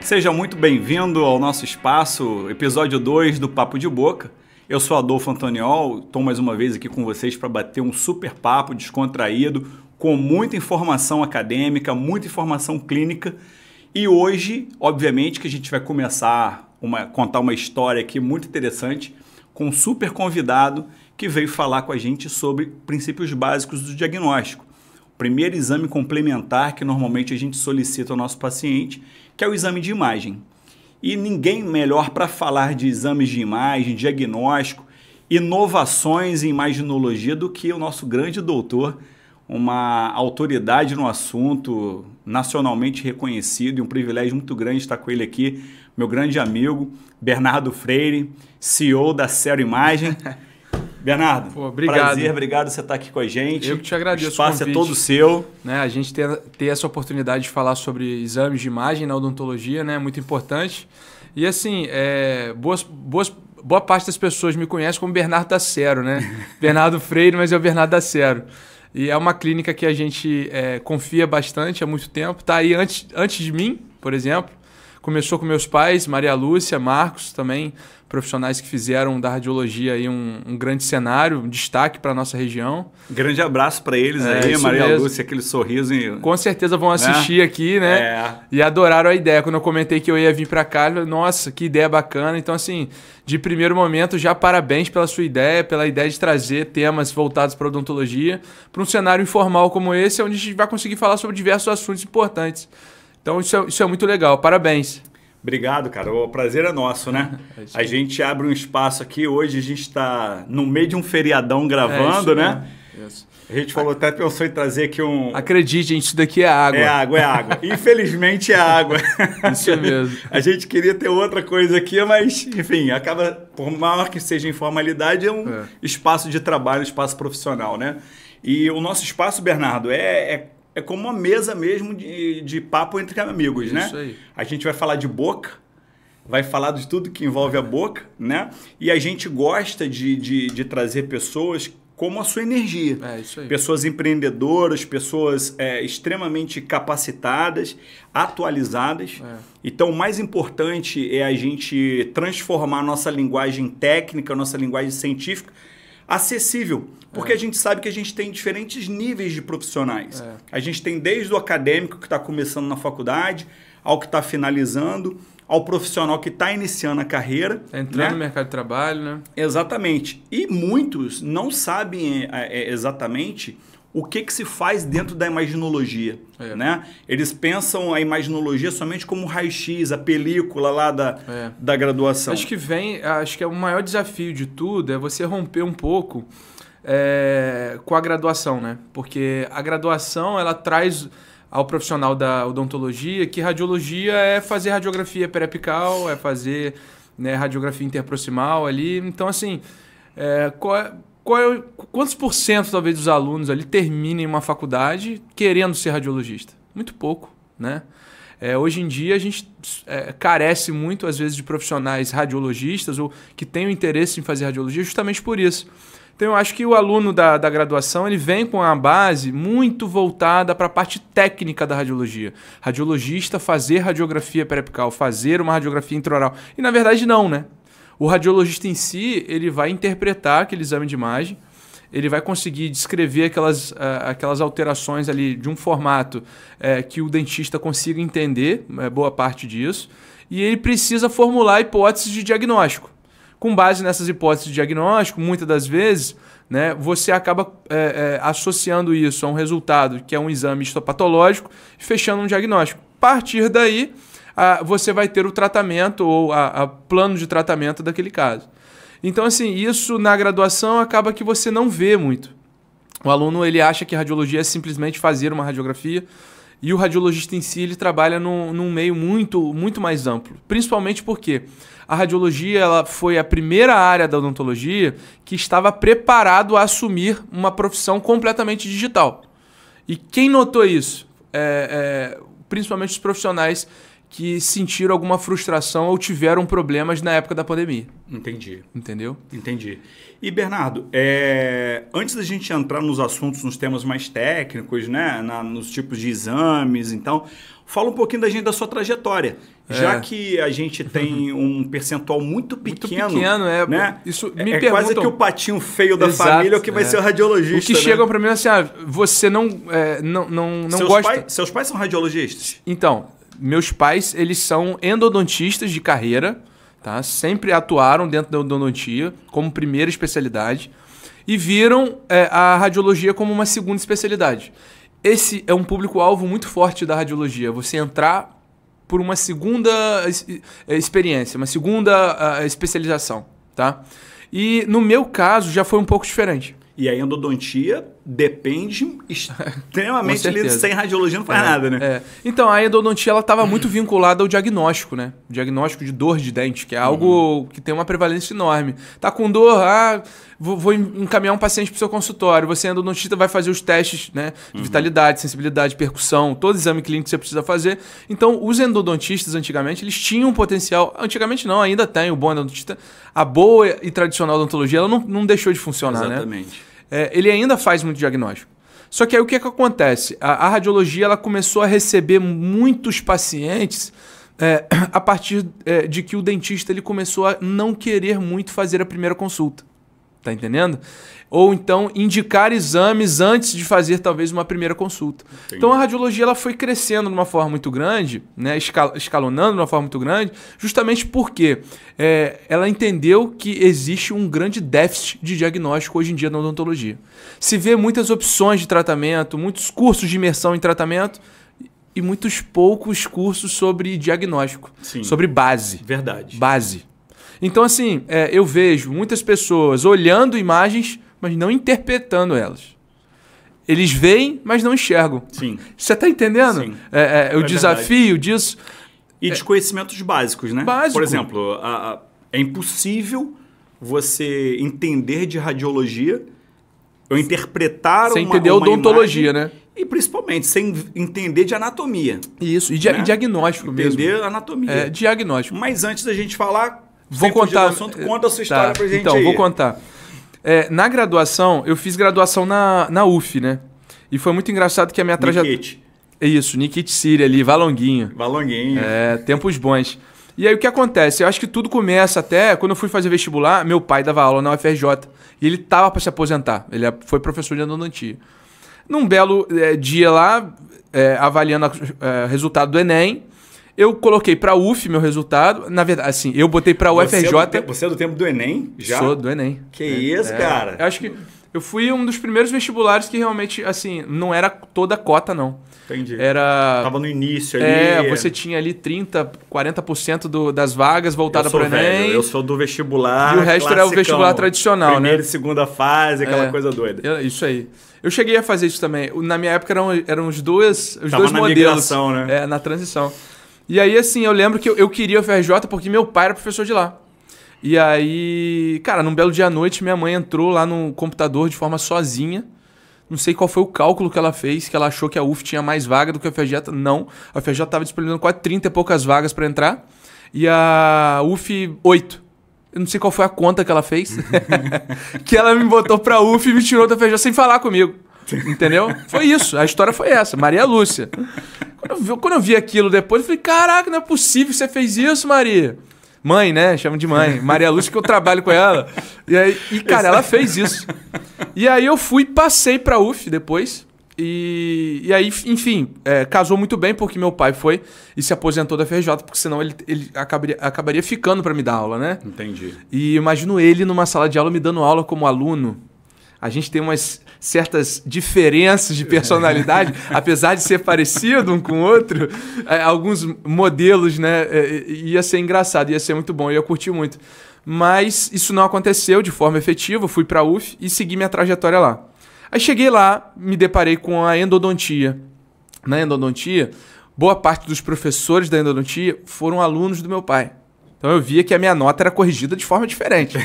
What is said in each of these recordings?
Seja muito bem-vindo ao nosso espaço, episódio 2 do Papo de Boca. Eu sou Adolfo Antoniol, estou mais uma vez aqui com vocês para bater um super papo descontraído, com muita informação acadêmica, muita informação clínica. E hoje, obviamente, que a gente vai começar a contar uma história aqui muito interessante com um super convidado que veio falar com a gente sobre princípios básicos do diagnóstico. O primeiro exame complementar que normalmente a gente solicita ao nosso paciente, que é o exame de imagem. E ninguém melhor para falar de exames de imagem, diagnóstico, inovações em imaginologia do que o nosso grande doutor, uma autoridade no assunto, nacionalmente reconhecido, e um privilégio muito grande estar com ele aqui, meu grande amigo, Bernardo Freire, CEO da Cero Imagem. Bernardo, pô, obrigado. Prazer, obrigado por você estar aqui com a gente. Eu que te agradeço. O espaço é todo seu. Né, a gente ter essa oportunidade de falar sobre exames de imagem na odontologia, né, é muito importante. E assim, boa parte das pessoas me conhecem como Bernardo da Cero, né? Bernardo Freire, mas é o Bernardo da Cero. E é uma clínica que a gente confia bastante há muito tempo. Está aí antes de mim, por exemplo. Começou com meus pais, Maria Lúcia, Marcos também, profissionais que fizeram da radiologia aí um grande cenário, um destaque para a nossa região. Grande abraço para eles aí, Maria mesmo. Lúcia, aquele sorriso. Com certeza vão assistir aqui, né? E adoraram a ideia. Quando eu comentei que eu ia vir para cá, eu falei, nossa, que ideia bacana. Então, assim, de primeiro momento, já parabéns pela sua ideia, pela ideia de trazer temas voltados para a odontologia, para um cenário informal como esse, onde a gente vai conseguir falar sobre diversos assuntos importantes. Então, isso é muito legal. Parabéns. Obrigado, cara. O prazer é nosso, né? A gente abre um espaço aqui. Hoje a gente está no meio de um feriadão gravando, né? Isso. A gente falou, até pensou em trazer aqui um... Acredite, gente, isso daqui é água. É água. Infelizmente é água. Isso mesmo. A gente queria ter outra coisa aqui, mas, enfim, acaba, por maior que seja informalidade, é um espaço de trabalho, um espaço profissional, né? E o nosso espaço, Bernardo, é como uma mesa mesmo de papo entre amigos, né? Isso aí. A gente vai falar de boca, vai falar de tudo que envolve a boca, né? E a gente gosta de trazer pessoas como a sua energia. É isso aí. Pessoas empreendedoras, pessoas extremamente capacitadas, atualizadas. Então, o mais importante é a gente transformar a nossa linguagem técnica, a nossa linguagem científica, acessível, porque a gente sabe que a gente tem diferentes níveis de profissionais. A gente tem desde o acadêmico que está começando na faculdade, ao que está finalizando, ao profissional que está iniciando a carreira. Está entrando no mercado de trabalho, né? Exatamente. E muitos não sabem exatamente o que se faz dentro da imaginologia. Né? Eles pensam a imaginologia somente como raio-x, a película lá da graduação. Acho que é o maior desafio de tudo é você romper um pouco com a graduação, né? Porque a graduação ela traz ao profissional da odontologia que radiologia é fazer radiografia periapical, é fazer radiografia interproximal ali. Então, assim, quantos por cento talvez dos alunos ali terminem uma faculdade querendo ser radiologista? Muito pouco, né? Hoje em dia a gente carece muito às vezes de profissionais radiologistas ou que tenham interesse em fazer radiologia justamente por isso. Então eu acho que o aluno da graduação ele vem com a base muito voltada para a parte técnica da radiologia. Radiologista fazer radiografia periapical, fazer uma radiografia intraoral. E na verdade não, né? O radiologista em si, ele vai interpretar aquele exame de imagem, ele vai conseguir descrever aquelas alterações ali de um formato que o dentista consiga entender, boa parte disso, e ele precisa formular hipóteses de diagnóstico. Com base nessas hipóteses de diagnóstico, muitas das vezes, né, você acaba associando isso a um resultado que é um exame histopatológico e fechando um diagnóstico. A partir daí, você vai ter o tratamento ou a plano de tratamento daquele caso. Então, assim, isso na graduação acaba que você não vê muito. O aluno ele acha que radiologia é simplesmente fazer uma radiografia e o radiologista em si ele trabalha num meio muito, muito mais amplo. Principalmente porque a radiologia ela foi a primeira área da odontologia que estava preparado a assumir uma profissão completamente digital. E quem notou isso? Principalmente os profissionais que sentiram alguma frustração ou tiveram problemas na época da pandemia. Entendi. Entendeu? Entendi. E, Bernardo, antes da gente entrar nos assuntos, nos temas mais técnicos, né? Nos tipos de exames, então, fala um pouquinho da sua trajetória. Já que a gente tem um percentual muito pequeno, né? Isso me perguntam, quase que o patinho feio da família é o que vai ser o radiologista. O que chegam para mim é assim, você não gosta... Seus pais são radiologistas? Então, meus pais, eles são endodontistas de carreira, tá? Sempre atuaram dentro da endodontia como primeira especialidade e viram a radiologia como uma segunda especialidade. Esse é um público-alvo muito forte da radiologia. Você entrar por uma segunda experiência, uma segunda especialização, tá? E no meu caso já foi um pouco diferente. E a endodontia depende extremamente ali, sem radiologia não faz nada, né? Então, a endodontia ela estava muito vinculada ao diagnóstico, né? O diagnóstico de dor de dente, que é algo que tem uma prevalência enorme. Tá com dor, vou encaminhar um paciente para o seu consultório. Você, endodontista, vai fazer os testes, né? De vitalidade, sensibilidade, percussão, todo exame clínico que você precisa fazer. Então, os endodontistas, antigamente, eles tinham um potencial... Antigamente não, ainda tem o bom endodontista. A boa e tradicional odontologia, ela não deixou de funcionar, Exatamente. né? Ele ainda faz muito diagnóstico. Só que aí o que acontece? A radiologia ela começou a receber muitos pacientes a partir de que o dentista ele começou a não querer muito fazer a primeira consulta. Tá entendendo? Ou então indicar exames antes de fazer talvez uma primeira consulta. Entendi. Então a radiologia ela foi crescendo de uma forma muito grande, né? Escalonando de uma forma muito grande, justamente porque ela entendeu que existe um grande déficit de diagnóstico hoje em dia na odontologia. Se vê muitas opções de tratamento, muitos cursos de imersão em tratamento e muitos poucos cursos sobre diagnóstico, sobre base. Verdade. Base. Então, assim, eu vejo muitas pessoas olhando imagens, mas não interpretando elas. Eles veem, mas não enxergam. Sim. Você está entendendo? Sim. O desafio disso. E de conhecimentos básicos, né? Básico. Por exemplo, é impossível você entender de radiologia ou interpretar sem entender odontologia, imagem, né? E principalmente sem entender de anatomia. Isso, e diagnóstico entender mesmo. Entender anatomia. Diagnóstico. Mas antes da gente falar... Vou contar. Assunto, conta a sua história pra gente. Então, vou contar. Na graduação, eu fiz graduação na UF, né? E foi muito engraçado que a minha trajetória. Isso, Nikit Siri ali, Valonguinho. Valonguinho. Tempos bons. E aí o que acontece? Eu acho que tudo começa até quando eu fui fazer vestibular, meu pai dava aula na UFRJ. E ele tava para se aposentar. Ele foi professor de endodontia. Num belo dia lá, avaliando o resultado do Enem. Eu coloquei para a UF meu resultado. Na verdade, assim, eu botei para a UFRJ. Você é do tempo do Enem? Já? Sou do Enem. Que isso, cara? Eu acho que eu fui um dos primeiros vestibulares que realmente, assim, não era toda cota, não. Entendi. Tava no início ali. Você tinha ali 30%, 40% das vagas voltadas para o Enem. Eu sou do vestibular. E o resto era o vestibular tradicional, primeira né? e segunda fase, aquela coisa doida. Isso aí. Eu cheguei a fazer isso também. Na minha época eram os dois na modelos. Migração, né? Na transição. E aí, assim, eu lembro que eu queria o UFRJ porque meu pai era professor de lá. E aí, cara, num belo dia à noite, minha mãe entrou lá no computador de forma sozinha. Não sei qual foi o cálculo que ela fez, que ela achou que a UF tinha mais vaga do que a UFRJ. Não, a UFRJ estava disponibilizando quase 30 e poucas vagas para entrar. E a UF, 8. Eu não sei qual foi a conta que ela fez. Que ela me botou pra UF e me tirou da UFRJ sem falar comigo. Entendeu? Foi isso, a história foi essa, Maria Lúcia. Quando eu vi aquilo depois, eu falei, caraca, não é possível que você fez isso, Maria. Mãe, né? Chamo de mãe. Maria Lúcia, que eu trabalho com ela. E cara, ela fez isso. E aí eu passei pra UF depois. E aí, enfim, casou muito bem, porque meu pai foi e se aposentou da FRJ, porque senão ele acabaria ficando pra me dar aula, né? Entendi. E imagino ele numa sala de aula me dando aula como aluno. A gente tem umas certas diferenças de personalidade, apesar de ser parecido um com o outro, alguns modelos, né? Ia ser engraçado, ia ser muito bom, eu ia curtir muito. Mas isso não aconteceu de forma efetiva, eu fui para a UF e segui minha trajetória lá. Aí cheguei lá, me deparei com a endodontia. Na endodontia, boa parte dos professores da endodontia foram alunos do meu pai. Então eu via que a minha nota era corrigida de forma diferente.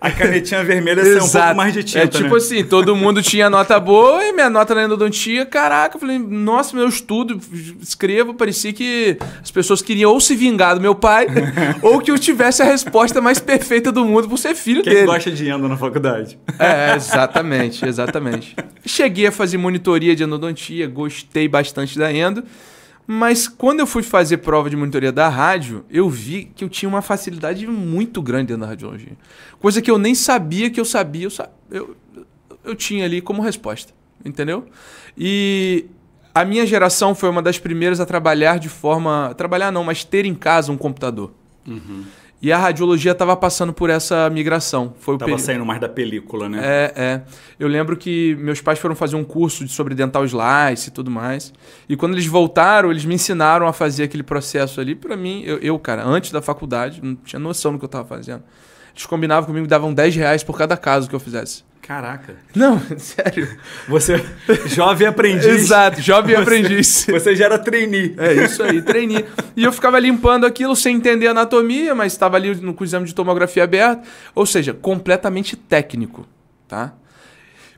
A canetinha vermelha é um pouco mais de tinta, é tipo assim, todo mundo tinha nota boa e minha nota na endodontia, caraca, eu falei, nossa, meu estudo, escrevo, parecia que as pessoas queriam ou se vingar do meu pai, ou que eu tivesse a resposta mais perfeita do mundo por ser filho dele. Quem gosta de endo na faculdade? Exatamente. Cheguei a fazer monitoria de endodontia, gostei bastante da endo, mas quando eu fui fazer prova de monitoria da rádio, eu vi que eu tinha uma facilidade muito grande dentro da radiologia. Coisa que eu nem sabia que eu sabia, eu tinha ali como resposta, entendeu? E a minha geração foi uma das primeiras a trabalhar de forma... Trabalhar não, mas ter em casa um computador. Uhum. E a radiologia estava passando por essa migração. Estava saindo mais da película, né? Eu lembro que meus pais foram fazer um curso sobre dental slice e tudo mais. E quando eles voltaram, eles me ensinaram a fazer aquele processo ali. Para mim, cara, antes da faculdade, não tinha noção do que eu estava fazendo. Eles combinavam comigo, davam R$10 por cada caso que eu fizesse. Caraca. Não, sério. Você, jovem aprendiz. Exato, jovem aprendiz. Você já era trainee. É isso aí, trainee. E eu ficava limpando aquilo sem entender a anatomia, mas estava ali com o exame de tomografia aberto. Ou seja, completamente técnico, tá?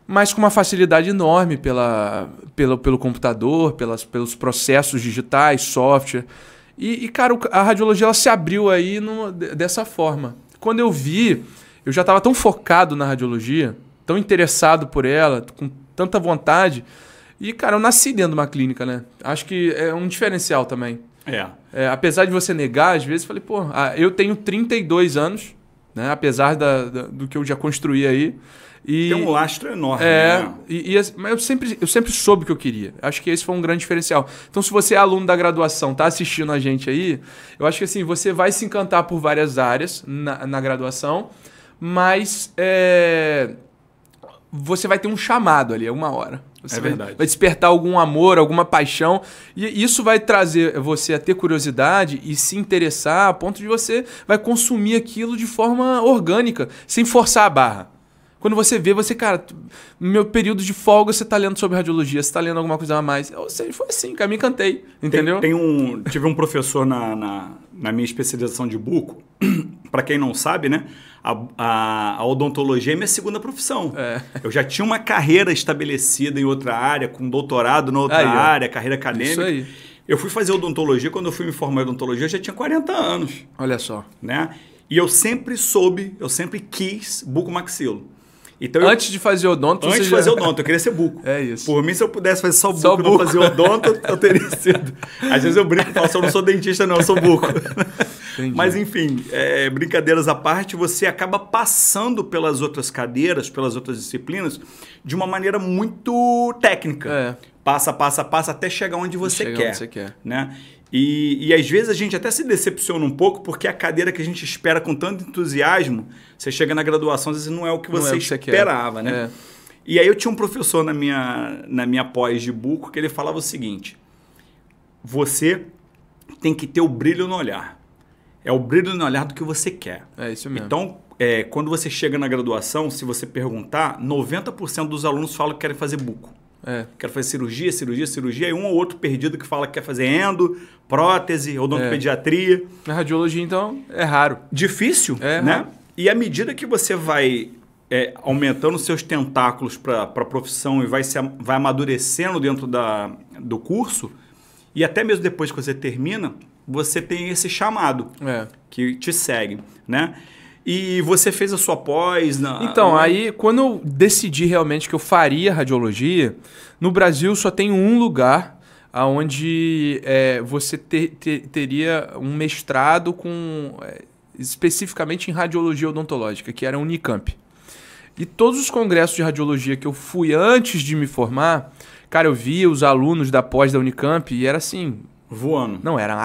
Mas com uma facilidade enorme pelo computador, pelos processos digitais, software. E cara, a radiologia ela se abriu aí dessa forma. Quando eu vi, eu já estava tão focado na radiologia, tão interessado por ela, com tanta vontade. E, cara, eu nasci dentro de uma clínica, né? Acho que é um diferencial também. Apesar de você negar, às vezes, eu falei, pô, eu tenho 32 anos, né? Apesar do que eu já construí aí. E, tem um lastro enorme, né? Mas eu sempre soube o que eu queria. Acho que esse foi um grande diferencial. Então, se você é aluno da graduação, tá assistindo a gente aí, eu acho que assim, você vai se encantar por várias áreas na graduação, mas você vai ter um chamado ali, alguma hora. Você vai despertar algum amor, alguma paixão, e isso vai trazer você a ter curiosidade e se interessar a ponto de você vai consumir aquilo de forma orgânica, sem forçar a barra. Quando você vê, cara, no meu período de folga você tá lendo sobre radiologia, você tá lendo alguma coisa a mais. Ou seja, foi assim, cara, me encantei, entendeu? Tive um professor na minha especialização de buco, para quem não sabe, né? A odontologia é minha segunda profissão. Eu já tinha uma carreira estabelecida em outra área, com doutorado na outra área, carreira acadêmica. Isso aí. Eu fui fazer odontologia, quando eu fui me formar em odontologia, eu já tinha 40 anos. Olha só. Né? E eu sempre quis bucomaxilo. Então, antes de fazer odonto, eu queria ser buco. É isso. Por mim, se eu pudesse fazer só buco e não fazer odonto, eu teria sido. Às vezes eu brinco e falo, eu não sou dentista, não, eu sou buco. Entendi. Mas, enfim, brincadeiras à parte, você acaba passando pelas outras cadeiras, pelas outras disciplinas, de uma maneira muito técnica. Passa, até chegar onde você quer. Né? E às vezes a gente até se decepciona um pouco, porque a cadeira que a gente espera com tanto entusiasmo, você chega na graduação, às vezes não é o que você esperava, né? E aí eu tinha um professor na minha pós de buco que ele falava o seguinte: você tem que ter o brilho no olhar. É o brilho no olhar do que você quer. É isso mesmo. Então, quando você chega na graduação, se você perguntar, 90% dos alunos falam que querem fazer buco. Quero fazer cirurgia, e um ou outro perdido que fala que quer fazer endo, prótese, odontopediatria. Na radiologia, então, é raro. Difícil, né? Raro. E à medida que você vai aumentando seus tentáculos para a profissão e vai amadurecendo dentro do curso, e até mesmo depois que você termina, você tem esse chamado que te segue, né? E você fez a sua pós... Então, aí quando eu decidi realmente que eu faria radiologia, no Brasil só tem um lugar onde você teria um mestrado especificamente em radiologia odontológica, que era a Unicamp. E todos os congressos de radiologia que eu fui antes de me formar, cara, eu via os alunos da pós da Unicamp e era assim... Voando. Não, eram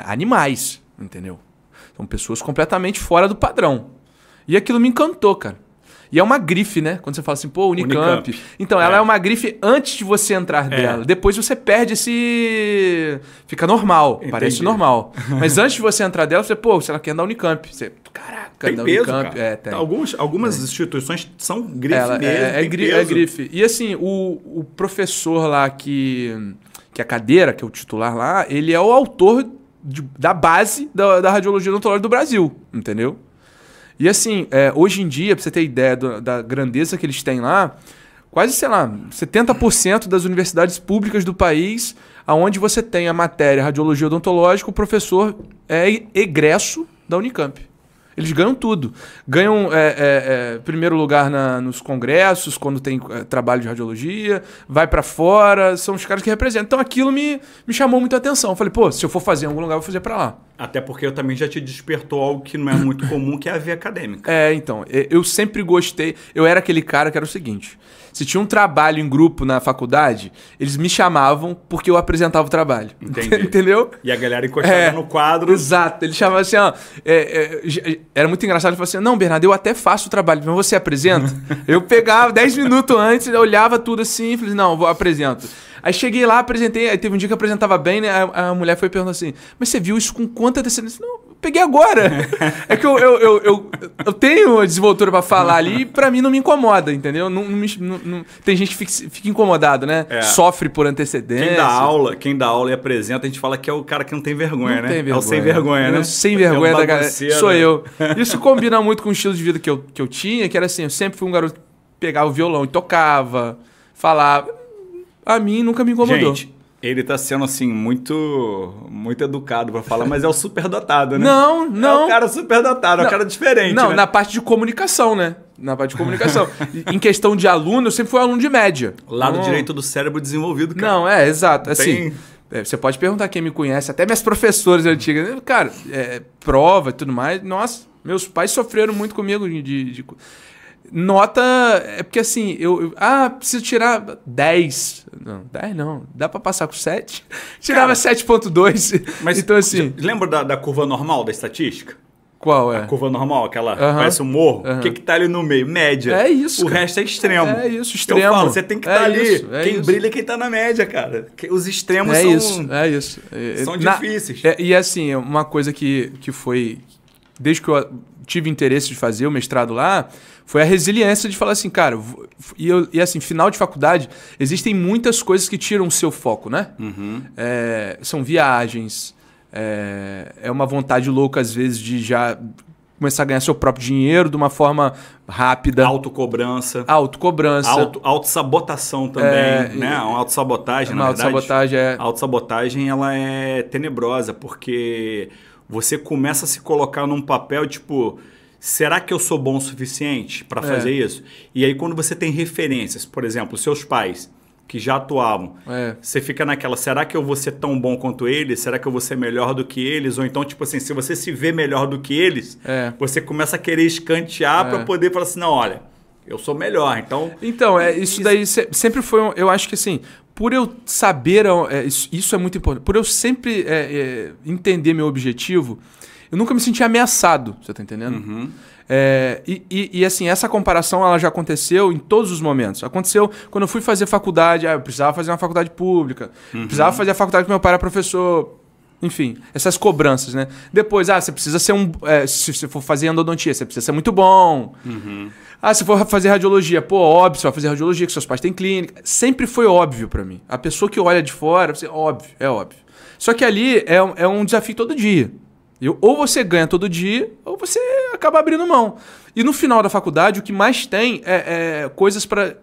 animais, entendeu? São pessoas completamente fora do padrão. E aquilo me encantou, cara. E é uma grife, né? Quando você fala assim, pô, Unicamp. Então, ela é uma grife antes de você entrar dela. Depois você perde esse... Fica normal. Entendi. Parece normal. Mas antes de você entrar dela, você, pô, você quer da Unicamp. Você, caraca, tem da peso, Unicamp. Cara. Tem. Algumas instituições são grife mesmo. É grife. E assim, o professor lá que a cadeira, que é o titular lá, ele é o autor da base da radiologia odontológica do Brasil, entendeu? E assim, hoje em dia, pra você ter ideia da grandeza que eles têm lá, quase, sei lá, 70% das universidades públicas do país, aonde você tem a matéria radiologia odontológica, o professor é egresso da Unicamp. Eles ganham tudo. Ganham primeiro lugar nos congressos, quando tem trabalho de radiologia, vai pra fora, são os caras que representam. Então aquilo me chamou muita atenção. Eu falei, pô, se eu for fazer em algum lugar, eu vou fazer pra lá. Até porque eu também já te despertou algo que não é muito comum, que é a veia acadêmica. Então, eu sempre gostei. Eu era aquele cara que era o seguinte: se tinha um trabalho em grupo na faculdade, eles me chamavam porque eu apresentava o trabalho. Entendi. Entendeu? E a galera encostava no quadro. Exato. Ele chamava assim, ó. Era muito engraçado. Ele falou assim: não, Bernardo, eu até faço o trabalho, mas você apresenta? Eu pegava 10 minutos antes, eu olhava tudo assim e falei: não, eu apresento. Aí cheguei lá, apresentei, aí teve um dia que eu apresentava bem, né? A mulher foi perguntando assim: mas você viu isso com quanta antecedência? Não, eu peguei agora. É que eu tenho a desenvoltura pra falar ali e pra mim não me incomoda, entendeu? Tem gente que fica incomodado, né? Sofre por antecedência. Quem dá aula e apresenta, a gente fala que é o cara que não tem vergonha, né? Tem vergonha. É o sem vergonha, né? Sem vergonha da galera. Sou eu. Isso combina muito com o estilo de vida que eu tinha, que era assim, eu sempre fui um garoto que pegava o violão e tocava, falava. A mim nunca me incomodou. Gente, ele tá sendo assim, muito educado pra falar, mas é o superdotado, né? Não. É o cara superdotado, é o cara diferente. Não, né? na parte de comunicação, né? Na parte de comunicação. Em questão de aluno, eu sempre fui aluno de média. Lado direito do cérebro desenvolvido, cara. Não, exato. Assim, você pode perguntar quem me conhece, até minhas professoras antigas. Cara, prova e tudo mais. Nossa, meus pais sofreram muito comigo de nota, porque assim, preciso tirar 10. Não, 10 não. Dá pra passar com 7. Tirava 7.2. Mas então assim... Lembra da curva normal da estatística? Qual é? A curva normal, aquela parece um morro. O que tá ali no meio? Média. É isso. O resto é extremo. É isso, extremo. Eu falo, você tem que estar ali. Quem isso. brilha é quem tá na média, cara. Os extremos É isso. São difíceis. E assim, uma coisa que foi... Desde que eu tive interesse de fazer o mestrado lá, foi a resiliência de falar assim, cara... E assim, final de faculdade, existem muitas coisas que tiram o seu foco, né? Uhum. São viagens... É uma vontade louca, às vezes, de já começar a ganhar seu próprio dinheiro de uma forma rápida. Autocobrança. Autossabotação também, né? Uma autossabotagem, na verdade. A autossabotagem, ela é tenebrosa, porque você começa a se colocar num papel, tipo... Será que eu sou bom o suficiente para fazer isso? E aí, quando você tem referências, por exemplo, seus pais... que já atuavam, você fica naquela, será que eu vou ser tão bom quanto eles? Será que eu vou ser melhor do que eles? Ou então, tipo assim, se você se vê melhor do que eles, você começa a querer escantear para poder falar assim, não, olha, eu sou melhor, então... Então, isso daí sempre foi, eu acho que assim, por eu saber, isso é muito importante, por eu sempre entender meu objetivo, eu nunca me senti ameaçado, você tá entendendo? Uhum. E assim, essa comparação ela já aconteceu em todos os momentos. Aconteceu quando eu fui fazer faculdade, eu precisava fazer uma faculdade pública, precisava fazer a faculdade que meu pai era professor, enfim, essas cobranças, né? Depois, você precisa ser se você for fazer endodontia, você precisa ser muito bom. Uhum. Se for fazer radiologia, óbvio, você vai fazer radiologia, que seus pais têm clínica. Sempre foi óbvio pra mim. A pessoa que olha de fora, óbvio, é óbvio. Só que ali é um desafio todo dia. Ou você ganha todo dia, ou você acaba abrindo mão. E no final da faculdade, o que mais tem é coisas para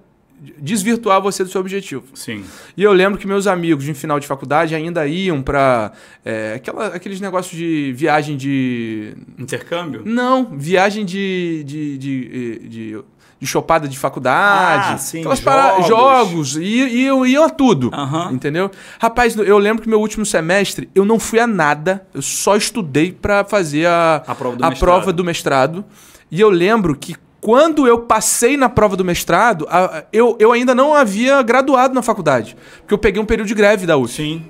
desvirtuar você do seu objetivo. Sim. E eu lembro que meus amigos de final de faculdade ainda iam para aqueles negócios de viagem de... Intercâmbio? Não, viagem de chopada de faculdade. Sim, jogos. Iam a tudo. Uhum. Entendeu? Rapaz, eu lembro que meu último semestre eu não fui a nada. Eu só estudei para fazer a prova do mestrado. E eu lembro que quando eu passei na prova do mestrado, eu ainda não havia graduado na faculdade. Porque eu peguei um período de greve da USP. Sim.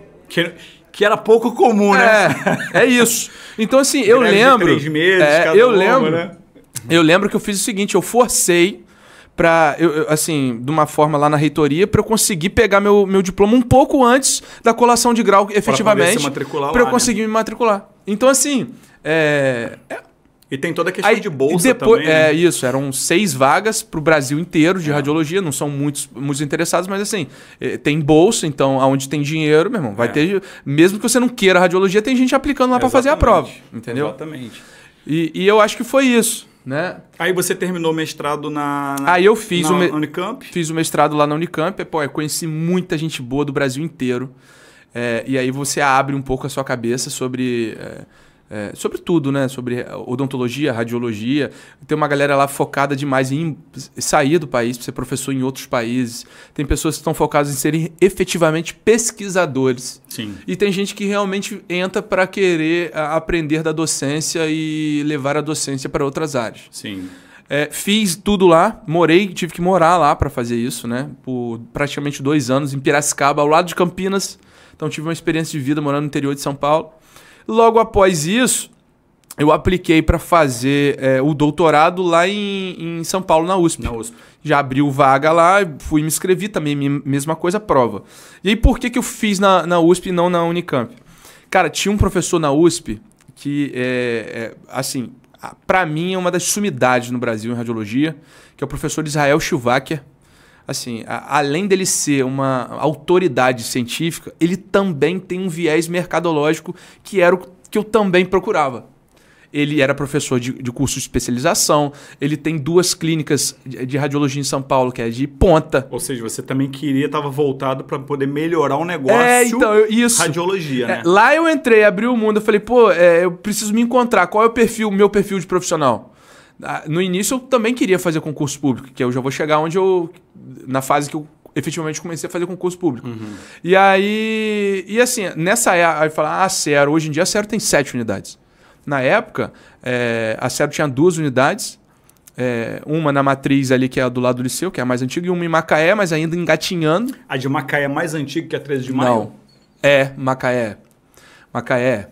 Que era pouco comum, né? É isso. Então, assim, eu lembro... De 3 meses, cada uma, né? Eu lembro que eu fiz o seguinte, eu forcei assim, de uma forma lá na reitoria, para eu conseguir pegar meu diploma um pouco antes da colação de grau, efetivamente, para eu conseguir me matricular. Então, assim, E tem toda a questão Aí, de bolsa depois, também, né? Isso, eram 6 vagas para o Brasil inteiro de radiologia, não são muitos interessados, mas assim, tem bolsa, então aonde tem dinheiro, meu irmão, vai ter. Mesmo que você não queira radiologia, tem gente aplicando lá para fazer a prova, entendeu? Exatamente. E eu acho que foi isso, né? Aí você terminou o mestrado na Aí eu fiz na Unicamp? Fiz o mestrado lá na Unicamp, pô, eu conheci muita gente boa do Brasil inteiro. E aí você abre um pouco a sua cabeça sobre tudo, né? Sobre odontologia, radiologia. Tem uma galera lá focada demais em sair do país para ser professor em outros países. Tem pessoas que estão focadas em serem efetivamente pesquisadores. Sim. E tem gente que realmente entra para querer aprender da docência e levar a docência para outras áreas. Sim. Fiz tudo lá, tive que morar lá para fazer isso, né? Por praticamente 2 anos em Piracicaba, ao lado de Campinas. Então tive uma experiência de vida morando no interior de São Paulo. Logo após isso, eu apliquei para fazer o doutorado lá em São Paulo, na USP. Já abriu vaga lá, fui me inscrevi também, mesma coisa, prova. E aí por que eu fiz na USP e não na Unicamp? Cara, tinha um professor na USP que, assim, para mim é uma das sumidades no Brasil em radiologia, que é o professor Israel Schilvacher. Assim, além dele ser uma autoridade científica, ele também tem um viés mercadológico que era o que eu também procurava. Ele era professor de curso de especialização, ele tem 2 clínicas de radiologia em São Paulo, que é de ponta. Ou seja, você também estava voltado para poder melhorar o negócio isso. Radiologia, né? Lá eu entrei, abri o mundo, eu falei, pô, eu preciso me encontrar, qual é o meu perfil de profissional? No início eu também queria fazer concurso público, que eu já vou chegar na fase que eu efetivamente comecei a fazer concurso público. Uhum. E aí, assim, nessa época, aí fala, a Cero, hoje em dia a Cero tem 7 unidades. Na época, a Cero tinha 2 unidades, uma na Matriz ali, que é a do lado do Liceu, que é a mais antiga, e uma em Macaé, mas ainda engatinhando. A de Macaé é mais antiga que a 13 de Maio? Não, Macaé. Macaé.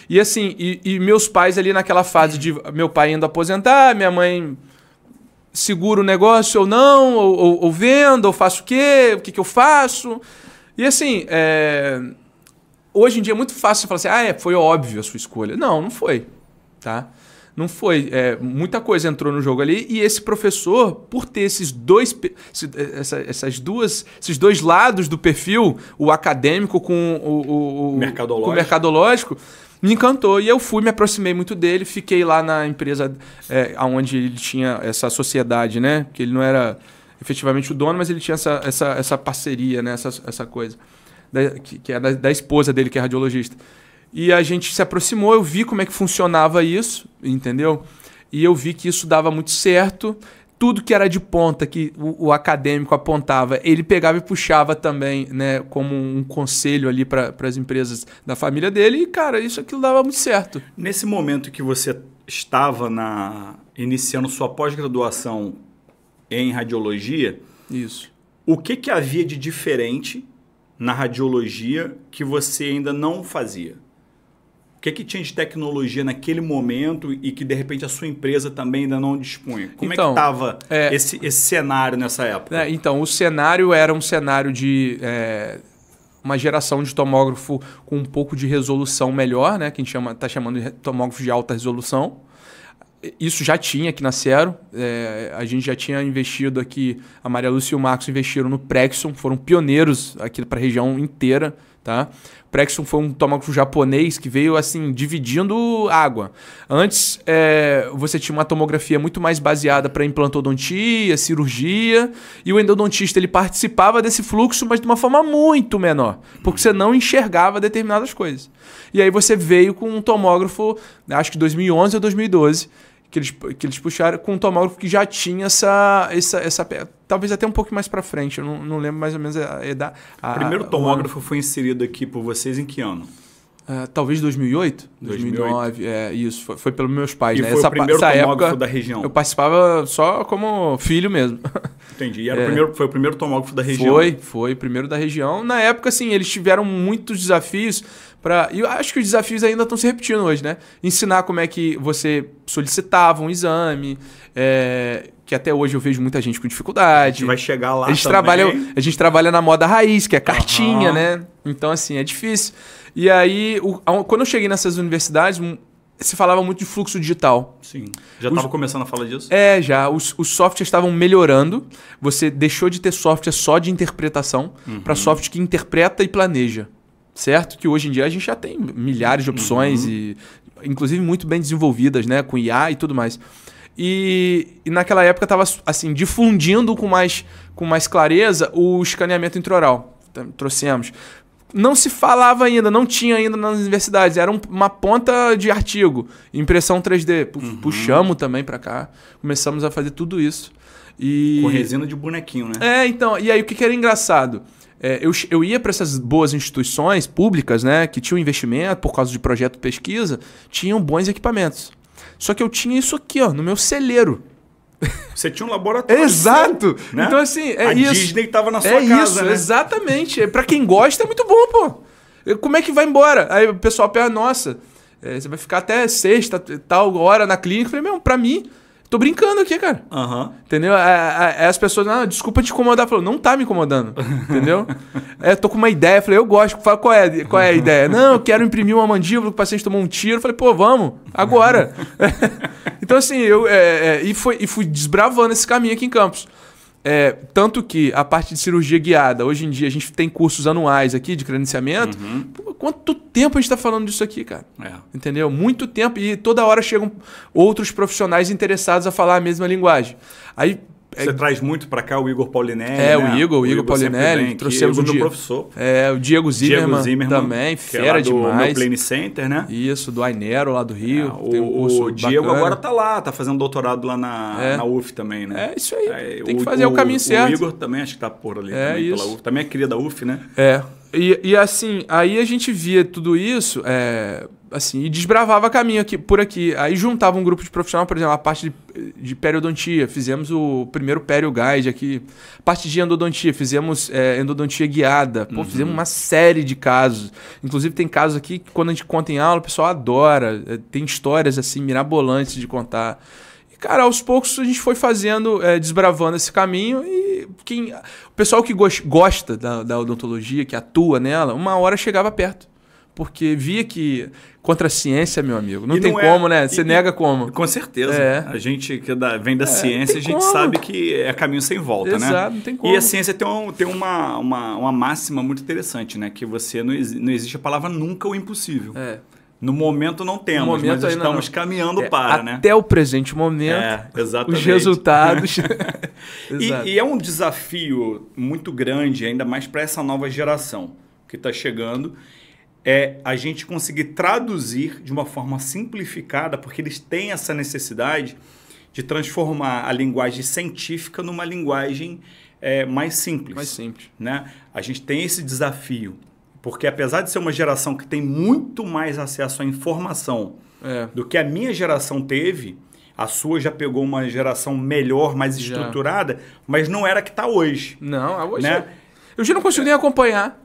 E assim, e meus pais ali naquela fase de meu pai indo aposentar, minha mãe segura o negócio ou não, ou vendo, ou faço o que que eu faço? E assim, hoje em dia é muito fácil você falar assim, foi óbvio a sua escolha. Não foi, tá? Não foi. Muita coisa entrou no jogo ali e esse professor, por ter esses dois lados do perfil, o acadêmico com o mercadológico, me encantou. E eu me aproximei muito dele, fiquei lá na empresa onde ele tinha essa sociedade, né? Que ele não era efetivamente o dono, mas ele tinha essa parceria, né? Essa coisa. Que é da esposa dele, que é radiologista. E a gente se aproximou, eu vi como é que funcionava isso, entendeu? E eu vi que isso dava muito certo. Tudo que era de ponta, que o acadêmico apontava, ele pegava e puxava também, né, como um conselho ali para as empresas da família dele. E, cara, aquilo dava muito certo. Nesse momento que você estava iniciando sua pós-graduação em radiologia, isso. O que havia de diferente na radiologia que você ainda não fazia? O que tinha de tecnologia naquele momento e que, de repente, a sua empresa também ainda não dispunha? Como então, é que estava esse cenário nessa época? Então, o cenário era um cenário de uma geração de tomógrafo com um pouco de resolução melhor, né? Que a gente está chamando de tomógrafo de alta resolução. Isso já tinha aqui na Cero. A gente já tinha investido aqui, a Maria Lúcia e o Marcos investiram no Prexon, foram pioneiros aqui para a região inteira. Tá? O Prexon foi um tomógrafo japonês que veio assim dividindo água. Antes você tinha uma tomografia muito mais baseada para implantodontia, cirurgia, e o endodontista ele participava desse fluxo, mas de uma forma muito menor, porque você não enxergava determinadas coisas. E aí você veio com um tomógrafo, acho que 2011 ou 2012, que eles puxaram com um tomógrafo que já tinha essa talvez até um pouco mais para frente, eu não lembro mais ou menos o primeiro tomógrafo foi inserido aqui por vocês em que ano? Talvez 2008, 2009, isso, foi pelos meus pais. E né? foi o primeiro tomógrafo época, da região? Eu participava só como filho mesmo. Entendi, e foi o primeiro tomógrafo da região? Foi o primeiro da região. Na época, assim, eles tiveram muitos desafios e eu acho que os desafios ainda estão se repetindo hoje, né? Ensinar como é que você solicitava um exame, que até hoje eu vejo muita gente com dificuldade. A gente vai chegar lá a gente trabalha na moda raiz, que é cartinha, né? Então, assim, é difícil. E aí, quando eu cheguei nessas universidades, se falava muito de fluxo digital. Sim. Já estava começando a falar disso? Já. Os softwares estavam melhorando. Você deixou de ter software só de interpretação para software que interpreta e planeja. Certo? Que hoje em dia a gente já tem milhares de opções, e inclusive muito bem desenvolvidas, né? Com IA e tudo mais. E naquela época estava assim, difundindo com mais clareza o escaneamento intraoral. Trouxemos. Não se falava ainda, não tinha ainda nas universidades. Era uma ponta de artigo. Impressão 3D. Puxamos também para cá. Começamos a fazer tudo isso. Com resina de bonequinho, né? Então. E aí o que era engraçado? Eu ia para essas boas instituições públicas, né, que tinham investimento por causa de projeto de pesquisa, tinham bons equipamentos. Só que eu tinha isso aqui, ó, no meu celeiro. Você tinha um laboratório. Exato! Né? Então, assim, a isso. Disney estava na sua casa, isso, né? Exatamente. Para quem gosta, é muito bom, pô. Como é que vai embora? Aí o pessoal pergunta, nossa, você vai ficar até sexta, tal hora na clínica. Eu falei, meu, pra mim, tô brincando aqui, cara. Entendeu? As pessoas, desculpa te incomodar. Falou, não tá me incomodando. Entendeu? Tô com uma ideia. Falei, eu gosto. Fala, qual é a ideia? Não, eu quero imprimir uma mandíbula que o paciente tomou um tiro. Falei, pô, vamos, agora. Então, assim, fui desbravando esse caminho aqui em Campos. Tanto que a parte de cirurgia guiada, hoje em dia a gente tem cursos anuais aqui de credenciamento. Pô, quanto tempo a gente está falando disso aqui, cara? Entendeu? Muito tempo. E toda hora chegam outros profissionais interessados a falar a mesma linguagem. Aí você traz muito para cá o Igor Paulinelli. Né? O Igor Paulinelli. Trouxemos o professor. O Diego Zimmermann também, fera demais. Do Plane Center, né? Isso, do Ainero lá do Rio. O Diego bacana. Agora tá lá, tá fazendo doutorado lá na UF também, né? Isso aí. Tem que fazer o caminho certo. O Igor também acho que tá por ali também, pela UF. Também é cria da UF, né? E assim, aí a gente via tudo isso, assim, e desbravava caminho por aqui. Aí juntava um grupo de profissional, por exemplo, a parte de periodontia, fizemos o primeiro Perio Guide aqui. Parte de endodontia, fizemos endodontia guiada. Fizemos uma série de casos. Inclusive tem casos aqui que quando a gente conta em aula, o pessoal adora. Tem histórias assim, mirabolantes de contar. Cara, aos poucos a gente foi fazendo, desbravando esse caminho, e o pessoal que gosta da odontologia, que atua nela, uma hora chegava perto. Porque via que contra a ciência, meu amigo, não tem como, né? Você nega como. Com certeza. A gente que vem da ciência, a gente sabe que é caminho sem volta, né? Exato, não tem como. E a ciência tem uma máxima muito interessante, né? Que você não existe a palavra nunca o impossível. No momento não temos, mas estamos caminhando para, né? Até o presente momento, os resultados. E é um desafio muito grande, ainda mais para essa nova geração que está chegando, a gente conseguir traduzir de uma forma simplificada, porque eles têm essa necessidade de transformar a linguagem científica numa linguagem mais simples. Mais simples. Né? A gente tem esse desafio. Porque apesar de ser uma geração que tem muito mais acesso à informação do que a minha geração teve, a sua já pegou uma geração melhor, mais estruturada, mas não era a que está hoje. Não, hoje... Né? Eu já não consigo nem acompanhar.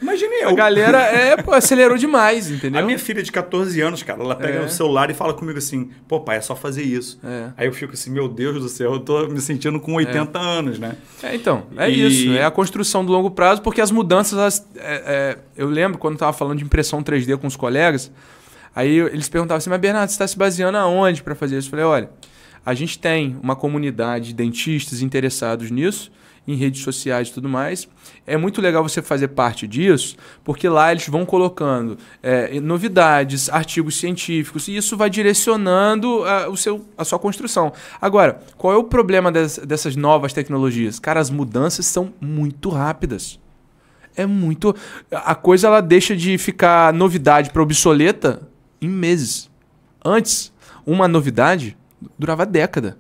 Imagine eu. A galera acelerou demais, entendeu? A minha filha de 14 anos, cara, ela pega o celular e fala comigo assim, pô, pai, é só fazer isso. Aí eu fico assim, meu Deus do céu, eu tô me sentindo com 80 anos, né? Então, isso. É a construção do longo prazo, porque as mudanças... eu lembro quando eu estava falando de impressão 3D com os colegas, aí eles perguntavam assim, mas Bernardo, você está se baseando aonde para fazer isso? Eu falei, olha, a gente tem uma comunidade de dentistas interessados nisso, em redes sociais e tudo mais. É muito legal você fazer parte disso, porque lá eles vão colocando novidades, artigos científicos, e isso vai direcionando a sua construção. Agora, qual é o problema dessas novas tecnologias? Cara, as mudanças são muito rápidas. A coisa ela deixa de ficar novidade para obsoleta em meses. Antes, uma novidade durava década.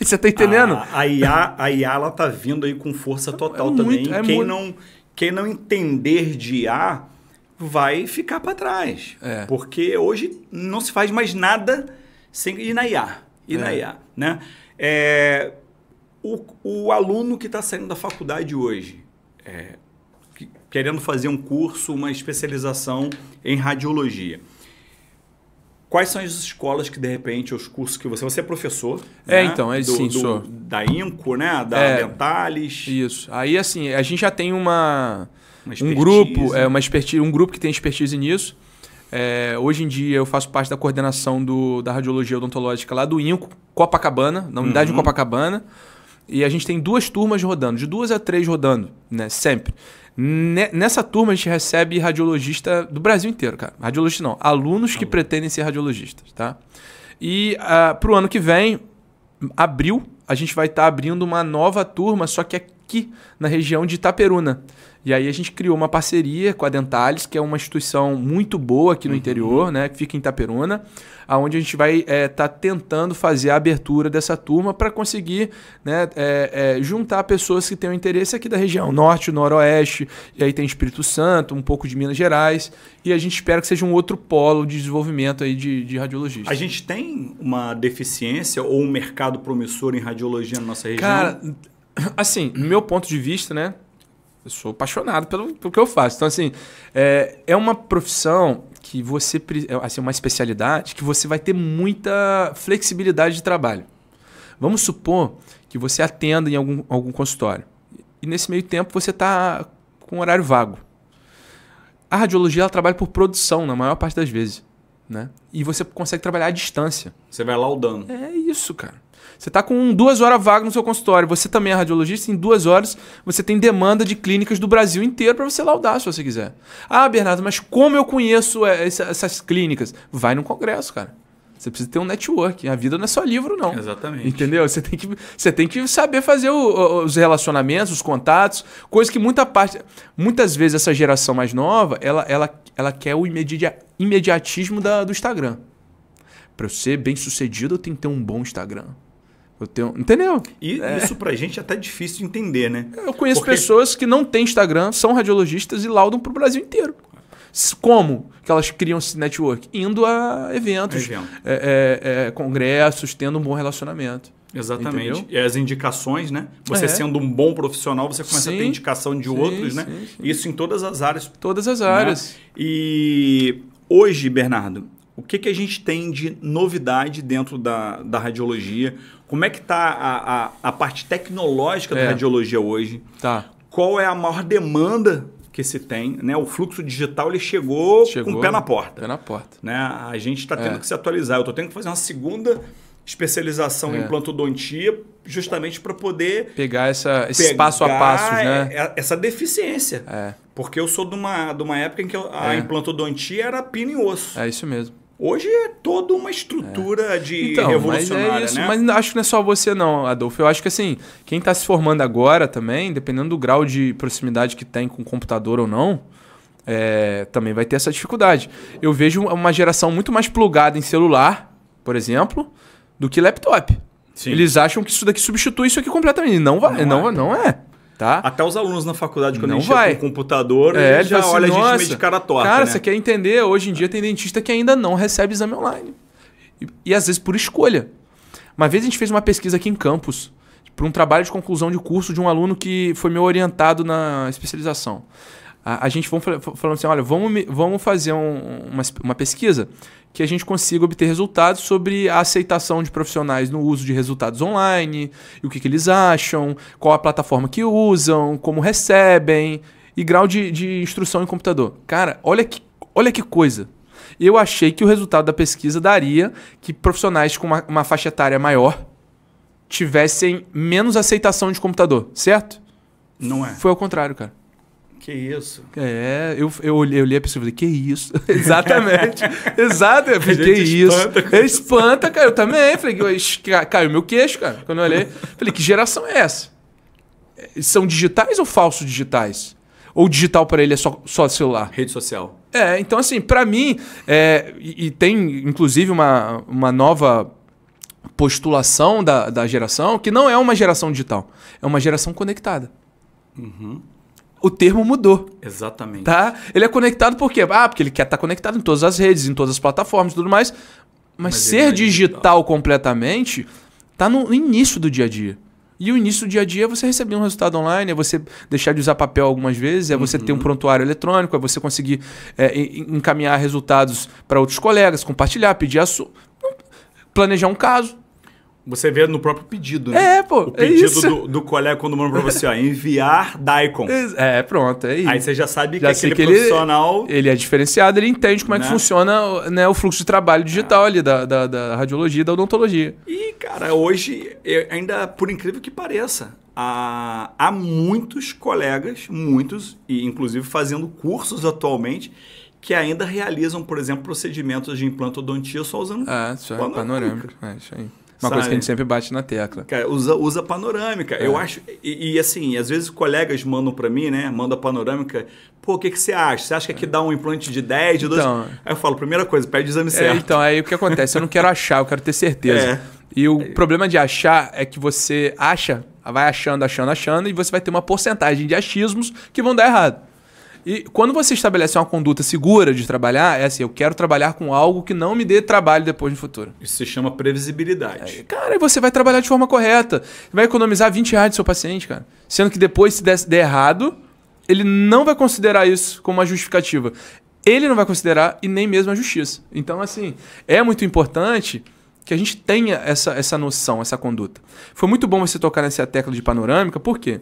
Você tá entendendo? A IA ela tá vindo aí com força total também. Quem não entender de IA vai ficar para trás. Porque hoje não se faz mais nada sem ir na IA. Né? O aluno que está saindo da faculdade hoje, querendo fazer um curso, uma especialização em radiologia, quais são as escolas que, de repente, os cursos que você é professor, né? Então, sim, sou. Da INCO, né? Da Dentalis. Isso. Aí, assim, a gente já tem um grupo, uma expertise, um grupo que tem expertise nisso. Hoje em dia eu faço parte da coordenação da radiologia odontológica lá do INCO, Copacabana, na unidade de Copacabana. E a gente tem 2 turmas rodando, de 2 a 3 rodando, né? Sempre. Nessa turma a gente recebe radiologista do Brasil inteiro, cara. Radiologista não, alunos que pretendem ser radiologistas, tá? E para o ano que vem, abril, a gente vai estar abrindo uma nova turma, só que aqui na região de Itaperuna. E aí a gente criou uma parceria com a Dentalis, que é uma instituição muito boa aqui no interior, né? Que fica em Itaperuna, onde a gente vai estar tentando fazer a abertura dessa turma para conseguir, né, juntar pessoas que tenham interesse aqui da região norte, noroeste, e aí tem Espírito Santo, um pouco de Minas Gerais, e a gente espera que seja um outro polo de desenvolvimento aí de radiologista. A gente tem uma deficiência ou um mercado promissor em radiologia na nossa região? Cara, assim, do meu ponto de vista, né? Eu sou apaixonado pelo que eu faço. Então, assim, é uma profissão que você... Assim, uma especialidade que você vai ter muita flexibilidade de trabalho. Vamos supor que você atenda em algum consultório. E nesse meio tempo você está com horário vago. A radiologia ela trabalha por produção, na maior parte das vezes. Né? E você consegue trabalhar à distância. Você vai laudando. É isso, cara. Você está com 2 horas vagas no seu consultório. Você também é radiologista. Em 2 horas você tem demanda de clínicas do Brasil inteiro para você laudar, se você quiser. Ah, Bernardo, mas como eu conheço essas clínicas? Vai num congresso, cara. Você precisa ter um network. A vida não é só livro, não. Exatamente. Entendeu? Você tem que saber fazer os relacionamentos, os contatos. Coisa que muitas vezes essa geração mais nova, ela quer o imediatismo do Instagram. Para eu ser bem sucedido, eu tenho que ter um bom Instagram. Entendeu? E isso pra gente é até difícil de entender, né? Eu conheço pessoas que não têm Instagram, são radiologistas e laudam pro Brasil inteiro. Como que elas criam esse network? Indo a eventos, congressos, tendo um bom relacionamento. Exatamente. Entendeu? E as indicações, né? Você sendo um bom profissional, você começa a ter indicação de outros, né? Sim. Isso em todas as áreas. Todas as áreas. Né? E hoje, Bernardo, o que a gente tem de novidade dentro da radiologia? Como é que está a parte tecnológica da radiologia hoje? Tá. Qual é a maior demanda que se tem? Né? O fluxo digital ele chegou com o pé na porta. Pé na porta. Né? A gente está tendo que se atualizar. Eu estou tendo que fazer uma segunda especialização em implantodontia justamente para poder pegar esse passo a passo, né? Essa deficiência. Porque eu sou de uma época em que a implantodontia era pino e osso. É isso mesmo. Hoje é toda uma estrutura revolucionária, mas é isso. Né? Mas acho que não é só você não, Adolfo. Eu acho que assim, quem está se formando agora também, dependendo do grau de proximidade que tem com o computador ou não, também vai ter essa dificuldade. Eu vejo uma geração muito mais plugada em celular, por exemplo, do que laptop. Sim. Eles acham que isso daqui substitui isso aqui completamente. Não vai, não é. Tá? Até os alunos na faculdade, quando a gente chega com o computador, eles já olham a gente meio de cara torta. Cara, né? Você quer entender? Hoje em dia tem dentista que ainda não recebe exame online. E às vezes por escolha. Uma vez a gente fez uma pesquisa aqui em campus, para um trabalho de conclusão de curso de um aluno que foi meu orientado na especialização. A gente falando assim, olha, vamos fazer uma pesquisa que a gente consiga obter resultados sobre a aceitação de profissionais no uso de resultados online, e o que eles acham, qual a plataforma que usam, como recebem, e grau de instrução em computador. Cara, olha que coisa. Eu achei que o resultado da pesquisa daria que profissionais com uma faixa etária maior tivessem menos aceitação de computador, certo? Não é. Foi ao contrário, cara. Que isso? Eu olhei a pessoa e falei, que isso? Exatamente. Exato. Eu falei, que isso? Espanta, cara. Eu também. Falei, caiu meu queixo, cara. Quando eu olhei, falei, que geração é essa? São digitais ou falsos digitais? Ou digital para ele é só celular? Rede social. Então assim, para mim, e tem inclusive uma nova postulação da geração, que não é uma geração digital, é uma geração conectada. Uhum. O termo mudou. Exatamente. Tá? Ele é conectado por quê? Porque ele quer estar conectado em todas as redes, em todas as plataformas e tudo mais. Mas ser digital completamente está no início do dia a dia. E o início do dia a dia é você receber um resultado online, é você deixar de usar papel algumas vezes, é você ter um prontuário eletrônico, é você conseguir encaminhar resultados para outros colegas, compartilhar, pedir planejar um caso. Você vê no próprio pedido, né? Pô, o pedido do colega quando manda pra você, ó, enviar Daikon. Pronto, é isso. Aí você já sabe que aquele profissional... Ele é diferenciado, ele entende como é que funciona, né, o fluxo de trabalho digital ali da radiologia e da odontologia. E, cara, hoje, ainda por incrível que pareça, há muitos colegas, e inclusive fazendo cursos atualmente, que ainda realizam, por exemplo, procedimentos de implantodontia só usando panorâmica. Isso aí. Uma coisa que a gente sempre bate na tecla. Cara, usa panorâmica. Eu acho... E assim, às vezes colegas mandam para mim, né? Manda panorâmica. Pô, o que você acha? Você acha que aqui dá um implante de 10, de 12? Então, aí eu falo, primeira coisa, pede o exame certo. Então, aí o que acontece? Eu não quero achar, eu quero ter certeza. E o problema de achar é que você vai achando, e você vai ter uma porcentagem de achismos que vão dar errado. E quando você estabelece uma conduta segura de trabalhar, é assim, eu quero trabalhar com algo que não me dê trabalho depois no futuro. Isso se chama previsibilidade. Cara, e você vai trabalhar de forma correta. Você vai economizar R$20 do seu paciente, cara. Sendo que depois, se der errado, ele não vai considerar isso como uma justificativa. Ele não vai considerar e nem mesmo a justiça. Então, assim, é muito importante que a gente tenha essa noção, essa conduta. Foi muito bom você tocar nessa tecla de panorâmica, por quê?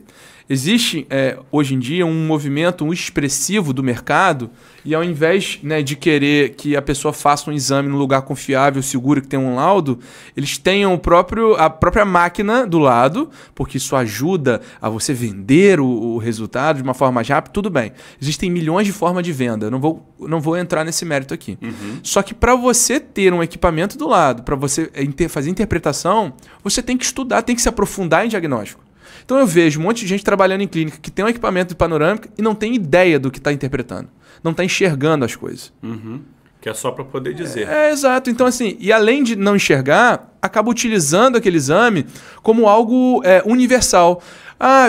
Existe, hoje em dia, um movimento expressivo do mercado e ao invés, né, de querer que a pessoa faça um exame num lugar confiável, seguro, que tenha um laudo, eles tenham a própria máquina do lado, porque isso ajuda a você vender o resultado de uma forma mais rápida, tudo bem. Existem milhões de formas de venda, eu não vou entrar nesse mérito aqui. Só que para você ter um equipamento do lado, para você fazer interpretação, você tem que estudar, tem que se aprofundar em diagnóstico. Então eu vejo um monte de gente trabalhando em clínica que tem um equipamento de panorâmica e não tem ideia do que está interpretando. Não está enxergando as coisas. Que é só para poder dizer. Exato. Então, assim, e além de não enxergar, acaba utilizando aquele exame como algo universal.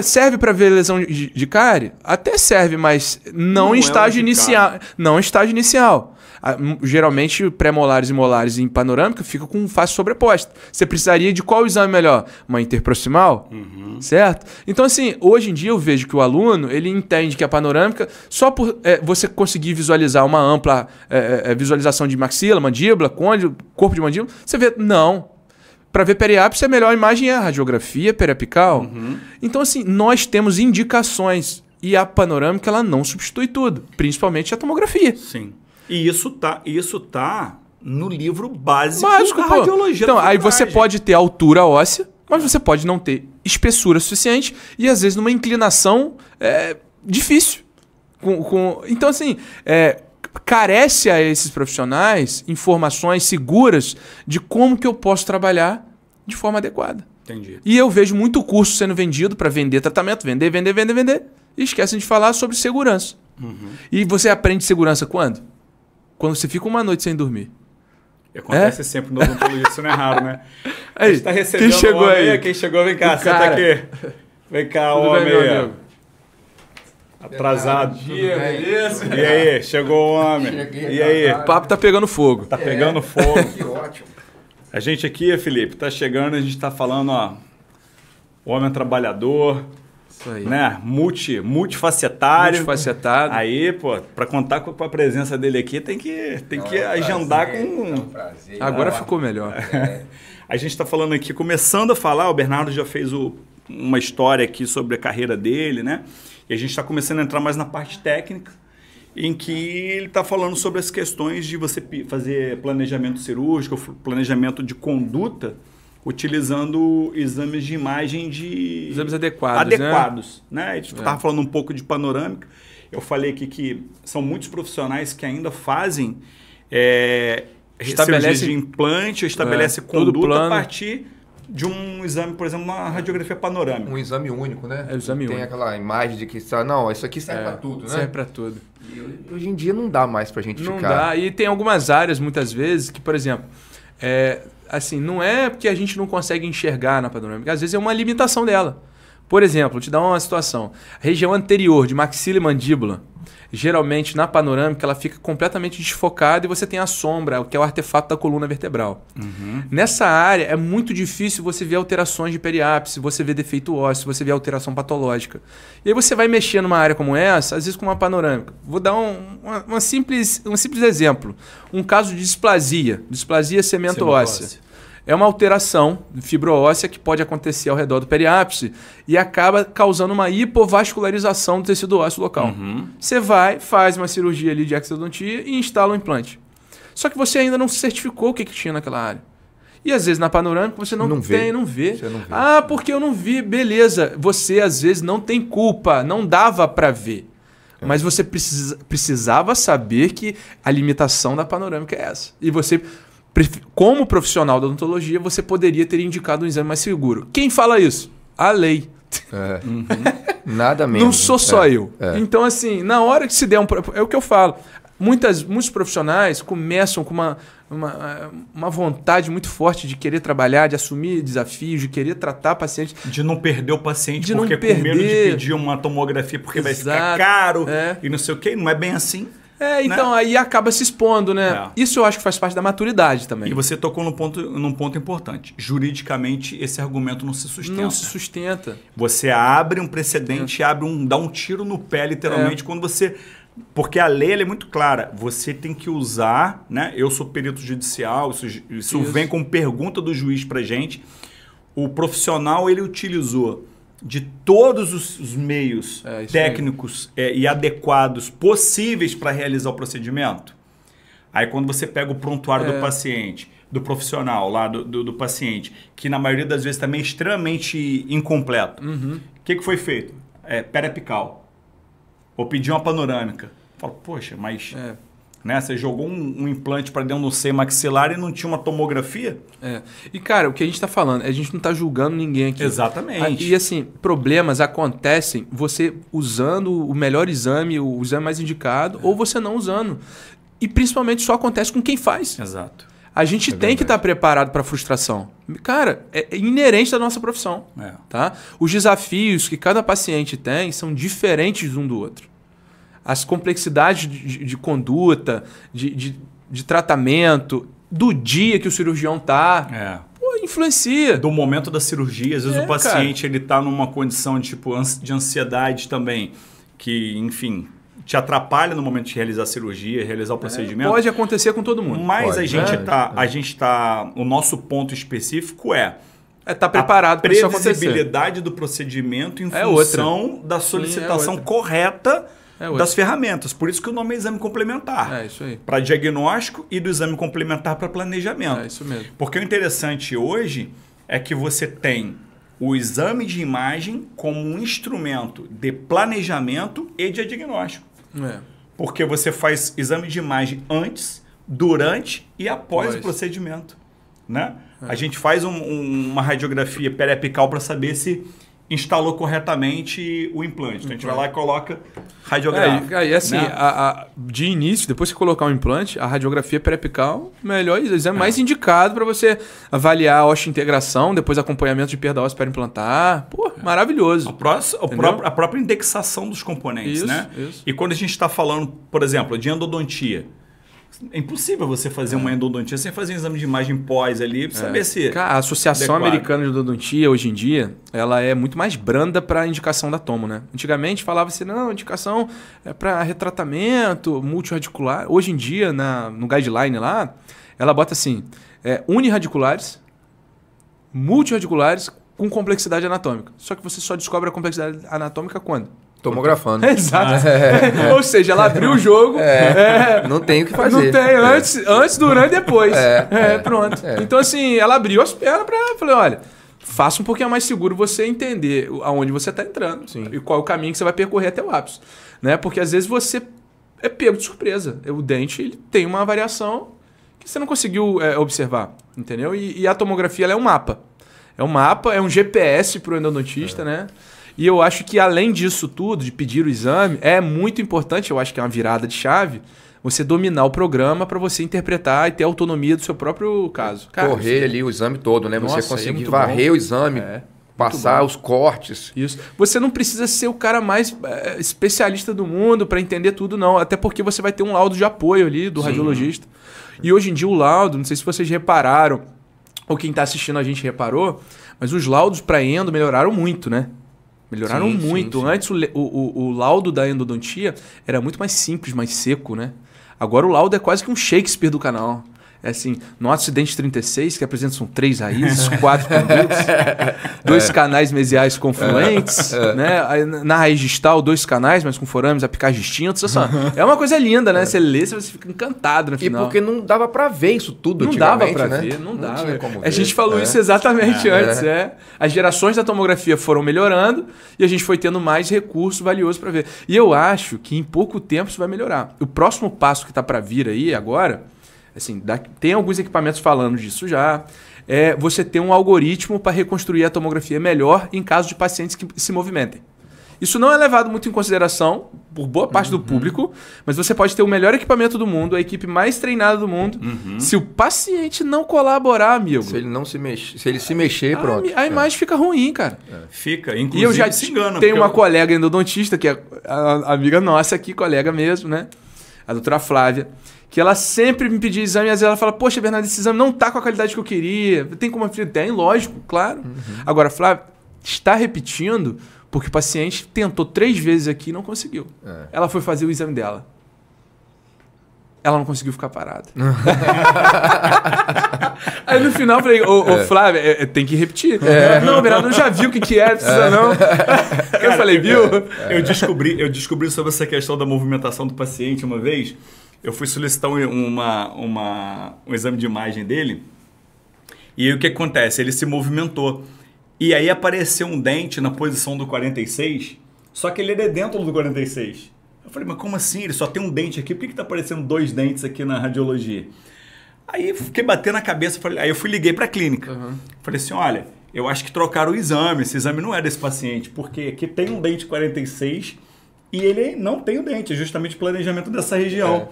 Serve para ver lesão de cárie? Até serve, mas não em estágio inicial. Não em estágio inicial. Geralmente, pré-molares e molares em panorâmica ficam com face sobreposta. Você precisaria de qual exame melhor? Uma interproximal? Certo? Então, assim, hoje em dia eu vejo que o aluno, ele entende que a panorâmica, só por você conseguir visualizar uma ampla visualização de maxila, mandíbula, côndilo, corpo de mandíbula, você vê, não. Para ver periápice, a melhor imagem é a radiografia periapical. Então, assim, nós temos indicações e a panorâmica, ela não substitui tudo, principalmente a tomografia. Sim. E isso tá no livro básico da radiologia. Então, aí você pode ter altura óssea, mas você pode não ter espessura suficiente e, às vezes, numa inclinação difícil. Então, assim, carece a esses profissionais informações seguras de como que eu posso trabalhar de forma adequada. Entendi. E eu vejo muito curso sendo vendido para vender tratamento, vender, e esquecem de falar sobre segurança. E você aprende segurança quando? Quando você fica uma noite sem dormir. Acontece sempre no odontologista, isso não é raro, né? Aí, a gente tá recebendo quem chegou aí? Quem chegou, vem cá, senta aqui. Vem cá, homem aí. Atrasado. Beleza? E aí, chegou o homem. E aí? O papo tá pegando fogo. Tá pegando fogo. Que ótimo. A gente aqui, Felipe, tá chegando, a gente tá falando, o homem trabalhador, isso aí. Né? Multifacetário. Multifacetado. Aí, pô, pra contar com a presença dele aqui, tem que agendar com... É um prazer. Agora ficou melhor. A gente tá falando aqui, começando a falar, o Bernardo já fez uma história aqui sobre a carreira dele, né? E a gente está começando a entrar mais na parte técnica, em que ele está falando sobre as questões de você fazer planejamento cirúrgico, planejamento de conduta, utilizando exames de imagem de... Exames adequados, né? A gente estava falando um pouco de panorâmica. Eu falei aqui que são muitos profissionais que ainda fazem cirurgia de implante, estabelece conduta a partir de um exame, por exemplo, uma radiografia panorâmica. Um exame único, né? É o exame único. Tem aquela imagem de que, não, isso aqui serve para tudo, né? Serve para tudo. E hoje em dia não dá mais para a gente ficar... Não dá. E tem algumas áreas, muitas vezes, que, por exemplo, assim, não é porque a gente não consegue enxergar na panorâmica, às vezes é uma limitação dela. Por exemplo, vou te dar uma situação. A região anterior de maxila e mandíbula, geralmente na panorâmica ela fica completamente desfocada e você tem a sombra, que é o artefato da coluna vertebral. Nessa área é muito difícil você ver alterações de periápice, você ver defeito ósseo, você ver alteração patológica. E aí você vai mexer numa área como essa, às vezes com uma panorâmica. Vou dar um simples exemplo. Um caso de displasia cemento óssea. É uma alteração de fibra óssea que pode acontecer ao redor do periápice e acaba causando uma hipovascularização do tecido ósseo local. Você vai, faz uma cirurgia ali de exodontia e instala um implante. Só que você ainda não certificou o que tinha naquela área. E às vezes na panorâmica você não vê. Você não vê. Ah, porque eu não vi. Beleza. Você às vezes não tem culpa. Não dava para ver. Mas você precisava saber que a limitação da panorâmica é essa. E você, como profissional da odontologia, você poderia ter indicado um exame mais seguro. Quem fala isso? A lei. Nada menos. Não sou só eu. Então, assim, na hora que se der um... É o que eu falo. Muitos profissionais começam com uma vontade muito forte de querer trabalhar, de assumir desafios, de querer tratar pacientes. De não perder o paciente, de porque não perder. Com medo de pedir uma tomografia porque vai ficar caro e não sei o quê. Não é bem assim. Então aí acaba se expondo, né? Isso eu acho que faz parte da maturidade também. E você tocou num ponto importante. Juridicamente, esse argumento não se sustenta. Não se sustenta. Você abre um precedente, dá um tiro no pé, literalmente, quando você... Porque a lei ela é muito clara. Você tem que usar, né? Eu sou perito judicial, isso vem como pergunta do juiz pra gente. O profissional, ele utilizou de todos os meios técnicos e adequados possíveis para realizar o procedimento. Aí quando você pega o prontuário do paciente, do profissional lá, do paciente, que na maioria das vezes também é extremamente incompleto. O que foi feito? Periapical. Ou pedir uma panorâmica. Fala, poxa, mas né, você jogou um implante para dentro do seio maxilar e não tinha uma tomografia? E, cara, o que a gente está falando, a gente não está julgando ninguém aqui. Exatamente. E, assim, problemas acontecem você usando o melhor exame, o exame mais indicado, ou você não usando. E, principalmente, só acontece com quem faz. Exato. A gente tem que estar preparado para a frustração. Cara, é inerente da nossa profissão. Tá? Os desafios que cada paciente tem são diferentes um do outro. As complexidades de conduta, de tratamento, do dia que o cirurgião está, influencia. Do momento da cirurgia, às vezes o paciente está numa condição de ansiedade também, que, enfim... te atrapalha no momento de realizar a cirurgia, realizar o procedimento. Pode acontecer com todo mundo. Mas a gente tá... O nosso ponto específico tá preparado para isso acontecer. A previsibilidade do procedimento em função da solicitação correta das ferramentas. Por isso que o nome é exame complementar. Isso aí. Para diagnóstico e do exame complementar para planejamento. Isso mesmo. Porque o interessante hoje é que você tem o exame de imagem como um instrumento de planejamento e de diagnóstico. Porque você faz exame de imagem antes, durante e após o procedimento. Né? A gente faz uma radiografia periapical para saber se instalou corretamente o implante. Então a gente vai lá e coloca radiográfico. E assim, né? De início, depois que colocar um implante, a radiografia periapical, melhor exame mais indicado para você avaliar a osteointegração, depois acompanhamento de perda óssea periimplantar. Maravilhoso. A própria indexação dos componentes, né? Isso. E quando a gente está falando, por exemplo, de endodontia, é impossível você fazer uma endodontia sem fazer um exame de imagem pós ali para saber se... Cara, a Associação Americana de Endodontia, hoje em dia, ela é muito mais branda para a indicação da tomo, né? Antigamente falava-se, não, indicação é para retratamento, multiradicular. Hoje em dia, no guideline lá, ela bota assim, unirradiculares, multirradiculares com complexidade anatômica. Só que você só descobre a complexidade anatômica quando? Tomografando. Exato. Ou seja, ela abriu o jogo. Não tem o que fazer. Não tem antes, durante e depois. Pronto. Então, assim, ela abriu as pernas para... Falei, olha, faça um pouquinho mais seguro você entender aonde você está entrando e qual é o caminho que você vai percorrer até o ápice. Né? Porque, às vezes, você é pego de surpresa. O dente ele tem uma variação que você não conseguiu observar. Entendeu? E a tomografia ela é um mapa. É um mapa, é um GPS para o endodontista, né? E eu acho que, além disso tudo, de pedir o exame, é muito importante, eu acho que é uma virada de chave, você dominar o programa para você interpretar e ter autonomia do seu próprio caso. Cara, correr ali o exame todo, né? Você conseguir varrer o exame, passar os cortes. Isso. Você não precisa ser o cara mais especialista do mundo para entender tudo, não. Até porque você vai ter um laudo de apoio ali do radiologista. E hoje em dia o laudo, não sei se vocês repararam, ou quem está assistindo a gente reparou, mas os laudos para endo melhoraram muito, né? Melhoraram muito. Sim. Antes o laudo da endodontia era muito mais simples, mais seco, né? Agora o laudo é quase que um Shakespeare do canal. assim, nosso dente 36, que apresenta são 3 raízes, 4 condutos, 2 canais mesiais confluentes, né? Aí, na raiz distal, 2 canais, mas com forames apicais distintos. É uma coisa linda, né? Você lê, você fica encantado no final. E porque não dava pra ver isso tudo não dava pra ver, não dava. Tinha como ver. A gente falou isso exatamente antes. As gerações da tomografia foram melhorando e a gente foi tendo mais recurso valioso para ver. E eu acho que em pouco tempo isso vai melhorar. O próximo passo que está para vir aí agora, assim, tem alguns equipamentos falando disso já, é você ter um algoritmo para reconstruir a tomografia melhor em caso de pacientes que se movimentem. Isso não é levado muito em consideração por boa parte do público, mas você pode ter o melhor equipamento do mundo, a equipe mais treinada do mundo. Se o paciente não colaborar, amigo... Se ele não se mexer, se ele se mexer, pronto. A imagem fica ruim, cara. Fica, inclusive e eu já se engana. Tenho uma colega endodontista, que é a amiga nossa aqui, colega mesmo, né? A doutora Flávia, que ela sempre me pedia exame e às vezes ela fala, poxa, Bernardo, esse exame não tá com a qualidade que eu queria. Tem como... Tem, lógico, claro. Agora, Flávia, está repetindo... Porque o paciente tentou 3 vezes aqui e não conseguiu. Ela foi fazer o exame dela. Ela não conseguiu ficar parada. Aí no final eu falei, ô Flávia, tem que repetir. Não, Bernardo, eu já vi o que é, precisa não. Cara, eu falei, viu? Eu descobri sobre essa questão da movimentação do paciente uma vez. Eu fui solicitar um exame de imagem dele. E aí o que acontece? Ele se movimentou. E aí apareceu um dente na posição do 46, só que ele é dentro do 46. Eu falei, mas como assim? Ele só tem um dente aqui, por que está aparecendo 2 dentes aqui na radiologia? Aí fiquei batendo na cabeça, aí eu liguei para a clínica. Falei assim, olha, eu acho que trocaram o exame, esse exame não é desse paciente, porque aqui tem um dente 46 e ele não tem o dente, é justamente o planejamento dessa região.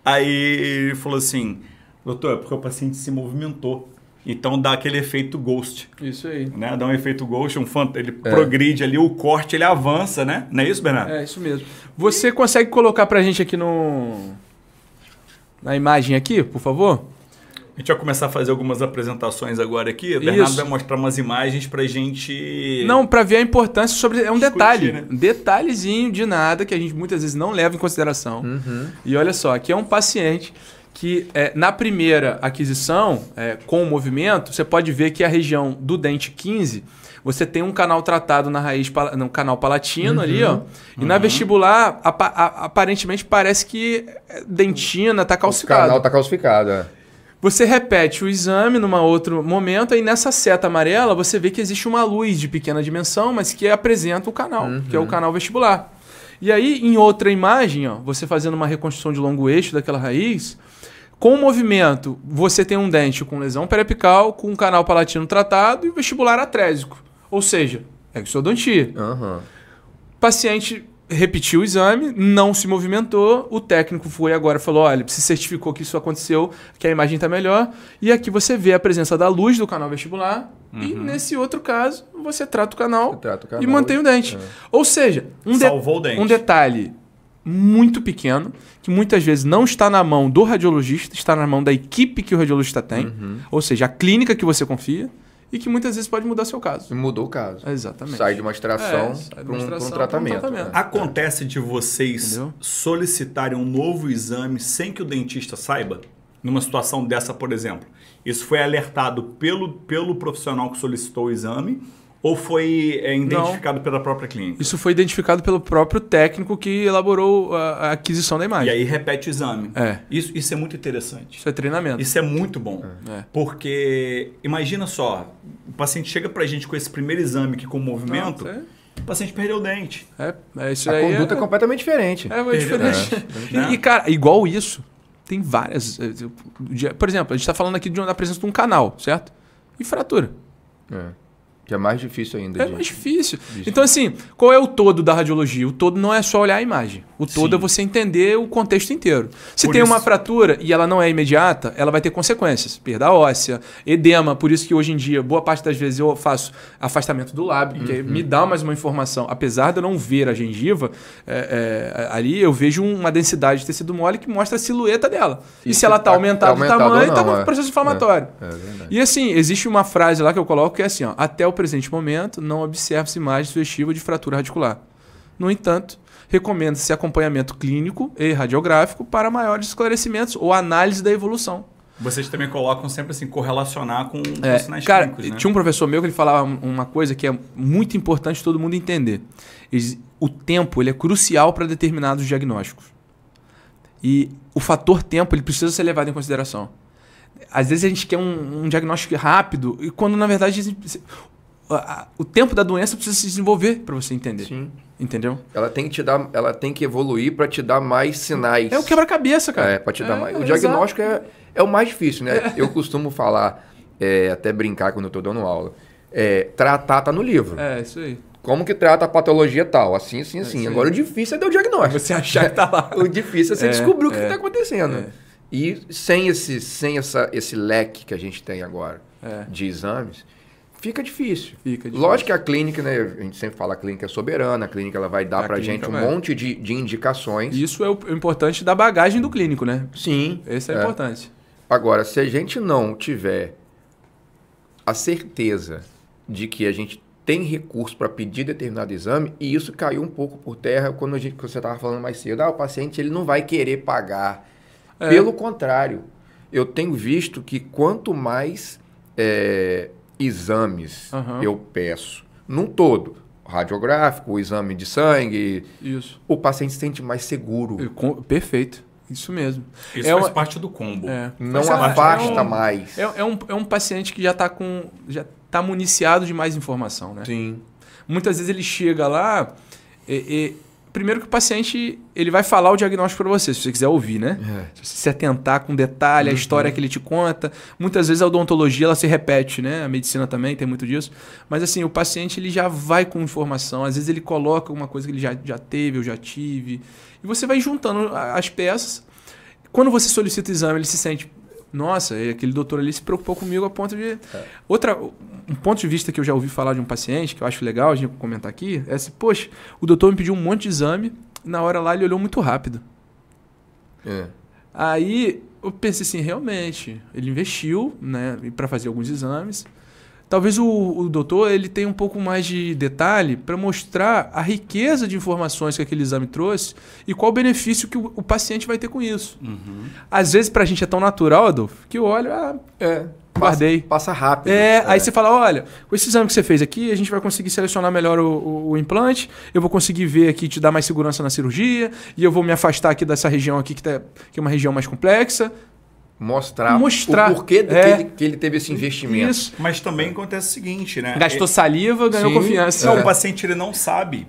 Aí ele falou assim, doutor, é porque o paciente se movimentou. Então dá aquele efeito ghost. Isso aí. Né? Dá um efeito ghost, ele progride ali, o corte ele avança, né? Não é isso, Bernardo? É isso mesmo. Você consegue colocar pra gente aqui na imagem aqui, por favor? A gente vai começar a fazer algumas apresentações agora aqui. O Bernardo vai mostrar umas imagens pra gente... Não, pra ver a importância sobre... É um detalhe. Né? Um detalhezinho de nada que a gente muitas vezes não leva em consideração. E olha só, aqui é um paciente... que na primeira aquisição, com o movimento, você pode ver que a região do dente 15, você tem um canal tratado na raiz, no canal palatino ali, ó. E na vestibular, aparentemente parece que dentina está calcificado. O canal está calcificado, Você repete o exame num outro momento, aí nessa seta amarela você vê que existe uma luz de pequena dimensão, mas que apresenta o canal, que é o canal vestibular. E aí, em outra imagem, ó, você fazendo uma reconstrução de longo eixo daquela raiz... Com o movimento, você tem um dente com lesão periapical, com um canal palatino tratado e o vestibular atrésico. Ou seja, exodontia. Paciente repetiu o exame, não se movimentou, o técnico foi agora e falou, olha, se certificou que isso aconteceu, que a imagem está melhor. E aqui você vê a presença da luz do canal vestibular e nesse outro caso, você trata o canal, e mantém o dente. Ou seja, salvou o dente. Um detalhe muito pequeno, que muitas vezes não está na mão do radiologista, está na mão da equipe que o radiologista tem, ou seja, a clínica que você confia, e que muitas vezes pode mudar seu caso. Mudou o caso. Exatamente. Sai de uma extração para um tratamento. Acontece de vocês solicitarem um novo exame sem que o dentista saiba? Numa situação dessa, por exemplo. Isso foi alertado pelo profissional que solicitou o exame ou foi identificado pela própria clínica? Isso foi identificado pelo próprio técnico que elaborou a aquisição da imagem. E aí repete o exame. Isso é muito interessante. Isso é treinamento. Isso é muito bom. Porque, imagina só, o paciente chega pra gente com esse primeiro exame aqui com movimento, o paciente perdeu o dente. Isso a conduta é completamente diferente. É diferente. E, cara, igual isso, tem várias... Por exemplo, a gente está falando aqui da presença de um canal, certo? E fratura. Que é mais difícil ainda. Mais difícil. Então, assim, qual é o todo da radiologia? O todo não é só olhar a imagem. O todo é você entender o contexto inteiro. Se tem uma fratura e ela não é imediata, ela vai ter consequências. Perda óssea, edema. Por isso que hoje em dia, boa parte das vezes eu faço afastamento do lábio, que me dá mais uma informação. Apesar de eu não ver a gengiva, ali eu vejo uma densidade de tecido mole que mostra a silhueta dela. E se ela está aumentada de tamanho, está no processo inflamatório. E assim, existe uma frase lá que eu coloco que é assim, ó, até o presente momento, não observa-se imagem sugestiva de fratura radicular. No entanto, recomenda-se acompanhamento clínico e radiográfico para maiores esclarecimentos ou análise da evolução. Vocês também colocam sempre assim, correlacionar com os sinais cara, clínicos, né? Tinha um professor meu que ele falava uma coisa que é muito importante todo mundo entender. O tempo ele é crucial para determinados diagnósticos. E o fator tempo ele precisa ser levado em consideração. Às vezes a gente quer um diagnóstico rápido, e quando na verdade o tempo da doença precisa se desenvolver para você entender. Sim. Entendeu? Ela tem que evoluir para te dar mais sinais. É o quebra-cabeça, cara. Para te dar mais. O diagnóstico é o mais difícil, né? Eu costumo falar, até brincar quando eu estou dando aula. Tratar tá no livro. Isso aí. Como que trata a patologia tal? Assim, assim, assim. Agora o difícil é dar o diagnóstico. Você achar que tá lá. O difícil é você descobrir o que está acontecendo. E sem esse leque que a gente tem agora de exames, fica difícil. Lógico que a clínica, né? A gente sempre fala, a clínica é soberana, a clínica ela vai dar pra gente um monte de indicações. Isso é o importante da bagagem do clínico, né? Sim. Esse é importante. Agora, se a gente não tiver a certeza de que a gente tem recurso para pedir determinado exame, e isso caiu um pouco por terra quando você estava falando mais cedo. O paciente ele não vai querer pagar. Pelo contrário, eu tenho visto que quanto mais exames eu peço, num todo, radiográfico, o exame de sangue, o paciente se sente mais seguro. Perfeito. Isso mesmo. Isso faz parte do combo. Não afasta mais. É um paciente que já está municiado de mais informação, né? Sim. Muitas vezes ele chega lá primeiro que o paciente ele vai falar o diagnóstico para você, se você quiser ouvir, né? Se você se atentar com detalhe, a história que ele te conta. Muitas vezes a odontologia ela se repete, né? A medicina também tem muito disso. Mas assim, o paciente ele já vai com informação. Às vezes ele coloca uma coisa que ele já teve, eu já tive. E você vai juntando as peças. Quando você solicita o exame, ele se sente... Nossa, aquele doutor ali se preocupou comigo a ponto de... Um ponto de vista que eu já ouvi falar de um paciente, que eu acho legal a gente comentar aqui, é assim, poxa, o doutor me pediu um monte de exame, na hora lá ele olhou muito rápido. Aí eu pensei assim, realmente, ele investiu, né, para fazer alguns exames. Talvez o doutor ele tenha um pouco mais de detalhe para mostrar a riqueza de informações que aquele exame trouxe e qual o benefício que o paciente vai ter com isso. Às vezes, para a gente é tão natural, Adolfo, que eu olho, guardei. Passa rápido. Aí você fala, olha, com esse exame que você fez aqui, a gente vai conseguir selecionar melhor o implante, eu vou conseguir ver aqui, te dar mais segurança na cirurgia, e eu vou me afastar aqui dessa região aqui, que é uma região mais complexa. Mostrar o porquê que ele teve esse investimento. Isso. Mas também acontece o seguinte, né? Gastou saliva, ganhou confiança. Não, o paciente ele não sabe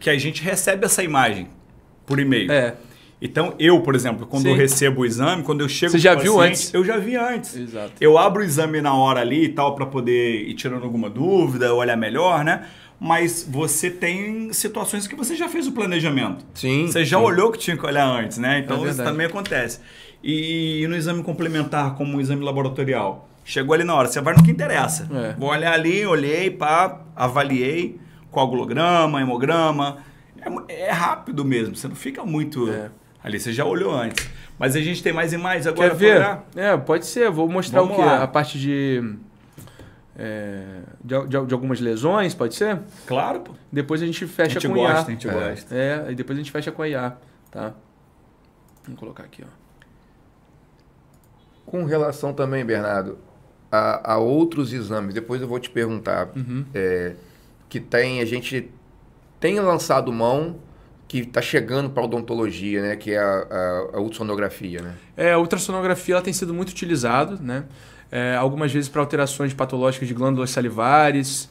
que a gente recebe essa imagem por e-mail. Então, eu, por exemplo, quando eu recebo o exame, quando eu chego Você já viu antes? Eu já vi antes. Exato. Eu abro o exame na hora ali e tal, para poder ir tirando alguma dúvida, olhar melhor, né? Mas você tem situações que você já fez o planejamento. Sim. Você já olhou que tinha que olhar antes, né? Então, isso também acontece. E no exame complementar, como o exame laboratorial, chegou ali na hora, você vai no que interessa. Vou olhar ali, olhei, avaliei, coagulograma, hemograma. É rápido mesmo, você não fica muito ali, você já olhou antes. Mas a gente tem mais e mais agora. Quer ver? Pode ser, vou mostrar o quê? A parte de algumas lesões, pode ser? Claro, pô. Depois a gente fecha com IA. A gente gosta. E depois a gente fecha com a IA, tá? Vamos colocar aqui, ó. Com relação também, Bernardo, a outros exames, depois eu vou te perguntar, que a gente tem lançado mão, que está chegando para a odontologia, né? Que é a ultrassonografia, né? A ultrassonografia ela tem sido muito utilizada, né? Algumas vezes para alterações patológicas de glândulas salivares.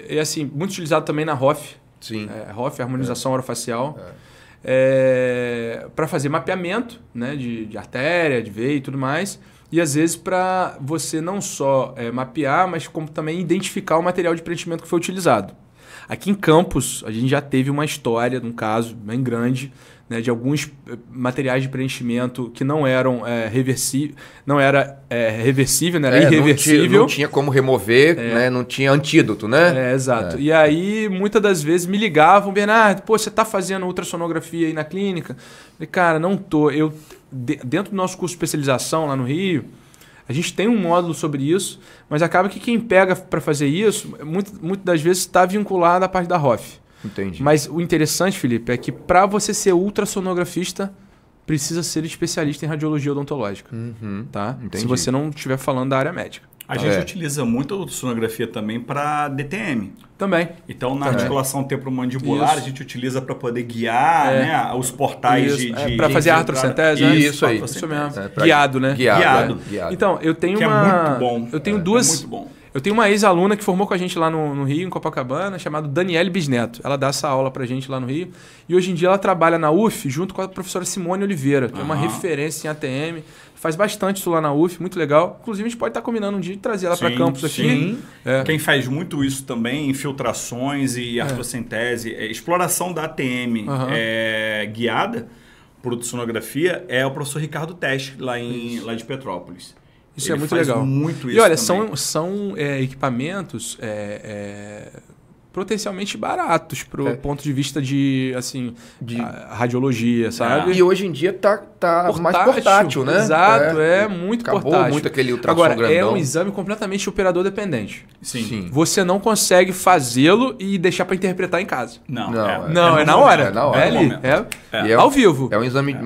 E assim, muito utilizado também na ROF. Sim. ROF, harmonização orofacial. Para fazer mapeamento, né, de artéria, de veia e tudo mais. E às vezes para você não só mapear, mas como também identificar o material de preenchimento que foi utilizado. Aqui em Campos, a gente já teve uma história, um caso bem grande, né, de alguns materiais de preenchimento que não eram reversíveis, não era reversível, né, era irreversível. Não tinha como remover, né, não tinha antídoto, né? Exato. E aí, muitas das vezes, me ligavam, Bernardo, pô, você está fazendo ultrassonografia aí na clínica? Eu falei, cara, não tô. Dentro do nosso curso de especialização lá no Rio, a gente tem um módulo sobre isso, mas acaba que quem pega para fazer isso, muitas das vezes está vinculado à parte da ROF. Entendi. Mas o interessante, Felipe, é que para você ser ultrassonografista, precisa ser especialista em radiologia odontológica. Tá? Se você não estiver falando da área médica. A gente utiliza muito a ultrassonografia também para DTM. Também. Então, na articulação temporomandibular, a gente utiliza para poder guiar né, os portais de para fazer artrocentese? Isso aí. Isso mesmo. Guiado, né? Guiado. Então, eu tenho que uma... é muito bom. Eu tenho duas... É muito bom. Eu tenho uma ex-aluna que formou com a gente lá no Rio, em Copacabana, chamada Daniele Bisneto. Ela dá essa aula pra gente lá no Rio. E hoje em dia ela trabalha na UF junto com a professora Simone Oliveira, que é uma referência em ATM. Faz bastante isso lá na UF, muito legal. Inclusive, a gente pode estar combinando um dia de trazer ela para campus aqui. Sim. Quem faz muito isso também, infiltrações e artrocentese, exploração da ATM guiada por ultrassonografia, é o professor Ricardo Teste, lá de Petrópolis. Isso é muito legal. Muito isso e olha, também. são equipamentos potencialmente baratos pro ponto de vista de radiologia, sabe? E hoje em dia tá mais portátil, né? Exato, muito acabou portátil. Muito aquele ultrassom Agora, grandão. é um exame completamente operador dependente. Sim. Você não consegue fazê-lo e deixar para interpretar em casa. Não, é na hora. É na hora. É ali. É ao vivo. É um exame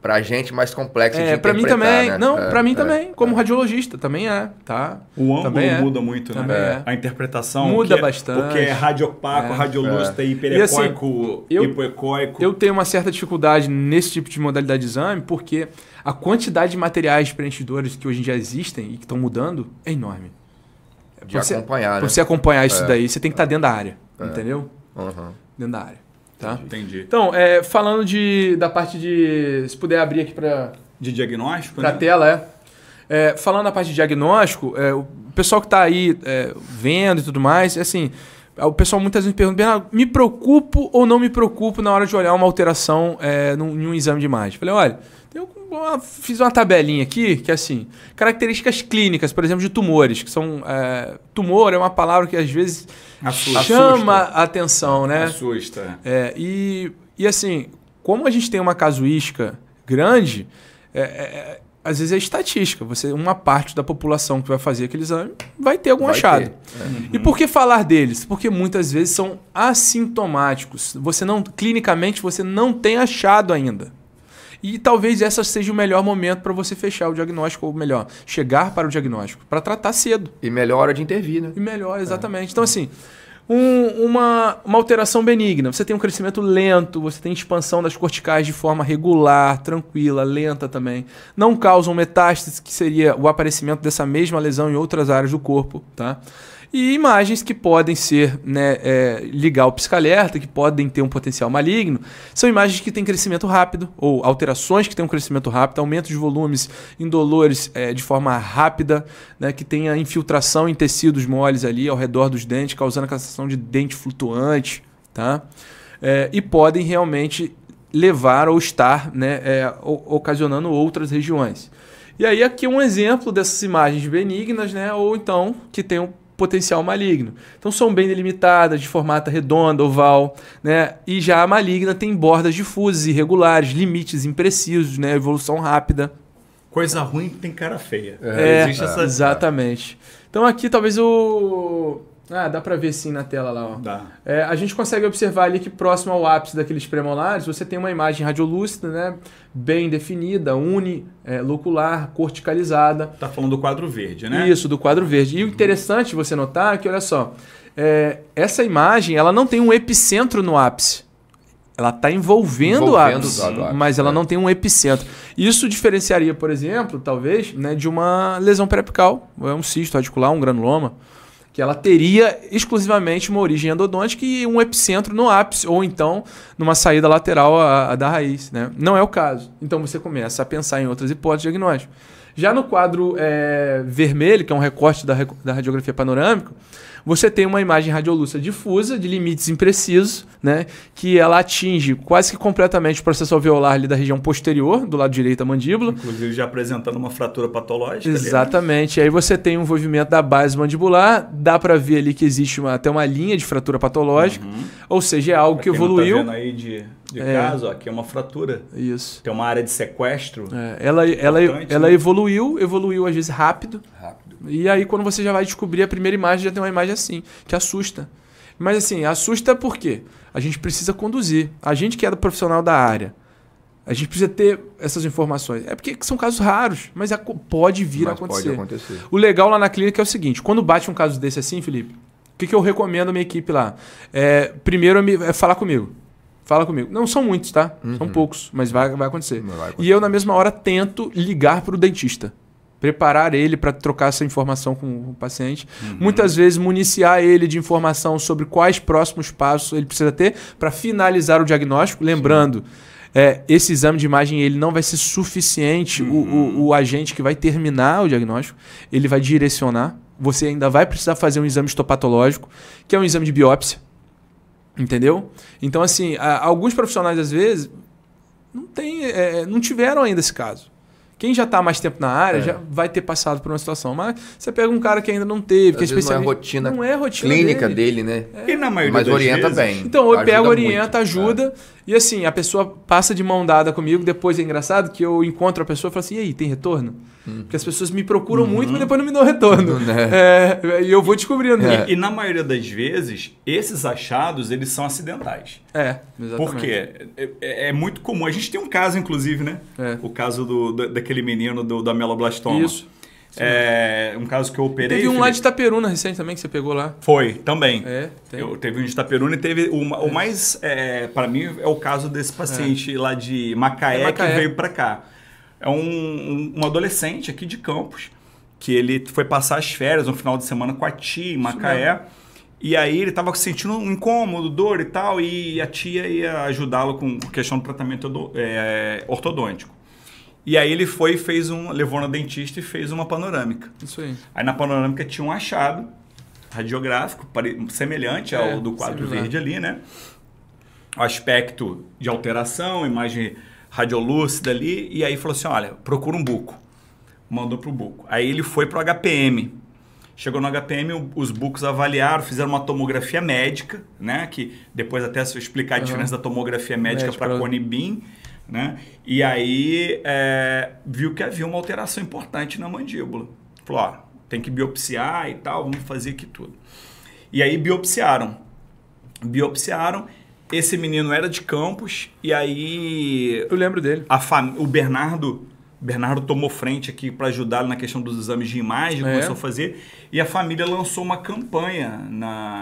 pra gente mais complexo de para mim interpretar, também. né? Não, para mim também. Como radiologista, também tá? O ângulo também muda muito, né? Também A interpretação muda bastante. Porque é radiopaco, radiolúcida, hiperecóico, hipoecóico. Eu tenho uma certa dificuldade nesse tipo de modalidade de exame, porque a quantidade de materiais preenchedores que hoje em dia existem e que estão mudando é enorme. De acompanhar, né? Pra você acompanhar isso daí, você tem que estar dentro da área, entendeu? Dentro da área. Tá? Entendi. Então, falando da parte de... Se puder abrir aqui para... De diagnóstico, para a tela, falando da parte de diagnóstico, o pessoal que está aí vendo e tudo mais, assim, o pessoal muitas vezes me pergunta, me preocupo ou não me preocupo na hora de olhar uma alteração em um exame de imagem? Falei, olha, fiz uma tabelinha aqui, que é assim, características clínicas, por exemplo, de tumores, que são... tumor é uma palavra que às vezes chama a atenção, né? Assusta. E assim, como a gente tem uma casuística grande, às vezes é estatística. Uma parte da população que vai fazer aquele exame vai ter algum achado. E por que falar deles? Porque muitas vezes são assintomáticos. Clinicamente, você não tem achado ainda. E talvez esse seja o melhor momento para você fechar o diagnóstico, ou melhor, chegar para o diagnóstico, para tratar cedo. E melhor hora de intervir, né? E melhor, exatamente. Então, assim, uma alteração benigna. Você tem um crescimento lento, você tem expansão das corticais de forma regular, tranquila, lenta também. Não causam metástase, que seria o aparecimento dessa mesma lesão em outras áreas do corpo, tá? E imagens que podem ser, ligar o pisca-alerta, que podem ter um potencial maligno, são imagens que têm crescimento rápido, ou alterações que têm um crescimento rápido, aumento de volumes indolores de forma rápida, né, que tenha infiltração em tecidos moles ali ao redor dos dentes, causando a sensação de dente flutuante, tá? E podem realmente levar ou estar ocasionando outras regiões. E aí aqui um exemplo dessas imagens benignas, né, ou então que tem um potencial maligno. Então são bem delimitadas, de formato redonda, oval, né? E já a maligna tem bordas difusas, irregulares, limites imprecisos, né? Evolução rápida. Coisa ruim tem cara feia. Existe essa... Exatamente. Então aqui talvez dá para ver sim na tela lá. Ó. Dá. A gente consegue observar ali que próximo ao ápice daqueles premolares você tem uma imagem radiolúcida, né? Bem definida, unilocular, corticalizada. Tá falando do quadro verde, né? Isso, do quadro verde. E o interessante você notar é que, olha só, essa imagem ela não tem um epicentro no ápice. Ela está envolvendo o ápice, mas ela não tem um epicentro. Isso diferenciaria, por exemplo, talvez, né, de uma lesão periapical, um cisto radicular, um granuloma, que ela teria exclusivamente uma origem endodôntica e um epicentro no ápice, ou então numa saída lateral da raiz. Né? Não é o caso. Então você começa a pensar em outras hipóteses de diagnóstico. Já no quadro vermelho, que é um recorte da radiografia panorâmica, você tem uma imagem radiolúcida difusa, de limites imprecisos, né, que ela atinge quase que completamente o processo alveolar ali da região posterior, do lado direito da mandíbula. Inclusive já apresentando uma fratura patológica. Exatamente. Ali, né? Aí você tem um envolvimento da base mandibular, dá para ver ali que existe até uma linha de fratura patológica, ou seja, é algo que evoluiu. Tá vendo aí de caso, aqui é uma fratura. Isso. Tem uma área de sequestro. Ela evoluiu às vezes rápido. E aí quando você já vai descobrir a primeira imagem, já tem uma imagem assim, que assusta. Mas assim, assusta por quê? A gente precisa conduzir. A gente que é do profissional da área, A gente precisa ter essas informações. É porque são casos raros, mas pode vir a acontecer. Pode acontecer. O legal lá na clínica é o seguinte, quando bate um caso desse assim, Felipe, o que eu recomendo à minha equipe lá? Primeiro é falar comigo. Fala comigo. Não são muitos, tá? São poucos, mas vai acontecer. E eu, na mesma hora, tento ligar para o dentista. Preparar ele para trocar essa informação com o paciente. Muitas vezes, municiar ele de informação sobre quais próximos passos ele precisa ter para finalizar o diagnóstico. Lembrando, esse exame de imagem ele não vai ser suficiente. O agente que vai terminar o diagnóstico, ele vai direcionar. Você ainda vai precisar fazer um exame histopatológico, que é um exame de biópsia. Entendeu? Então, assim, alguns profissionais, às vezes, não tiveram ainda esse caso. Quem já está mais tempo na área já vai ter passado por uma situação. Mas você pega um cara que ainda não teve, que é especialista. Não é a rotina clínica dele, né? E na maioria mas das orienta vezes, bem. Então, eu pego, orienta, muito. ajuda. E assim, a pessoa passa de mão dada comigo. Depois é engraçado que eu encontro a pessoa e falo assim, e aí, tem retorno? Porque as pessoas me procuram muito, mas depois não me dão retorno. E eu vou descobrindo. E na maioria das vezes, esses achados, eles são acidentais. Exatamente. Porque é muito comum. A gente tem um caso, inclusive, né? O caso daquele menino do ameloblastoma. Isso. Um caso que eu operei. Teve um lá de Itaperuna recente também que você pegou lá. Foi, também. Teve um de Itaperuna e teve o mais, para mim, é o caso desse paciente lá de Macaé, que veio para cá. É um adolescente aqui de Campos, que ele foi passar as férias no final de semana com a tia em Macaé. E aí ele estava sentindo um incômodo, dor e tal, e a tia ia ajudá-lo com questão do tratamento ortodôntico. E aí ele foi e levou na dentista e fez uma panorâmica. Isso aí. Aí na panorâmica tinha um achado radiográfico semelhante ao do quadro verde ali, né? O aspecto de alteração, imagem radiolúcida ali. E aí falou assim, olha, procura um buco. Mandou pro buco. Aí ele foi pro HPM. Chegou no HPM, os bucos avaliaram, fizeram uma tomografia médica, né? Que depois até se eu explicar a diferença da tomografia médica para Cone-Beam. Né? E aí viu que havia uma alteração importante na mandíbula. Falou, ó, tem que biopsiar e tal, vamos fazer aqui tudo. E aí biopsiaram. Esse menino era de Campos, e aí... Eu lembro dele. O Bernardo tomou frente aqui para ajudá-lo na questão dos exames de imagem, começou a fazer, e a família lançou uma campanha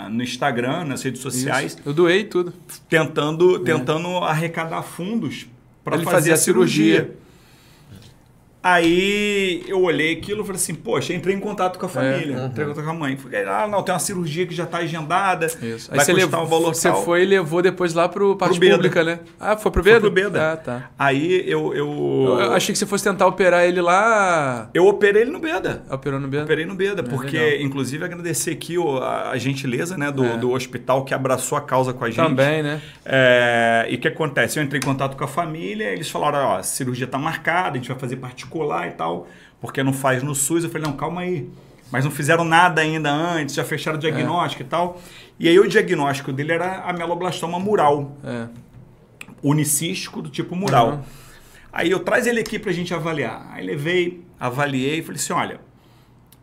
no Instagram, nas redes sociais. Isso. Eu doei tudo. Tentando arrecadar fundos para fazer a cirurgia. Aí eu olhei aquilo e falei assim, poxa, entrei em contato com a família, entrei em contato com a mãe. Falei, não, tem uma cirurgia que já está agendada, isso. Vai custar um valor Você tal. Foi e levou depois lá para parte pública, né? Foi pro Beda? Foi pro Beda. Tá. Aí eu achei que você fosse tentar operar ele lá... Eu operei ele no Beda. Operou no Beda? Operei no Beda, porque, legal. Inclusive, agradecer aqui a gentileza, né, do hospital que abraçou a causa com a gente. Também, né? E o que acontece? Eu entrei em contato com a família, eles falaram, ó, a cirurgia está marcada, a gente vai fazer particular e tal, porque não faz no SUS. Eu falei, não, calma aí. Mas não fizeram nada ainda antes, já fecharam o diagnóstico e tal. E aí o diagnóstico dele era ameloblastoma mural. Unicístico do tipo mural. Aí eu traz ele aqui pra gente avaliar. Aí levei, avaliei e falei assim, olha,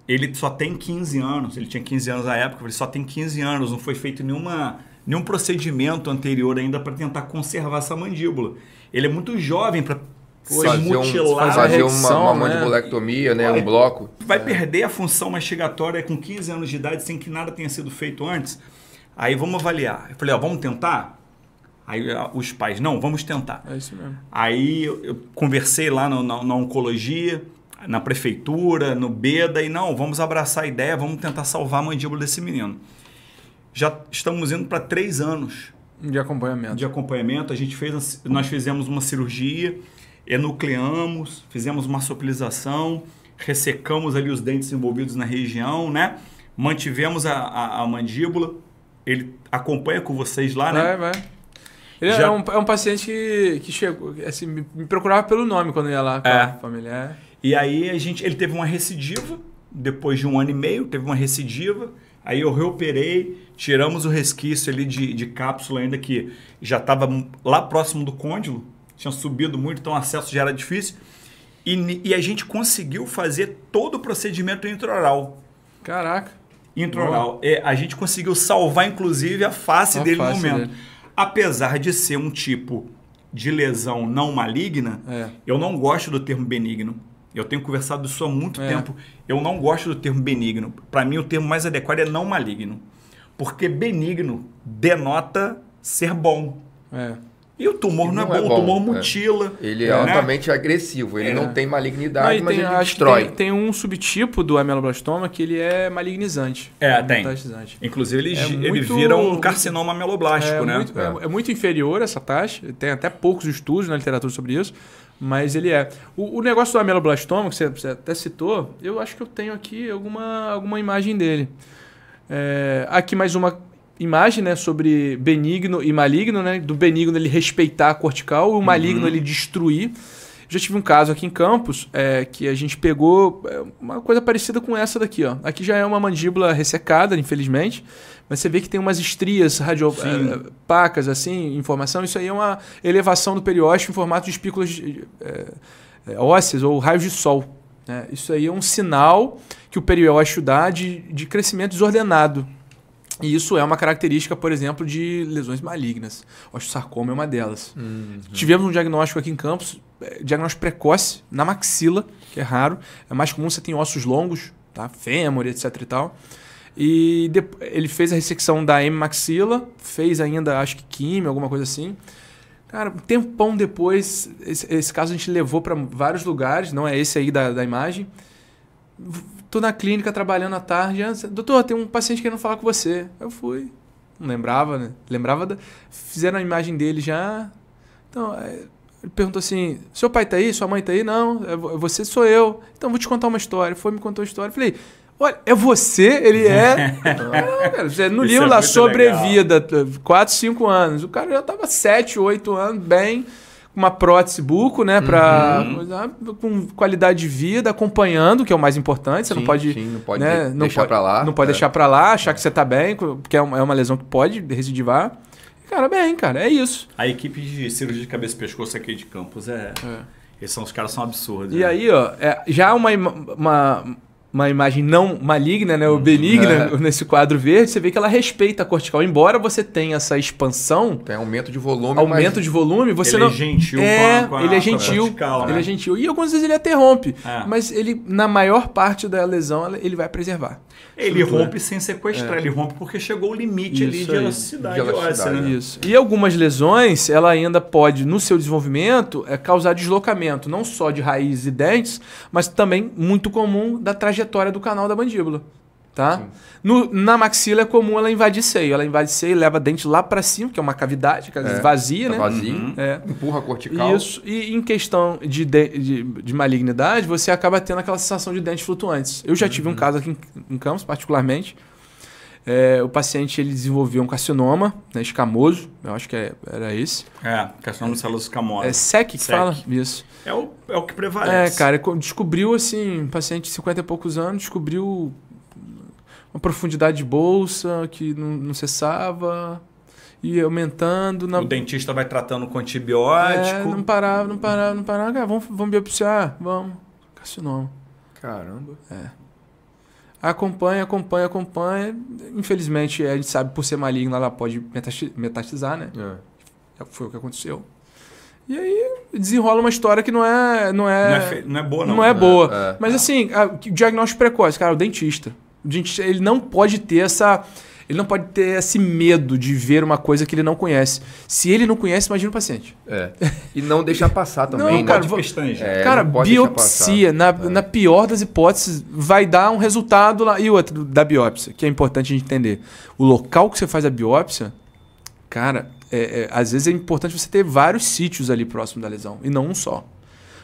ele só tem 15 anos, ele tinha 15 anos na época, eu falei, só tem 15 anos, não foi feito nenhum procedimento anterior ainda para tentar conservar essa mandíbula. Ele é muito jovem para ser mutilado. Fazer uma mandibulectomia, né? Um bloco. Vai perder a função mastigatória com 15 anos de idade sem que nada tenha sido feito antes. Aí vamos avaliar. Eu falei, ó, vamos tentar? Aí os pais, não, vamos tentar. É isso mesmo. Aí eu conversei lá na oncologia, na prefeitura, no Beda, e não, vamos abraçar a ideia, vamos tentar salvar a mandíbula desse menino. Já estamos indo para 3 anos de acompanhamento. Nós fizemos uma cirurgia, enucleamos, fizemos uma soplização, ressecamos ali os dentes envolvidos na região, né? Mantivemos a mandíbula. Ele acompanha com vocês lá, né? Vai. Ele é um paciente que chegou, assim, me procurava pelo nome quando ia lá com a família. E aí ele teve uma recidiva, depois de 1 ano e meio, teve uma recidiva. Aí eu reoperei, tiramos o resquício ali de cápsula ainda que já estava lá próximo do côndilo, tinha subido muito, então o acesso já era difícil. E a gente conseguiu fazer todo o procedimento intraoral. Caraca. Intraoral. A gente conseguiu salvar, inclusive, a face dele no momento. Apesar de ser um tipo de lesão não maligna, eu não gosto do termo benigno. Eu tenho conversado isso há muito tempo. Eu não gosto do termo benigno. Para mim, o termo mais adequado é não maligno. Porque benigno denota ser bom. E o tumor não é bom, o tumor mutila. Ele é altamente agressivo, ele não tem malignidade, mas ele destrói. Tem um subtipo do ameloblastoma que ele é malignizante. Tem. Inclusive ele vira um carcinoma ameloblástico, né? É muito inferior essa taxa, tem até poucos estudos na literatura sobre isso, mas ele é. O negócio do ameloblastoma, que você até citou, eu acho que eu tenho aqui alguma imagem dele. Aqui mais uma imagem, né, sobre benigno e maligno, né? Do benigno ele respeitar a cortical, o maligno ele destruir. Já tive um caso aqui em Campos que a gente pegou uma coisa parecida com essa daqui, ó. Aqui já é uma mandíbula ressecada, infelizmente, mas você vê que tem umas estrias pacas assim, em formação. Isso aí é uma elevação do periósteo em formato de espículas ósseas ou raios de sol. Né? Isso aí é um sinal que o periósteo dá de crescimento desordenado. E isso é uma característica, por exemplo, de lesões malignas. O osteosarcoma é uma delas. Tivemos um diagnóstico aqui em Campos, diagnóstico precoce na maxila, que é raro. É mais comum você tem ossos longos, tá? Fêmur, etc e tal. E ele fez a ressecção da hemimaxila, fez ainda, acho que químio, alguma coisa assim. Cara, um tempão depois, esse caso a gente levou para vários lugares, não é esse aí da imagem. Tô na clínica trabalhando à tarde. Doutor, tem um paciente querendo falar com você. Eu fui. Não lembrava, né? Fizeram a imagem dele já. Então, ele perguntou assim: seu pai tá aí? Sua mãe tá aí? Não, você sou eu. Então, vou te contar uma história. Foi me contou uma história. Falei: olha, é você? Ele é. Não, cara, no livro lá, sobrevida, 4, 5 anos. O cara já tava 7, 8 anos, bem. Uma prótese buco, né, com qualidade de vida, acompanhando, que é o mais importante. Você não pode deixar para lá. Não pode deixar para lá, achar que você tá bem, porque é uma lesão que pode recidivar. Cara, é isso. A equipe de cirurgia de cabeça e pescoço aqui de Campos os caras são absurdos. E aí, ó, já uma imagem não maligna, né, ou benigna, nesse quadro verde, você vê que ela respeita a cortical. Embora você tenha essa expansão... Tem aumento de volume. Você ele não... é gentil com a ele é gentil, cortical, né? Ele é gentil. E algumas vezes ele até rompe. Mas ele, na maior parte da lesão, ele vai preservar. Ele rompe sem sequestrar. Ele rompe porque chegou o limite ali de elasticidade óssea, né? Isso. E algumas lesões, ela ainda pode, no seu desenvolvimento, causar deslocamento, não só de raízes e dentes, mas também, muito comum, da trajetória do canal da mandíbula. Tá? Na maxila é comum ela invadir seio. Ela invade seio e leva dente lá para cima, que é uma cavidade vazia, né? Vazio, empurra a cortical. Isso. E em questão de malignidade, você acaba tendo aquela sensação de dentes flutuantes. Eu já tive um caso aqui em Campos, particularmente. O paciente ele desenvolveu um carcinoma, né, escamoso. Eu acho que era esse. Carcinoma de células escamosas. É SEC que fala? Isso. É o que prevalece. Cara, descobriu assim, paciente de 50 e poucos anos, descobriu uma profundidade de bolsa que não cessava, ia aumentando. O dentista vai tratando com antibiótico. Não parava. Cara, vamos biopsiar? Vamos. Carcinoma. Caramba. Acompanha. Infelizmente, a gente sabe, por ser maligno, ela pode metastizar, né? Foi o que aconteceu. E aí desenrola uma história que não é boa, não. Não é boa. Mas assim, o diagnóstico precoce, cara, o dentista, ele não pode ter esse medo de ver uma coisa que ele não conhece. Se ele não conhece, imagina o paciente. E não deixar passar também. Não, cara, cara, biopsia, na pior das hipóteses, vai dar um resultado lá. E outro, da biópsia, que é importante a gente entender. O local que você faz a biópsia, cara, às vezes é importante você ter vários sítios ali próximo da lesão, e não um só.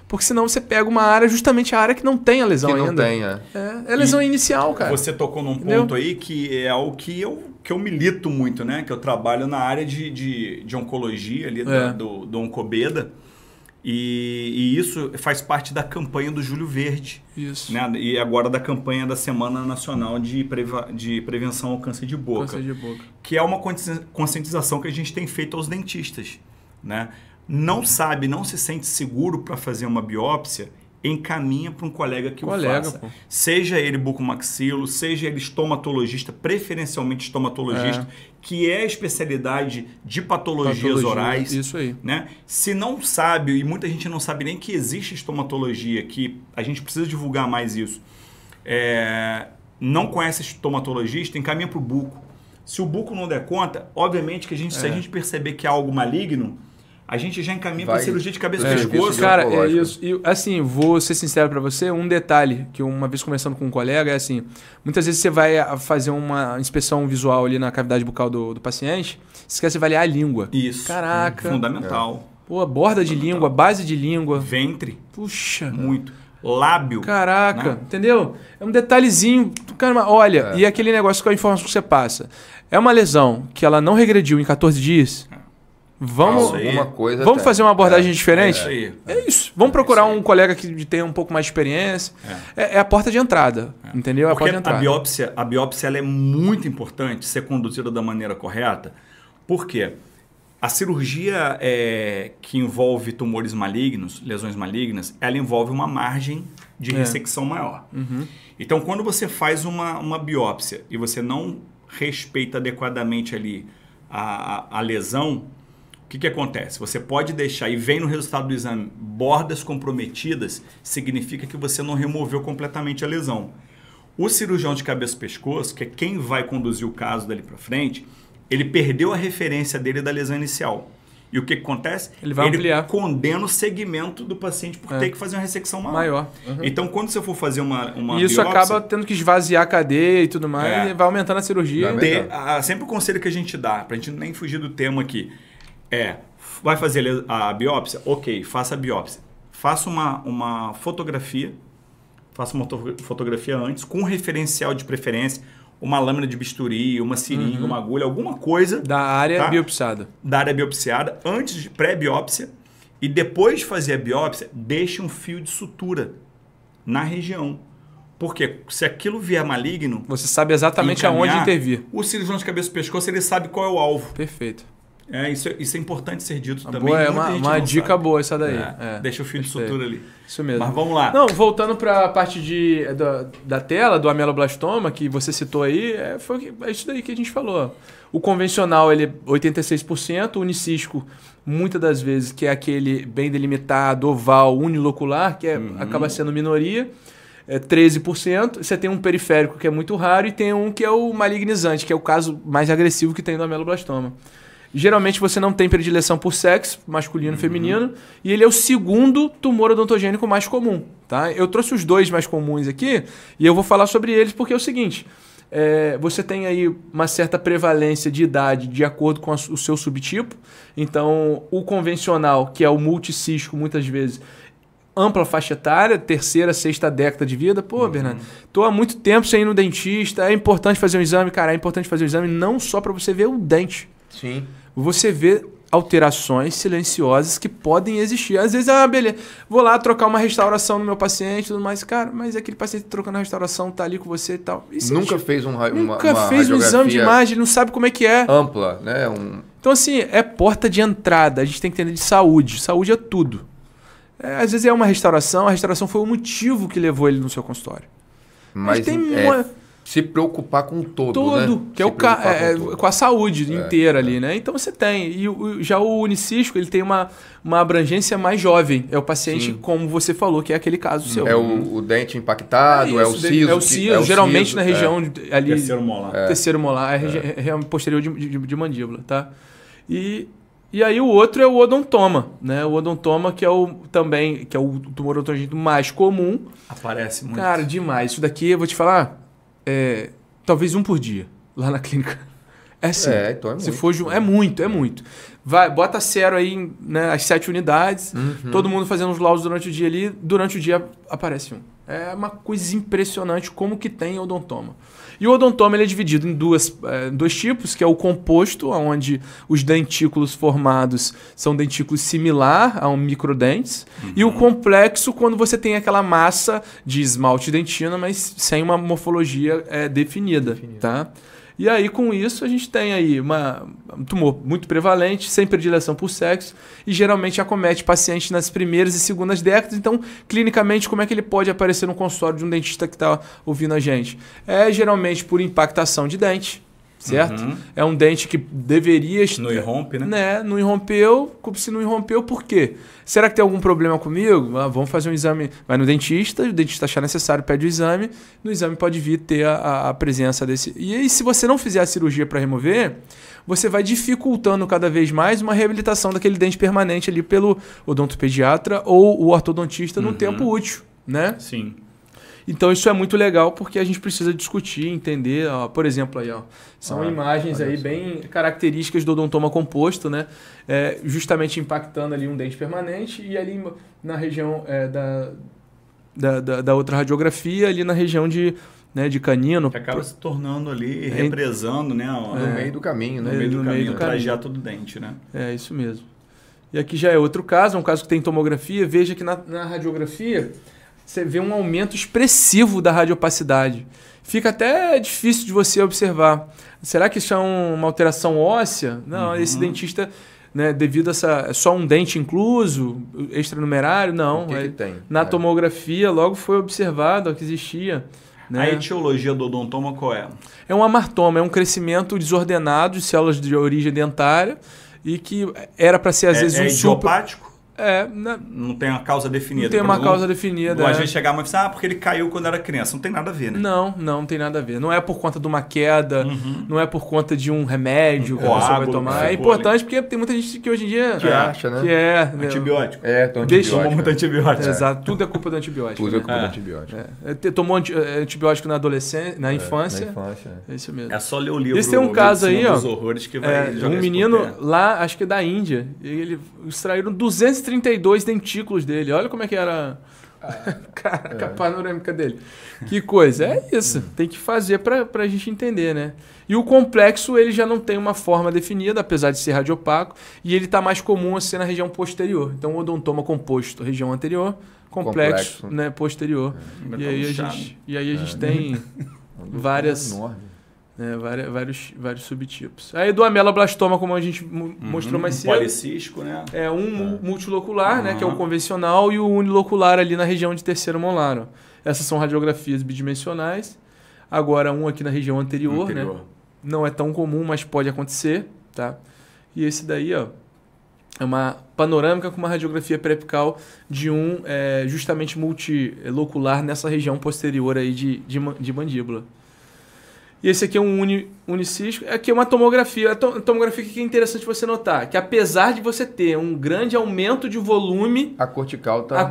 Porque senão você pega uma área, justamente a área que não tem a lesão ainda. Que não tem, É lesão inicial, cara. Você tocou num ponto aí que é o que eu milito muito, né? Que eu trabalho na área de oncologia ali do Oncobeda. E isso faz parte da campanha do Julho Verde. Isso. Né? E agora da campanha da Semana Nacional de Prevenção ao Câncer de Boca. Que é uma conscientização que a gente tem feito aos dentistas, né? Não se sente seguro para fazer uma biópsia, encaminha para um colega que o faça. Pô. Seja ele bucomaxilo, seja ele estomatologista, preferencialmente estomatologista, que é a especialidade de patologias orais. Isso aí. Né? Se não sabe, e muita gente não sabe nem que existe estomatologia, que a gente precisa divulgar mais isso, não conhece estomatologista, encaminha para o buco. Se o buco não der conta, obviamente que se a gente perceber que é algo maligno, a gente já encaminha para cirurgia de cabeça e pescoço. Cara, é isso. E, assim, vou ser sincero para você, um detalhe que uma vez conversando com um colega é assim, muitas vezes você vai fazer uma inspeção visual ali na cavidade bucal do paciente, esquece de avaliar a língua. Isso. Caraca. Fundamental. Pô, borda de língua, base de língua. Ventre. Puxa. Muito. Lábio. Caraca, né? Entendeu? É um detalhezinho. Cara, olha, e aquele negócio com a informação que você passa. É uma lesão que ela não regrediu em 14 dias. Vamos fazer uma abordagem diferente? É isso. Vamos procurar um colega que tenha um pouco mais de experiência. É a porta de entrada. Entendeu? Porque a porta de entrada. A biópsia ela é muito importante ser conduzida da maneira correta. Por quê? A cirurgia que envolve tumores malignos, lesões malignas, ela envolve uma margem de ressecção maior. Então, quando você faz uma biópsia e você não respeita adequadamente ali a lesão, o que acontece? Você pode deixar, e vem no resultado do exame, bordas comprometidas, significa que você não removeu completamente a lesão. O cirurgião de cabeça e pescoço, que é quem vai conduzir o caso dali para frente, ele perdeu a referência dele da lesão inicial. E o que acontece? Ele vai ampliar. Condena o segmento do paciente por ter que fazer uma ressecção maior. Então, quando você for fazer uma e isso biópsia, acaba tendo que esvaziar a cadeia e tudo mais, e vai aumentando a cirurgia. Sempre o conselho que a gente dá, para a gente nem fugir do tema aqui, vai fazer a biópsia? Ok, faça a biópsia. Faça uma fotografia, antes, com referencial de preferência, uma lâmina de bisturi, uma seringa, uma agulha, alguma coisa. Da área biopsiada. Da área biopsiada, antes de pré-biópsia. E depois de fazer a biópsia, deixe um fio de sutura na região. Porque se aquilo vier maligno... Você sabe exatamente aonde intervir. O cirurgião de cabeça e pescoço, ele sabe qual é o alvo. Perfeito. Isso é importante ser dito também. É uma dica boa essa daí. Deixa o fio de sutura ali. Isso mesmo. Mas vamos lá. Não, voltando para a parte da tela, do ameloblastoma, que você citou aí, é isso daí que a gente falou. O convencional, ele é 86%, o unicístico, muitas das vezes, que é aquele bem delimitado, oval, unilocular, que acaba sendo minoria, é 13%. Você tem um periférico que é muito raro e tem um que é o malignizante, que é o caso mais agressivo que tem do ameloblastoma. Geralmente você não tem predileção por sexo, masculino e feminino, e ele é o segundo tumor odontogênico mais comum. Tá? Eu trouxe os dois mais comuns aqui, e eu vou falar sobre eles porque é o seguinte, você tem aí uma certa prevalência de idade de acordo com o seu subtipo. Então, o convencional, que é o multicístico, muitas vezes, ampla faixa etária, terceira, sexta década de vida. Pô, Bernardo, tô há muito tempo sem ir no dentista, é importante fazer um exame. Cara, é importante fazer um exame não só para você ver o dente. Sim. Você vê alterações silenciosas que podem existir. Às vezes, beleza, vou lá trocar uma restauração no meu paciente e tudo mais. Cara, mas aquele paciente trocando a restauração tá ali com você e tal. Nunca fez fez um exame de imagem, não sabe como é que é. Ampla, né? Então, assim, é porta de entrada. A gente tem que entender de saúde. Saúde é tudo. Às vezes é uma restauração, a restauração foi o motivo que levou ele no seu consultório. Mas tem se preocupar com todo, né? Que com a saúde inteira ali, né? Então você tem. E já o unicístico, ele tem uma abrangência mais jovem. É o paciente, como você falou, que é aquele caso seu. É o dente impactado, é o siso. É o siso, geralmente na região ali... Terceiro molar. Terceiro molar, região posterior de mandíbula, tá? E aí o outro é o odontoma, né? O odontoma que é o tumor odontogênico mais comum. Aparece muito. Cara, demais. Isso daqui, eu vou te falar... talvez um por dia lá na clínica. Sim. Então é muito. Se for é muito. Vai, bota zero aí, né, as 7 unidades, todo mundo fazendo os laudos durante o dia ali, durante o dia aparece um. É uma coisa impressionante como que tem odontoma. E o odontoma ele é dividido em dois tipos, que é o composto, onde os dentículos formados são dentículos similar a um microdentes, e o complexo, quando você tem aquela massa de esmalte dentina, mas sem uma morfologia definida. Tá? E aí, com isso, a gente tem aí um tumor muito prevalente, sem predileção por sexo, e geralmente acomete pacientes nas primeiras e segundas décadas. Então, clinicamente, como é que ele pode aparecer no consultório de um dentista que está ouvindo a gente? É geralmente por impactação de dente, certo? É um dente que deveria... Não irrompe, né? Não irrompeu. Se não irrompeu, por quê? Será que tem algum problema comigo? Vamos fazer um exame. Vai no dentista, o dentista achar necessário, pede o exame. No exame pode vir ter a presença desse... E aí, se você não fizer a cirurgia para remover, você vai dificultando cada vez mais uma reabilitação daquele dente permanente ali pelo odontopediatra ou o ortodontista no tempo útil, né? Sim. Então isso é muito legal porque a gente precisa discutir, entender, ó, por exemplo, aí, ó, são imagens aí bem características do odontoma composto, né? Justamente impactando ali um dente permanente e ali na região da outra radiografia, ali na região de canino. Que acaba se tornando ali, represando, né? No meio do caminho, né? No meio do caminho, o trajeto do dente, né? É, isso mesmo. E aqui já é outro caso, é um caso que tem tomografia. Veja que na radiografia você vê um aumento expressivo da radiopacidade. Fica até difícil de você observar. Será que isso é uma alteração óssea? Não, esse dentista, né, devido a só um dente incluso, extranumerário, não. Que tem? Na tomografia logo foi observado que existia. Né? A etiologia do odontoma qual é? É um amartoma, é um crescimento desordenado de células de origem dentária e que era para ser às vezes um idiopático? Né? Não tem uma causa definida. Não tem uma causa definida. A gente chegava e pensava, porque ele caiu quando era criança. Não tem nada a ver, né? Não tem nada a ver. Não é por conta de uma queda, não é por conta de um remédio que a pessoa vai tomar. É importante porque tem muita gente que hoje em dia... Que acha, né? Que é... Antibiótico. Tomou muito antibiótico. Exato. Tudo é culpa do antibiótico. Tudo é culpa do antibiótico. Tomou antibiótico na adolescência, na infância. Na infância. É isso mesmo. É só ler o livro. Esse tem um caso aí, ó. Dos horrores que vai um menino lá, acho que é da Índia. Ele extraíram 232 dentículos dele. Olha como é que era a panorâmica dele. Que coisa. É isso. Tem que fazer pra gente entender, né? E o complexo, ele já não tem uma forma definida, apesar de ser radiopaco, e ele tá mais comum a ser na região posterior. Então, odontoma composto, região anterior, complexo. Né, posterior. E aí a gente tem várias... vários subtipos. Aí do ameloblastoma, como a gente mostrou mais cedo. Policístico, né? É multilocular, né? Que é o convencional, e o unilocular ali na região de terceiro molar. Ó. Essas são radiografias bidimensionais. Agora, um aqui na região anterior, né? Não é tão comum, mas pode acontecer, tá? E esse daí, ó, é uma panorâmica com uma radiografia periapical de justamente multilocular nessa região posterior aí de mandíbula. E esse aqui é um unicístico. Aqui é uma tomografia. A tomografia que é interessante você notar, que apesar de você ter um grande aumento de volume, a cortical tá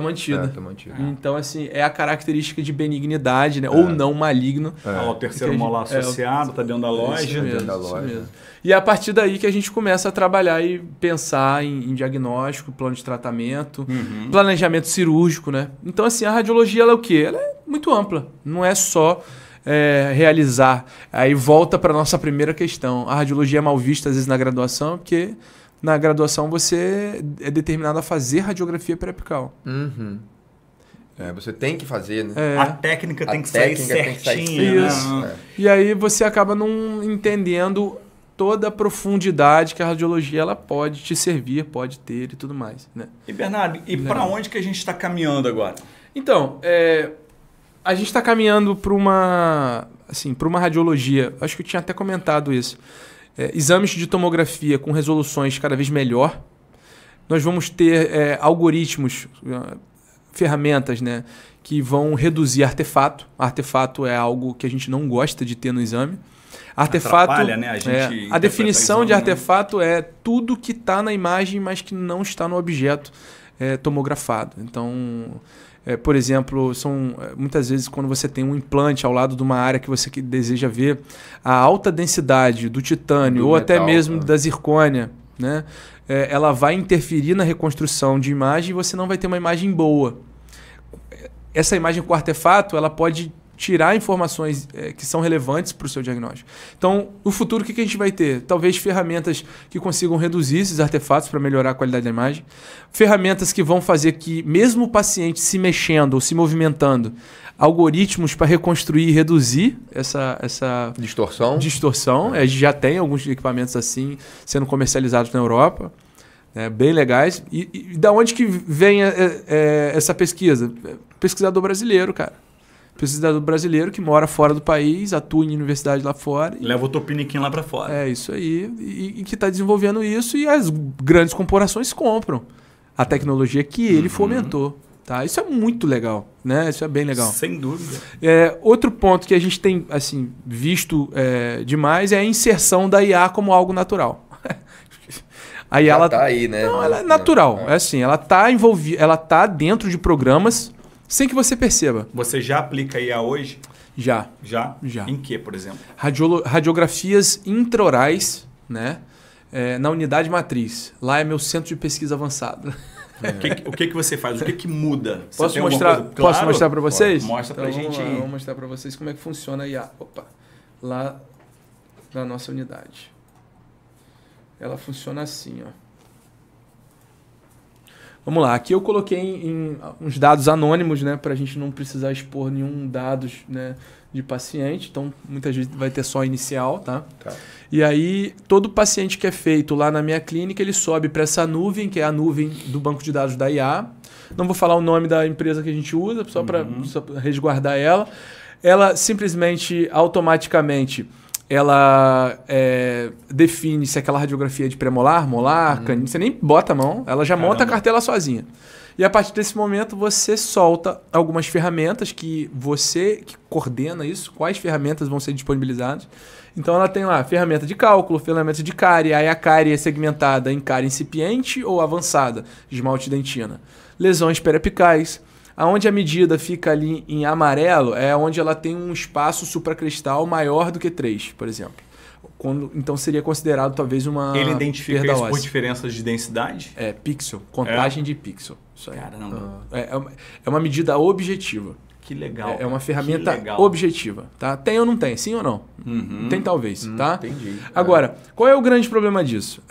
mantida. Tá mantida. Então, assim, é a característica de benignidade, né? Ou não maligno. O terceiro molar associado, tá dentro da loja. Mesmo. E é a partir daí que a gente começa a trabalhar e pensar em diagnóstico, plano de tratamento, planejamento cirúrgico, né? Então, assim, a radiologia, ela é o quê? Ela é muito ampla. Não é só... realizar. Aí volta para nossa primeira questão. A radiologia é mal vista às vezes na graduação, porque na graduação você é determinado a fazer radiografia periapical. Você tem que fazer, né? A técnica tem que sair certinha. Isso. E aí você acaba não entendendo toda a profundidade que a radiologia ela pode te servir, pode ter e tudo mais. Né? E Bernardo, para onde que a gente está caminhando agora? Então, a gente está caminhando para uma radiologia. Acho que eu tinha até comentado isso. Exames de tomografia com resoluções cada vez melhor. Nós vamos ter algoritmos, ferramentas, né, que vão reduzir artefato. Artefato é algo que a gente não gosta de ter no exame. Artefato, atrapalha, né? A definição de artefato é tudo que está na imagem, mas que não está no objeto tomografado. Então... por exemplo, muitas vezes quando você tem um implante ao lado de uma área que você deseja ver, a alta densidade do titânio ou até mesmo da zircônia, né? Ela vai interferir na reconstrução de imagem e você não vai ter uma imagem boa. Essa imagem com artefato ela pode tirar informações que são relevantes para o seu diagnóstico. Então, no futuro, o que a gente vai ter? Talvez ferramentas que consigam reduzir esses artefatos para melhorar a qualidade da imagem. Ferramentas que vão fazer que, mesmo o paciente se mexendo ou se movimentando, algoritmos para reconstruir e reduzir essa distorção. A gente já tem alguns equipamentos assim sendo comercializados na Europa, né, bem legais. E da onde que vem essa pesquisa? Pesquisador brasileiro, cara. Pesquisador brasileiro que mora fora do país, atua em universidade lá fora. Leva o topiniquim lá para fora. É isso aí. E que está desenvolvendo isso e as grandes corporações compram a tecnologia que ele fomentou. Tá? Isso é muito legal, né? Isso é bem legal. Sem dúvida. Outro ponto que a gente tem assim, visto demais é a inserção da IA como algo natural. Aí ela tá aí, né? Não, ela é natural. É assim, ela está envolvida, ela está dentro de programas sem que você perceba. Você já aplica IA hoje? Já. Já? Já. Em que, por exemplo? Radiografias intraorais, né? Na unidade matriz. Lá é meu centro de pesquisa avançado. O que você faz? O que muda? Posso mostrar para vocês? Mostra pra gente aí. Vou mostrar para vocês como é que funciona a IA. Lá na nossa unidade. Ela funciona assim, ó. Vamos lá, aqui eu coloquei em uns dados anônimos, né, para a gente não precisar expor nenhum dados, né, de paciente. Então, muitas vezes vai ter só inicial, tá? E aí, todo paciente que é feito lá na minha clínica, ele sobe para essa nuvem, que é a nuvem do banco de dados da IA. Não vou falar o nome da empresa que a gente usa, só para resguardar ela. Ela simplesmente, automaticamente, ela define se aquela radiografia é de premolar, molar, canino, você nem bota a mão, ela já monta a cartela sozinha. E a partir desse momento você solta algumas ferramentas que você que coordena isso, quais ferramentas vão ser disponibilizadas. Então ela tem lá ferramenta de cálculo, ferramenta de cárie, aí a cárie é segmentada em cárie incipiente ou avançada, esmalte dentina. Lesões periapicais. Aonde a medida fica ali em amarelo é onde ela tem um espaço supracristal maior do que 3, por exemplo. Então seria considerado talvez uma Ele identifica isso por diferenças de densidade? Pixel, contagem de pixel. Isso aí. Caramba. É uma medida objetiva. Que legal. É uma ferramenta objetiva. Tá? Tem ou não tem? Sim ou não? Tem talvez. Tá? Entendi. Agora, qual é o grande problema disso?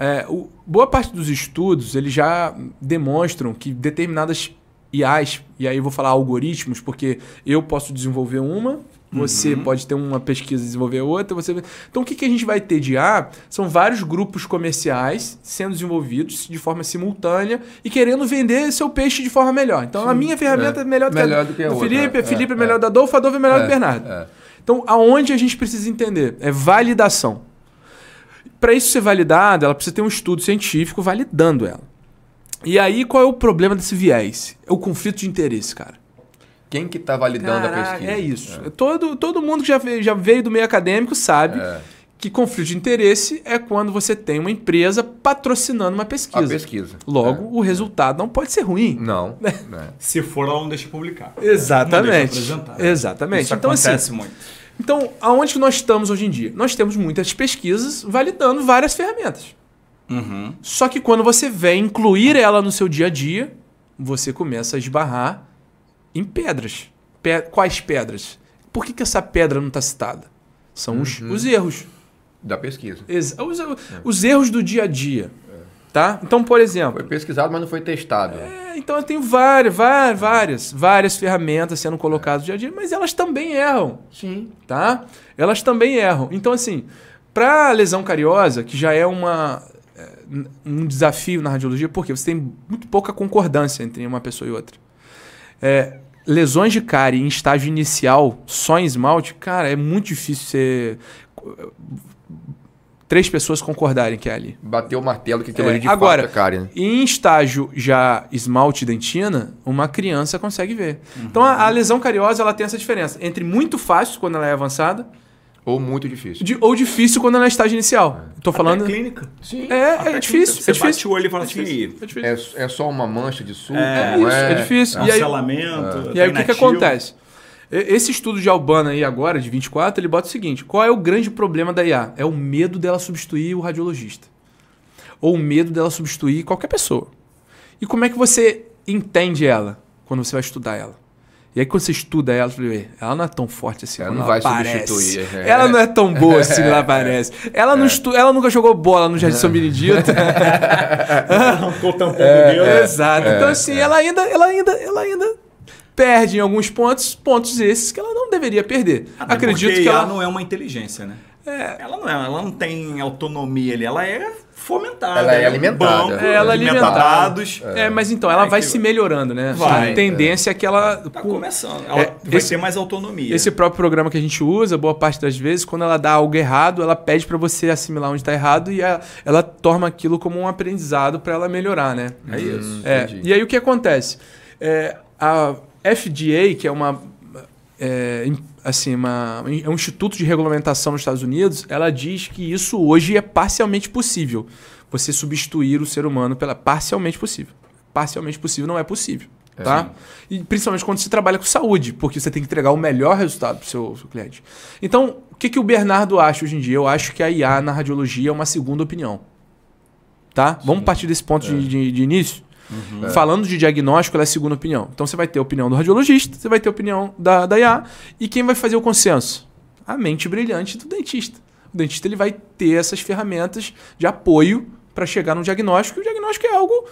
Boa parte dos estudos eles já demonstram que determinadas IAs, e aí eu vou falar algoritmos, porque eu posso desenvolver uma, você pode ter uma pesquisa e desenvolver outra. Então o que a gente vai ter de IA são vários grupos comerciais sendo desenvolvidos de forma simultânea e querendo vender seu peixe de forma melhor. Então a minha ferramenta é melhor do que a do Felipe, Felipe é melhor da Adolfo, Adolfo é melhor do Bernardo. Então aonde a gente precisa entender? É validação. Para isso ser validada, ela precisa ter um estudo científico validando ela. E aí, qual é o problema desse viés? É o conflito de interesse, cara. Quem que está validando a pesquisa? É isso. Todo mundo que já veio do meio acadêmico sabe que conflito de interesse é quando você tem uma empresa patrocinando uma pesquisa. A pesquisa. Logo, o resultado não pode ser ruim. Não. Se for, ela não deixa publicar. Exatamente. Não deixa apresentar. Exatamente. Isso então, acontece muito. Então, aonde que nós estamos hoje em dia? Nós temos muitas pesquisas validando várias ferramentas. Só que quando você vem incluir ela no seu dia a dia, você começa a esbarrar em pedras. Quais pedras? Por que essa pedra não está citada? São os erros. Da pesquisa. Os erros do dia a dia. Tá? Então, por exemplo... Foi pesquisado, mas não foi testado. Então eu tenho várias ferramentas sendo colocadas no dia a dia, mas elas também erram. Sim. Tá? Elas também erram. Então, assim, para lesão cariosa, que já é um desafio na radiologia, porque você tem muito pouca concordância entre uma pessoa e outra. Lesões de cárie em estágio inicial, só em esmalte, cara, é muito difícil ser 3 pessoas concordarem que é ali. Bateu o martelo que aquilo ali de agora, fato é cárie, né? Em estágio já esmalte e dentina, uma criança consegue ver. Então a lesão cariosa ela tem essa diferença entre muito fácil quando ela é avançada, ou muito difícil. Ou difícil quando ela é estágio inicial. Tô falando... Até clínica. Sim. É difícil. Você bate o olho e fala assim... É só uma mancha de suco? É difícil. Cancelamento. E aí o que acontece? Esse estudo de Albana aí agora, de 24, ele bota o seguinte. Qual é o grande problema da IA? É o medo dela substituir o radiologista. Ou o medo dela substituir qualquer pessoa. E como é que você entende ela quando você vai estudar ela? E aí quando você estuda ela, você fala, ela não é tão forte assim. Ela quando não vai aparece. substituir. Ela não é tão boa assim quando ela aparece. Ela, não ela nunca jogou bola no Jardim São Benedito. Arrancou o tampão do dedo. Exato. Então assim, ela ainda perde em alguns pontos esses que ela não deveria perder. Acredito porque que ela não é uma inteligência, né? Ela não tem autonomia ali, ela é fomentada. Ela é alimentada. Banco, ela é alimentada. dados. mas então, ela vai se melhorando, né? Vai. A tendência é que ela... Tá começando. Ela vai ter mais autonomia. Esse próprio programa que a gente usa, boa parte das vezes, quando ela dá algo errado, ela pede para você assimilar onde está errado e ela torna aquilo como um aprendizado para ela melhorar, né? É isso. E aí o que acontece? A FDA, que é é um instituto de regulamentação nos Estados Unidos, ela diz que isso hoje é parcialmente possível. Você substituir o ser humano pela... Parcialmente possível. Parcialmente possível não é possível. Tá? E principalmente quando se trabalha com saúde, porque você tem que entregar o melhor resultado para o seu cliente. Então, o que o Bernardo acha hoje em dia? Eu acho que a IA na radiologia é uma segunda opinião. Tá? Vamos partir desse ponto de início? Falando de diagnóstico, ela é a segunda opinião. Então você vai ter a opinião do radiologista, você vai ter a opinião da IA. E quem vai fazer o consenso? A mente brilhante do dentista. O dentista ele vai ter essas ferramentas de apoio para chegar no diagnóstico. E o diagnóstico é algo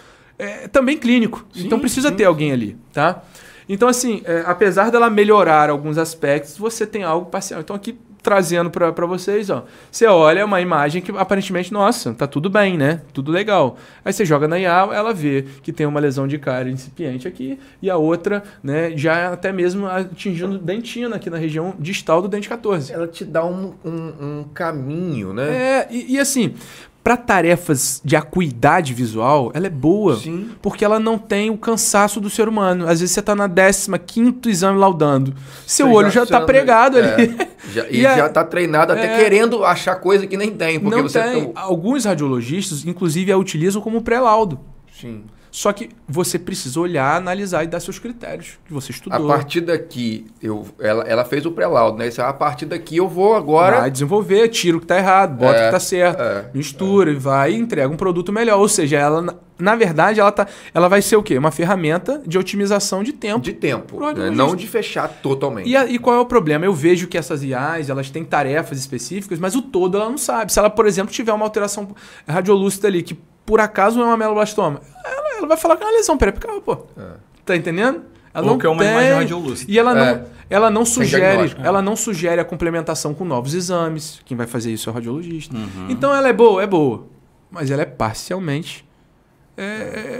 também clínico. Então precisa ter alguém ali. Tá? Então, assim, apesar dela melhorar alguns aspectos, você tem algo parcial. Então, aqui trazendo para vocês, ó. Você olha uma imagem que aparentemente, nossa, tá tudo bem, né? Tudo legal. Aí você joga na IA, ela vê que tem uma lesão de cárie incipiente aqui e a outra, né, já até mesmo atingindo dentina aqui na região distal do dente 14. Ela te dá um caminho, né? E assim, para tarefas de acuidade visual, ela é boa. Sim. Porque ela não tem o cansaço do ser humano. Às vezes você está na 15º exame laudando. Seu olho já está pregado ali. Já está treinado até querendo achar coisa que nem tem. Porque não tem. Alguns radiologistas, inclusive, a utilizam como pré-laudo. Sim. Só que você precisa olhar, analisar e dar seus critérios que você estudou. A partir daqui, ela fez o pré-laudo, né? A partir daqui eu vou agora... Vai desenvolver, tira o que está errado, bota o que está certo, mistura e vai e entrega um produto melhor. Ou seja, ela, na verdade, ela vai ser o quê? Uma ferramenta de otimização de tempo. De tempo, né? Não de fechar totalmente. E qual é o problema? Eu vejo que essas IAs, elas têm tarefas específicas, mas o todo ela não sabe. Se ela, por exemplo, tiver uma alteração radiolúcida ali, que por acaso não é uma ameloblastoma, ela vai falar que é uma lesão periapical, pô. Tá entendendo? Ela ou que é uma imagem radiolúcida. E ela não sugere a complementação com novos exames. Quem vai fazer isso é o radiologista. Então ela é boa. Mas ela é parcialmente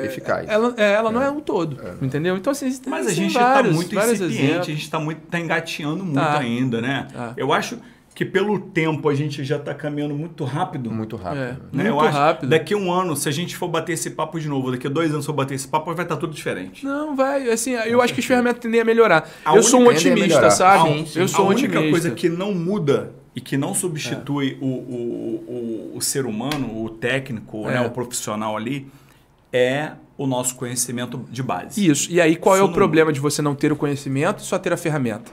eficaz. Ela não é um todo. Entendeu? Então, assim, mas a gente está muito incipiente, a gente está engateando muito ainda, né? Eu acho que pelo tempo a gente já está caminhando muito rápido. Muito rápido. Né? Eu acho daqui a um ano, se a gente for bater esse papo de novo, daqui a 2 anos for bater esse papo, vai estar tudo diferente. Não, vai. Assim, eu acho que as ferramentas tendem a melhorar. Eu sou um otimista, sabe? Eu sou um otimista. A única coisa que não muda e que não substitui o ser humano, o técnico, né, o profissional ali, é o nosso conhecimento de base. Isso. E aí, qual é o problema de você não ter o conhecimento e só ter a ferramenta?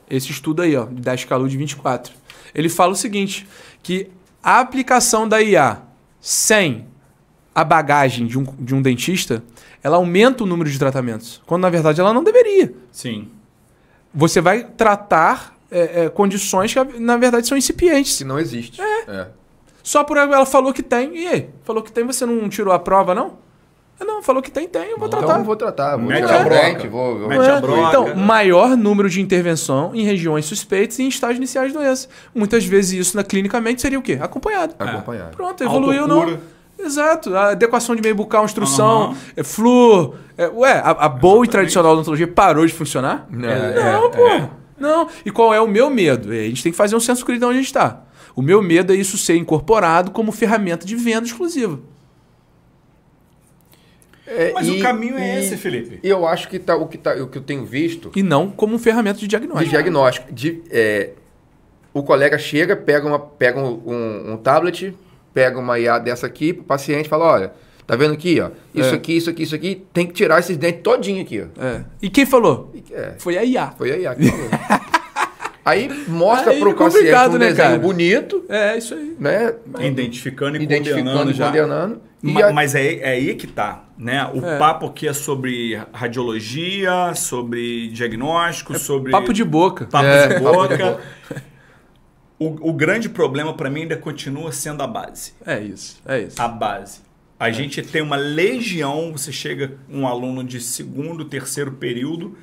Esse estudo aí, ó, da Escalu de 24. Ele fala o seguinte, que a aplicação da IA sem a bagagem de um dentista, ela aumenta o número de tratamentos, quando na verdade ela não deveria. Sim. Você vai tratar condições que na verdade são incipientes. Que não existe. Só por ela falou que tem, e aí? Falou que tem, você não tirou a prova, não? Não, falou que tem, eu vou tratar. Então eu vou tratar. Mete a broca. Mete a broca. Então, maior número de intervenção em regiões suspeitas e em estágios iniciais de doença. Muitas vezes isso clinicamente seria o quê? Acompanhado. Pronto, evoluiu não. Exato. A adequação de meio bucal, instrução, flúor. A boa e tradicional odontologia parou de funcionar? Não, pô. Não. E qual é o meu medo? A gente tem que fazer um senso crítico onde a gente está. O meu medo é isso ser incorporado como ferramenta de venda exclusiva. Mas o caminho é esse, Felipe. E eu acho que o que eu tenho visto... E não como ferramenta de diagnóstico. De diagnóstico. O colega chega, pega um tablet, pega uma IA dessa aqui, o paciente fala, olha, tá vendo aqui, ó, isso aqui, tem que tirar esses dentes todinho aqui, ó. E quem falou? Foi a IA. Foi a IA que falou. Aí mostra Aí pro é paciente complicado, um né, desenho cara? bonito, É, isso aí. né? Identificando e Identificando condenando e já. condenando. Mas é aí que tá, né? O papo aqui é sobre radiologia, sobre diagnóstico, sobre... Papo de boca. Papo de Papo boca. de boca. O grande problema para mim ainda continua sendo a base. É isso, é isso. A base. A gente tem uma legião, você chega um aluno de segundo, terceiro período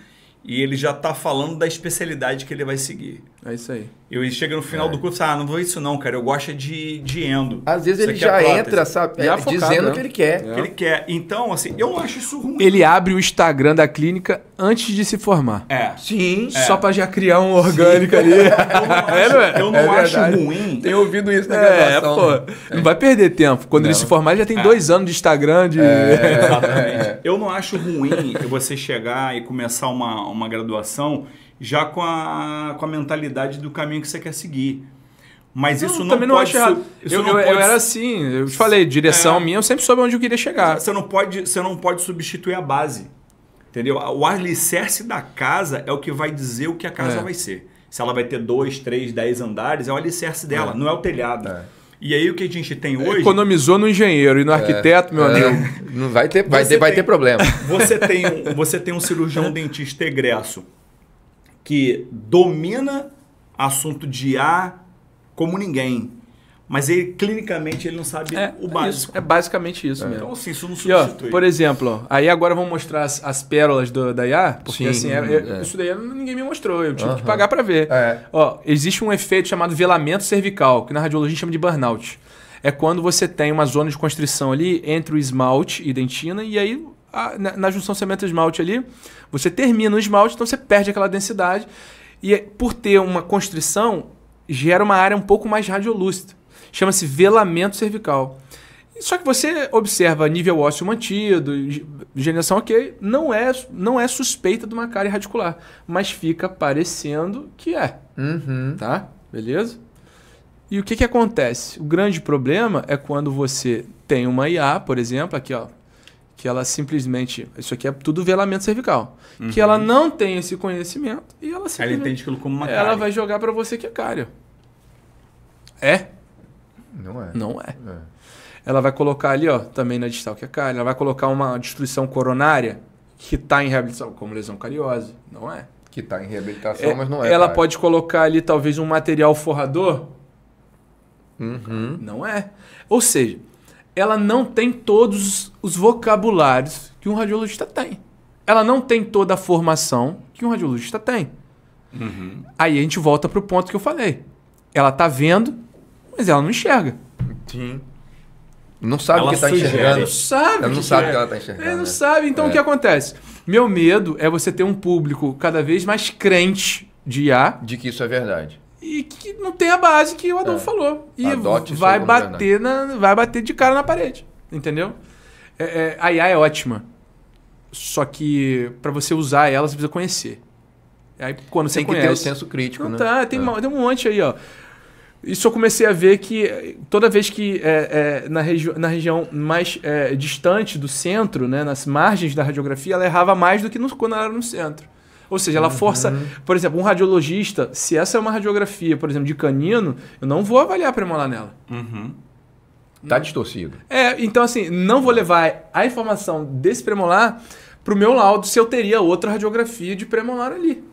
e ele já está falando da especialidade que ele vai seguir. É isso aí. Ele chega no final do curso, não vou isso não, cara, eu gosto de endo. Às vezes Isso ele aqui é já prótese. entra, sabe, Já focado, dizendo né? o que ele quer. Que ele quer. Então, assim, eu não acho isso ruim. Ele abre o Instagram da clínica antes de se formar. É. Sim. Só pra já criar um orgânico ali. Eu não acho verdade. ruim. Tenho ouvido isso na É, graduação. pô. Não vai perder tempo. Quando ele se formar, ele já tem 2 anos de Instagram. Exatamente. Eu não acho ruim você chegar e começar uma graduação já com a mentalidade do caminho que você quer seguir. Mas isso não também não pode... acho errado. Eu era assim, eu te falei, direção minha, eu sempre soube onde eu queria chegar. Você não pode substituir a base. Entendeu? O alicerce da casa é o que vai dizer o que a casa vai ser. Se ela vai ter 2, 3, 10 andares, é o alicerce dela, não é o telhado. E aí o que a gente tem hoje... Economizou no engenheiro e no arquiteto, meu amigo. Não vai ter, vai ter problema. Você tem um cirurgião dentista egresso que domina assunto de A como ninguém. Mas ele, clinicamente, ele não sabe o básico. É basicamente isso mesmo. Então, assim, isso não E, ó, substitui. por exemplo, aí agora vamos mostrar as pérolas da IA, porque Sim, assim, isso daí ninguém me mostrou, eu tive que pagar para ver. É. Ó, existe um efeito chamado velamento cervical, que na radiologia chama de burnout. É quando você tem uma zona de constrição ali entre o esmalte e dentina, e aí na junção cemento-esmalte ali, você termina o esmalte, então você perde aquela densidade, e por ter uma constrição, gera uma área um pouco mais radiolúcida. Chama-se velamento cervical. Só que você observa nível ósseo mantido, higienização ok, não é suspeita de uma cárie radicular, mas fica parecendo que é. Tá? Beleza? E o que acontece? O grande problema é quando você tem uma IA, por exemplo, aqui ó, que ela simplesmente... Isso aqui é tudo velamento cervical. Que ela não tem esse conhecimento e ela simplesmente... Ela entende aquilo como uma cárie. Ela vai jogar para você que é cárie. É? Não é. Não é. Ela vai colocar ali, ó, também na distal que é cárie. Ela vai colocar uma destruição coronária que está em reabilitação, como lesão cariose. Não é. Que está em reabilitação, mas não é. Ela cara. pode colocar ali talvez um material forrador. Não é. Ou seja, ela não tem todos os vocabulários que um radiologista tem. Ela não tem toda a formação que um radiologista tem. Aí a gente volta para o ponto que eu falei. Ela tá vendo, mas ela não enxerga. Sim. Não sabe Ela o que está sugere. enxergando. Não sabe. Ela não sabe o que ela está enxergando. Ele não né? sabe. Então o que acontece? Meu medo é você ter um público cada vez mais crente de IA De que isso é verdade. e que não tem a base que o Adolfo falou. E Adote isso vai como vai bater de cara na parede. Entendeu? A IA é ótima. Só que para você usar ela, você precisa conhecer. Aí quando você Tem que conhece... ter o senso crítico, Não né? tá, tem um monte aí, ó. Isso eu comecei a ver que toda vez que na região mais distante do centro, né, nas margens da radiografia, ela errava mais do que quando ela era no centro. Ou seja, ela força... Por exemplo, um radiologista, se essa é uma radiografia, por exemplo, de canino, eu não vou avaliar premolar nela. Tá distorcido. Então assim, não vou levar a informação desse premolar pro meu laudo se eu teria outra radiografia de premolar ali.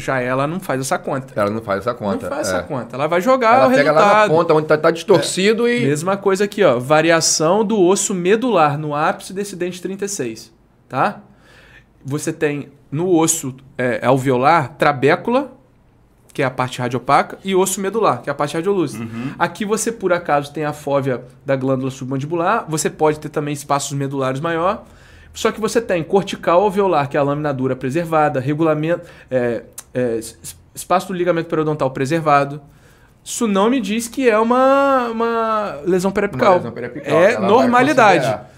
Ela não faz essa conta. Ela não faz essa conta. Não faz essa conta. Ela vai jogar Ela o pega resultado. lá na ponta onde tá distorcido e... Mesma coisa aqui, ó. Variação do osso medular no ápice desse dente 36. Tá? Você tem no osso alveolar, trabécula, que é a parte radiopaca, e osso medular, que é a parte radiolúcida. Aqui você, por acaso, tem a fóvea da glândula submandibular. Você pode ter também espaços medulares maior. Só que você tem cortical alveolar, que é a lâmina dura preservada, regulamento, espaço do ligamento periodontal preservado. Isso não me diz que é uma lesão periapical. Uma lesão periapical. É Ela normalidade. vai considerar.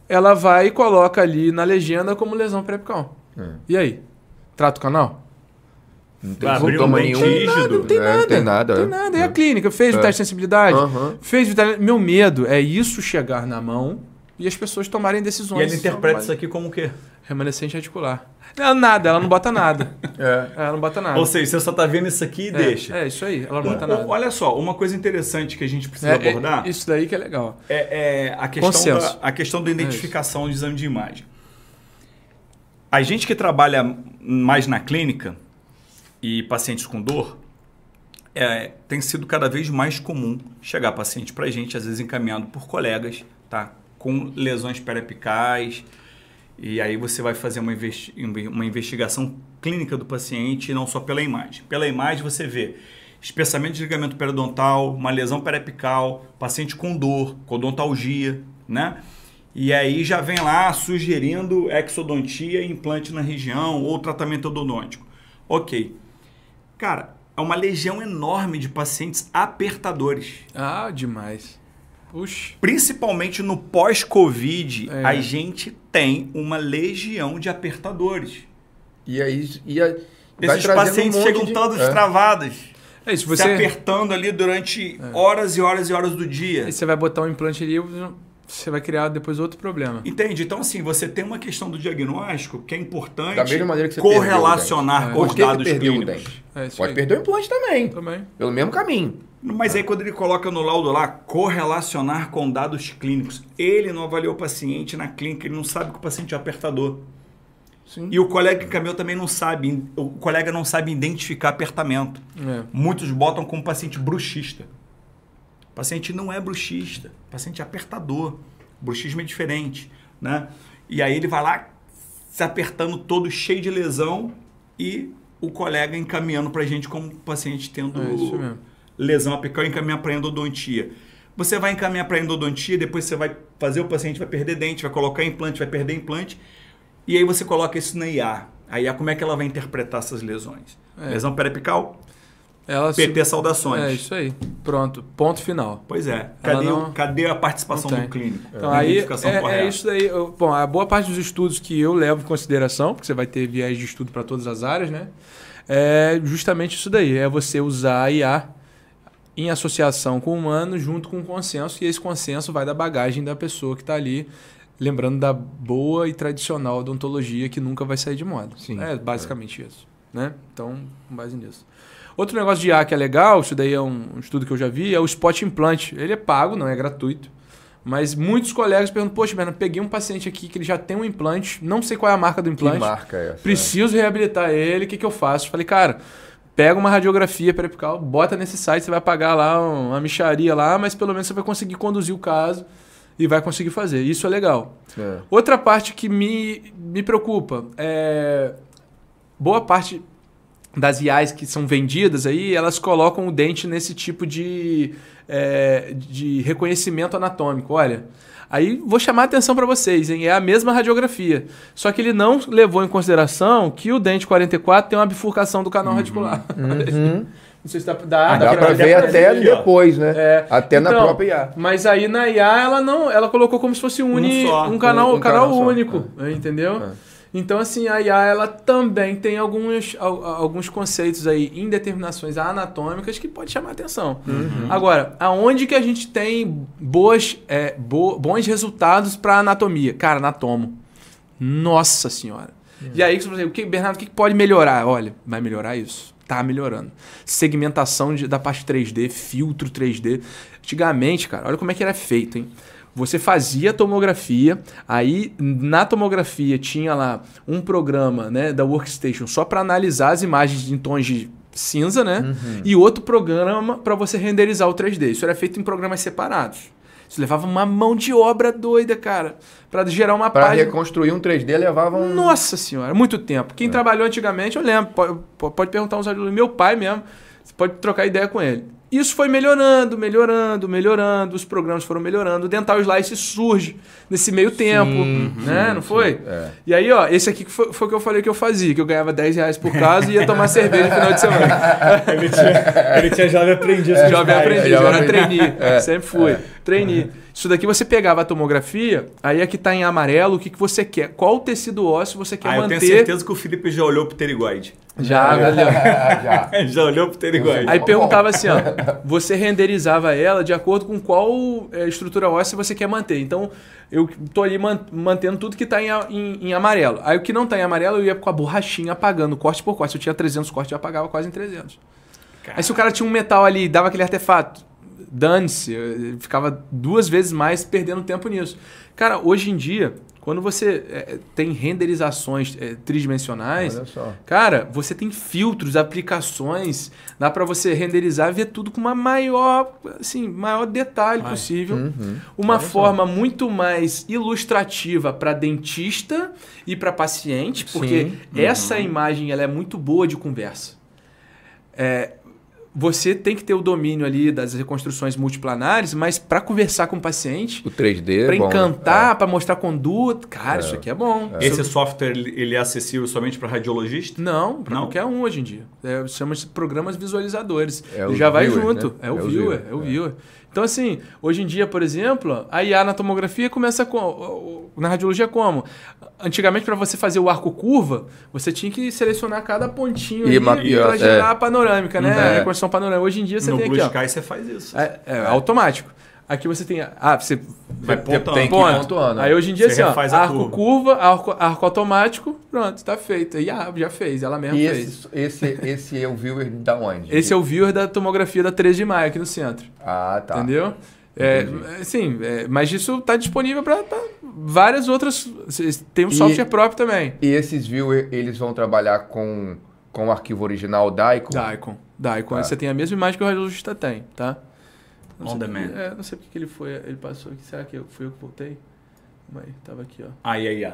Ela vai e coloca ali na legenda como lesão periapical. E aí? Trata o canal? Não tem Vai abrir um sintoma dente nenhum. rígido. Não tem nada. Não tem nada. Não tem nada. É a clínica. Fez o teste de sensibilidade? Aham. Fez vitalidade. Meu medo é isso chegar na mão e as pessoas tomarem decisões. E ele interpreta isso aqui como o quê? Remanescente radicular. Não, nada, ela não bota nada. Ela não bota nada. Ou seja, você só tá vendo isso aqui e deixa. É, isso aí, ela não bota nada. Olha só, uma coisa interessante que a gente precisa abordar... Isso daí que é legal. É a questão da identificação de exame de imagem. A gente que trabalha mais na clínica e pacientes com dor, tem sido cada vez mais comum chegar paciente para a gente, às vezes encaminhado por colegas, tá? Com lesões periapicais, e aí você vai fazer uma investigação clínica do paciente, não só pela imagem. Pela imagem você vê espessamento de ligamento periodontal, uma lesão periapical, paciente com dor, com odontalgia, né? E aí já vem lá sugerindo exodontia e implante na região ou tratamento odontológico. Ok. Cara, é uma legião enorme de pacientes apertadores. Ah, demais. Puxa. Principalmente no pós-Covid, a gente tem uma legião de apertadores. E aí... Esses pacientes chegam todos travados. Isso, se apertando ali durante horas e horas e horas do dia. Aí você vai botar um implante ali, você vai criar depois outro problema. Entende? Então, assim, você tem uma questão do diagnóstico que é importante da mesma maneira que você correlacionar com os dados clínicos. Pode perder o implante também. Pelo mesmo caminho. Mas aí quando ele coloca no laudo lá, correlacionar com dados clínicos, ele não avaliou o paciente na clínica, ele não sabe que o paciente é apertador. Sim. E o colega que encaminhou também não sabe, o colega não sabe identificar apertamento. Muitos botam como paciente bruxista. O paciente não é bruxista, o paciente é apertador. O bruxismo é diferente, né? E aí ele vai lá se apertando todo cheio de lesão e o colega encaminhando para a gente como paciente tendo lesão apical e encaminhar para endodontia. Você vai encaminhar para endodontia, depois você vai fazer o paciente, vai perder dente, vai colocar implante, vai perder implante, e aí você coloca isso na IA. A IA, como é que ela vai interpretar essas lesões? Lesão periapical? PT saudações. É isso aí. Pronto. Ponto final. Pois é. Cadê a participação do clínico? Então, aí isso daí. Bom, a boa parte dos estudos que eu levo em consideração, porque você vai ter viés de estudo para todas as áreas, né? É justamente isso daí. É você usar a IA em associação com o humano, junto com o consenso, e esse consenso vai da bagagem da pessoa que está ali, lembrando da boa e tradicional odontologia que nunca vai sair de moda. Sim, basicamente isso. Né? Então, com base nisso. Outro negócio de IA que é legal, isso daí é um estudo que eu já vi, é o Spot Implant. Ele é pago, não é gratuito, mas muitos colegas perguntam, poxa, Bernardo, peguei um paciente aqui que ele já tem um implante, não sei qual é a marca do implante. Que marca é essa? Preciso reabilitar ele, o que eu faço? Falei, cara, pega uma radiografia periapical, bota nesse site, você vai pagar lá uma mixaria lá, mas pelo menos você vai conseguir conduzir o caso e vai conseguir fazer. Isso é legal. Outra parte que me preocupa é boa parte das IAs que são vendidas aí, elas colocam o dente nesse tipo de reconhecimento anatômico. Olha, aí vou chamar a atenção para vocês, hein? É a mesma radiografia. Só que ele não levou em consideração que o dente 44 tem uma bifurcação do canal radicular. Não sei se dá para ver até depois, né? Até na própria IA. Mas aí na IA ela colocou como se fosse um canal único, entendeu? Então, assim, a IA ela também tem alguns conceitos aí, indeterminações anatômicas que pode chamar a atenção. Agora, aonde que a gente tem bons resultados para anatomia? Cara, anatomo. Nossa Senhora. E aí, Bernardo, o que pode melhorar? Olha, vai melhorar isso. Tá melhorando. Segmentação da parte 3D, filtro 3D. Antigamente, cara, olha como é que era feito, hein? Você fazia tomografia, aí na tomografia tinha lá um programa, né, da Workstation só para analisar as imagens em tons de cinza, né? E outro programa para você renderizar o 3D. Isso era feito em programas separados. Isso levava uma mão de obra doida, cara, para gerar uma página. Para reconstruir um 3D levava um... Nossa Senhora, muito tempo. Quem trabalhou antigamente, eu lembro, pode perguntar uns alunos, meu pai mesmo, você pode trocar ideia com ele. Isso foi melhorando, os programas foram melhorando, o Dental Slice surge nesse meio tempo, né? Não foi? E aí, ó, esse aqui foi o que eu falei que eu fazia, que eu ganhava R$10 por caso e ia tomar cerveja no final de semana. Ele tinha jovem aprendiz. Jovem aprendiz, eu era trainee, sempre fui, trainee. Isso daqui você pegava a tomografia, aí aqui tá em amarelo, o que você quer, qual o tecido ósseo você quer manter. Eu tenho certeza que o Felipe já olhou pro pterigoide. Já. Já olhou pro pterigoide. Aí perguntava assim, ó, você renderizava ela de acordo com qual estrutura óssea você quer manter. Então, eu tô ali mantendo tudo que tá em amarelo. Aí o que não tá em amarelo, eu ia com a borrachinha apagando, corte por corte. Se eu tinha 300 cortes, eu apagava quase em 300. Aí se o cara tinha um metal ali, dava aquele artefato, dane-se, eu ficava 2 vezes mais perdendo tempo nisso. Cara, hoje em dia, quando você tem renderizações tridimensionais, cara, você tem filtros, aplicações, dá para você renderizar e ver tudo com uma maior detalhe possível. Uma forma muito mais ilustrativa para dentista e para paciente, porque essa imagem ela é muito boa de conversa. Você tem que ter o domínio ali das reconstruções multiplanares, mas para conversar com o paciente, o 3D para encantar, para mostrar conduta, cara, isso aqui é bom. Esse software ele é acessível somente para radiologista? Não, para qualquer um hoje em dia. Chama-se programas visualizadores. Ele já vai viewer, junto. Né? É o viewer. Então, assim, hoje em dia, por exemplo, a IA na tomografia começa na radiologia como? Antigamente, para você fazer o arco curva, você tinha que selecionar cada pontinho para gerar a panorâmica, né? A reconstrução panorâmica. Hoje em dia, você tem aqui, no Blue Sky você faz isso. Automático. Aqui você tem... você vai pontuando. Aí hoje em dia, assim, arco curva, arco automático, pronto, está feito. E já fez, ela mesma fez. Esse é o viewer da onde? Esse é o viewer da tomografia da 3 de maio, aqui no centro. Ah, tá. Entendeu? Mas isso está disponível para várias outras... Tem um software próprio também. E esses viewers, eles vão trabalhar com o arquivo original Daikon? Daikon. Aí você tem a mesma imagem que o radiologista tem, tá? On demand. Não sei porque ele foi. Ele passou aqui. Será que fui eu que voltei? Mas tava aqui, ó. Aí.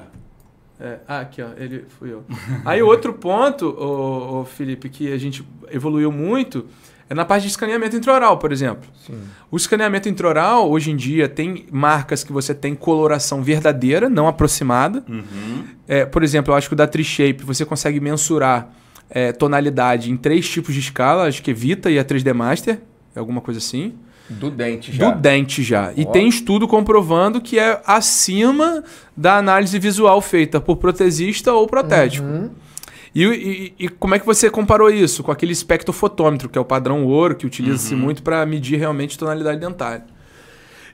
Aqui, ó. Ele fui eu. Aí outro ponto, ô Felipe, que a gente evoluiu muito é na parte de escaneamento intraoral, por exemplo. Sim. O escaneamento intraoral, hoje em dia, tem marcas que você tem coloração verdadeira, não aproximada. Por exemplo, eu acho que o da Trishape você consegue mensurar tonalidade em 3 tipos de escala, acho que é Vita e a 3D Master, alguma coisa assim. Do dente já. E tem estudo comprovando que é acima da análise visual feita por protesista ou protético. E como é que você comparou isso? Com aquele espectrofotômetro, que é o padrão ouro, que utiliza-se muito para medir realmente tonalidade dentária.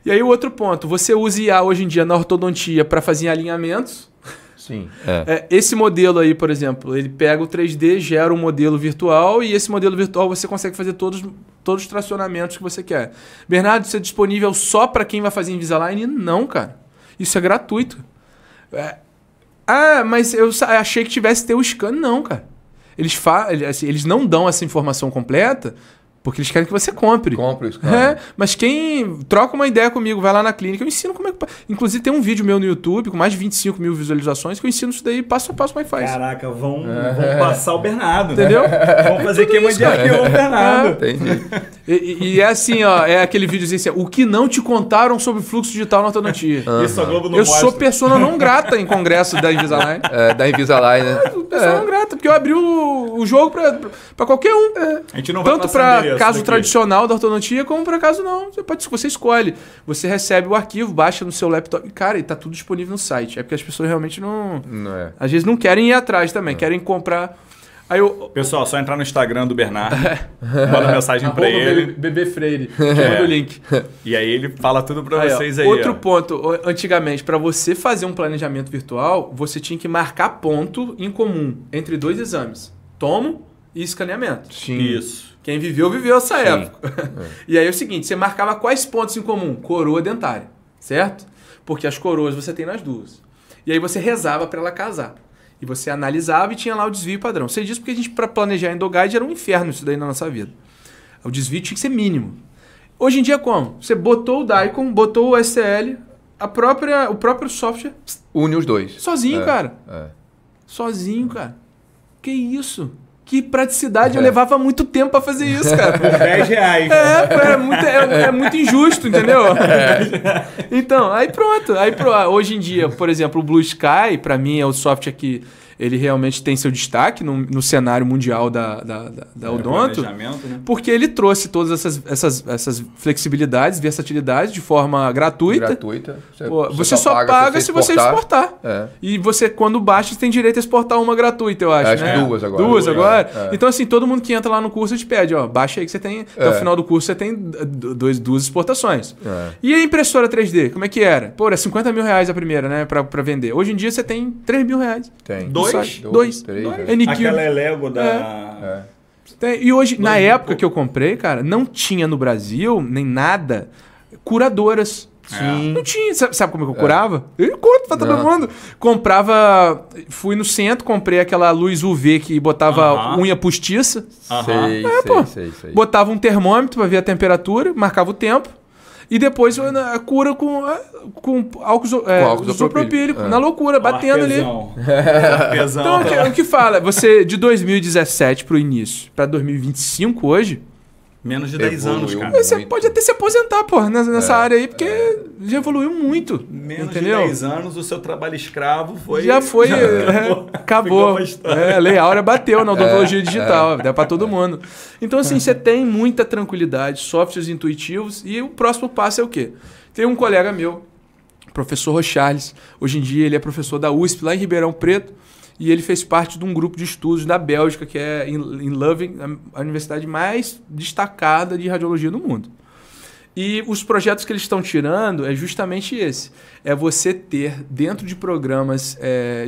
E aí o outro ponto, você usa IA hoje em dia na ortodontia para fazer alinhamentos. Sim. Esse modelo aí, por exemplo, ele pega o 3D, gera um modelo virtual e esse modelo virtual você consegue fazer todos os tracionamentos que você quer. Bernardo, isso é disponível só para quem vai fazer Invisalign? Não, cara. Isso é gratuito. Mas eu achei que tivesse ter o scan. Não, cara. Eles não dão essa informação completa porque eles querem que você compre. Compre o scan. Mas quem troca uma ideia comigo, vai lá na clínica, eu ensino como é que... Inclusive tem um vídeo meu no YouTube com mais de 25 mil visualizações que eu ensino isso daí passo a passo como é que faz. Caraca, vão passar o Bernardo. Entendeu? Vamos fazer queima de arquivo o Bernardo. Entendi. E é assim, ó, é aquele videozinho assim, o que não te contaram sobre fluxo digital na ortodontia. Isso a Globo não eu mostra. sou persona não grata em congresso da Invisalign. Da Invisalign, né? Persona não grata, porque eu abri o jogo pra qualquer um. A gente não vai tanto para caso tradicional da ortodontia, como para caso não. Você escolhe. Você recebe o arquivo, baixa no seu laptop. E, cara, e tá tudo disponível no site. É porque as pessoas realmente não... Às vezes não querem ir atrás também, querem comprar... Pessoal, só entrar no Instagram do Bernardo, manda mensagem pra ele. Bebê Freire, manda o link. E aí ele fala tudo pra vocês aí. Outro ponto, antigamente, para você fazer um planejamento virtual, você tinha que marcar ponto em comum entre 2 exames. Tomo e escaneamento. Sim. Isso. Quem viveu essa época. E aí é o seguinte, você marcava quais pontos em comum? Coroa dentária, certo? Porque as coroas você tem nas duas. E aí você rezava para ela casar. E você analisava e tinha lá o desvio padrão. Sei disso porque a gente, para planejar endoguide, era um inferno isso daí na nossa vida. O desvio tinha que ser mínimo. Hoje em dia, como? Você botou o Daikon, botou o STL, o próprio software... Une os dois. Sozinho, cara. Sozinho, cara. Que isso? Que praticidade. Eu levava muito tempo para fazer isso, cara. Por R$10. É muito injusto, entendeu? Então, aí pronto. Hoje em dia, por exemplo, o Blue Sky, para mim, é o software que ele realmente tem seu destaque no cenário mundial da Odonto, Né? porque ele trouxe todas essas flexibilidades, versatilidades de forma gratuita. Você só paga se você exportar. E você, quando baixa, você tem direito a exportar uma gratuita, eu acho. Acho né? que duas agora. Duas agora. Então, assim, todo mundo que entra lá no curso te pede, ó, baixa aí que você tem. Até o final do curso você tem duas exportações. E a impressora 3D, como é que era? Pô, era 50 mil reais a primeira, né? Pra vender. Hoje em dia você tem 3 mil reais. Tem. Dois. Aquela é Lego da... E hoje, na época que eu comprei, cara, não tinha no Brasil, nem nada, curadoras. Sim. Não tinha. Sabe como é que eu curava? Eu conto pra todo mundo. Comprava... Fui no centro, comprei aquela luz UV que botava unha postiça. Sei. Botava um termômetro pra ver a temperatura, marcava o tempo. E depois a cura com álcool isopropílico. Na loucura, batendo ali. Então, o que fala? Você, de 2017 pro início, pra 2025 hoje... Menos de 10 anos, cara. Você pode até se aposentar, pô, nessa área aí, porque já evoluiu muito. Menos de 10 anos, o seu trabalho escravo foi... Já foi, acabou. Lei Áurea bateu na odontologia digital, dá pra todo mundo. Então, assim, você tem muita tranquilidade, softwares intuitivos, e o próximo passo é o quê? Tem um colega meu, professor Rocharles, hoje em dia ele é professor da USP, lá em Ribeirão Preto, e ele fez parte de um grupo de estudos da Bélgica, que é em Leuven, a universidade mais destacada de radiologia do mundo. E os projetos que eles estão tirando é justamente esse. É você ter, dentro de programas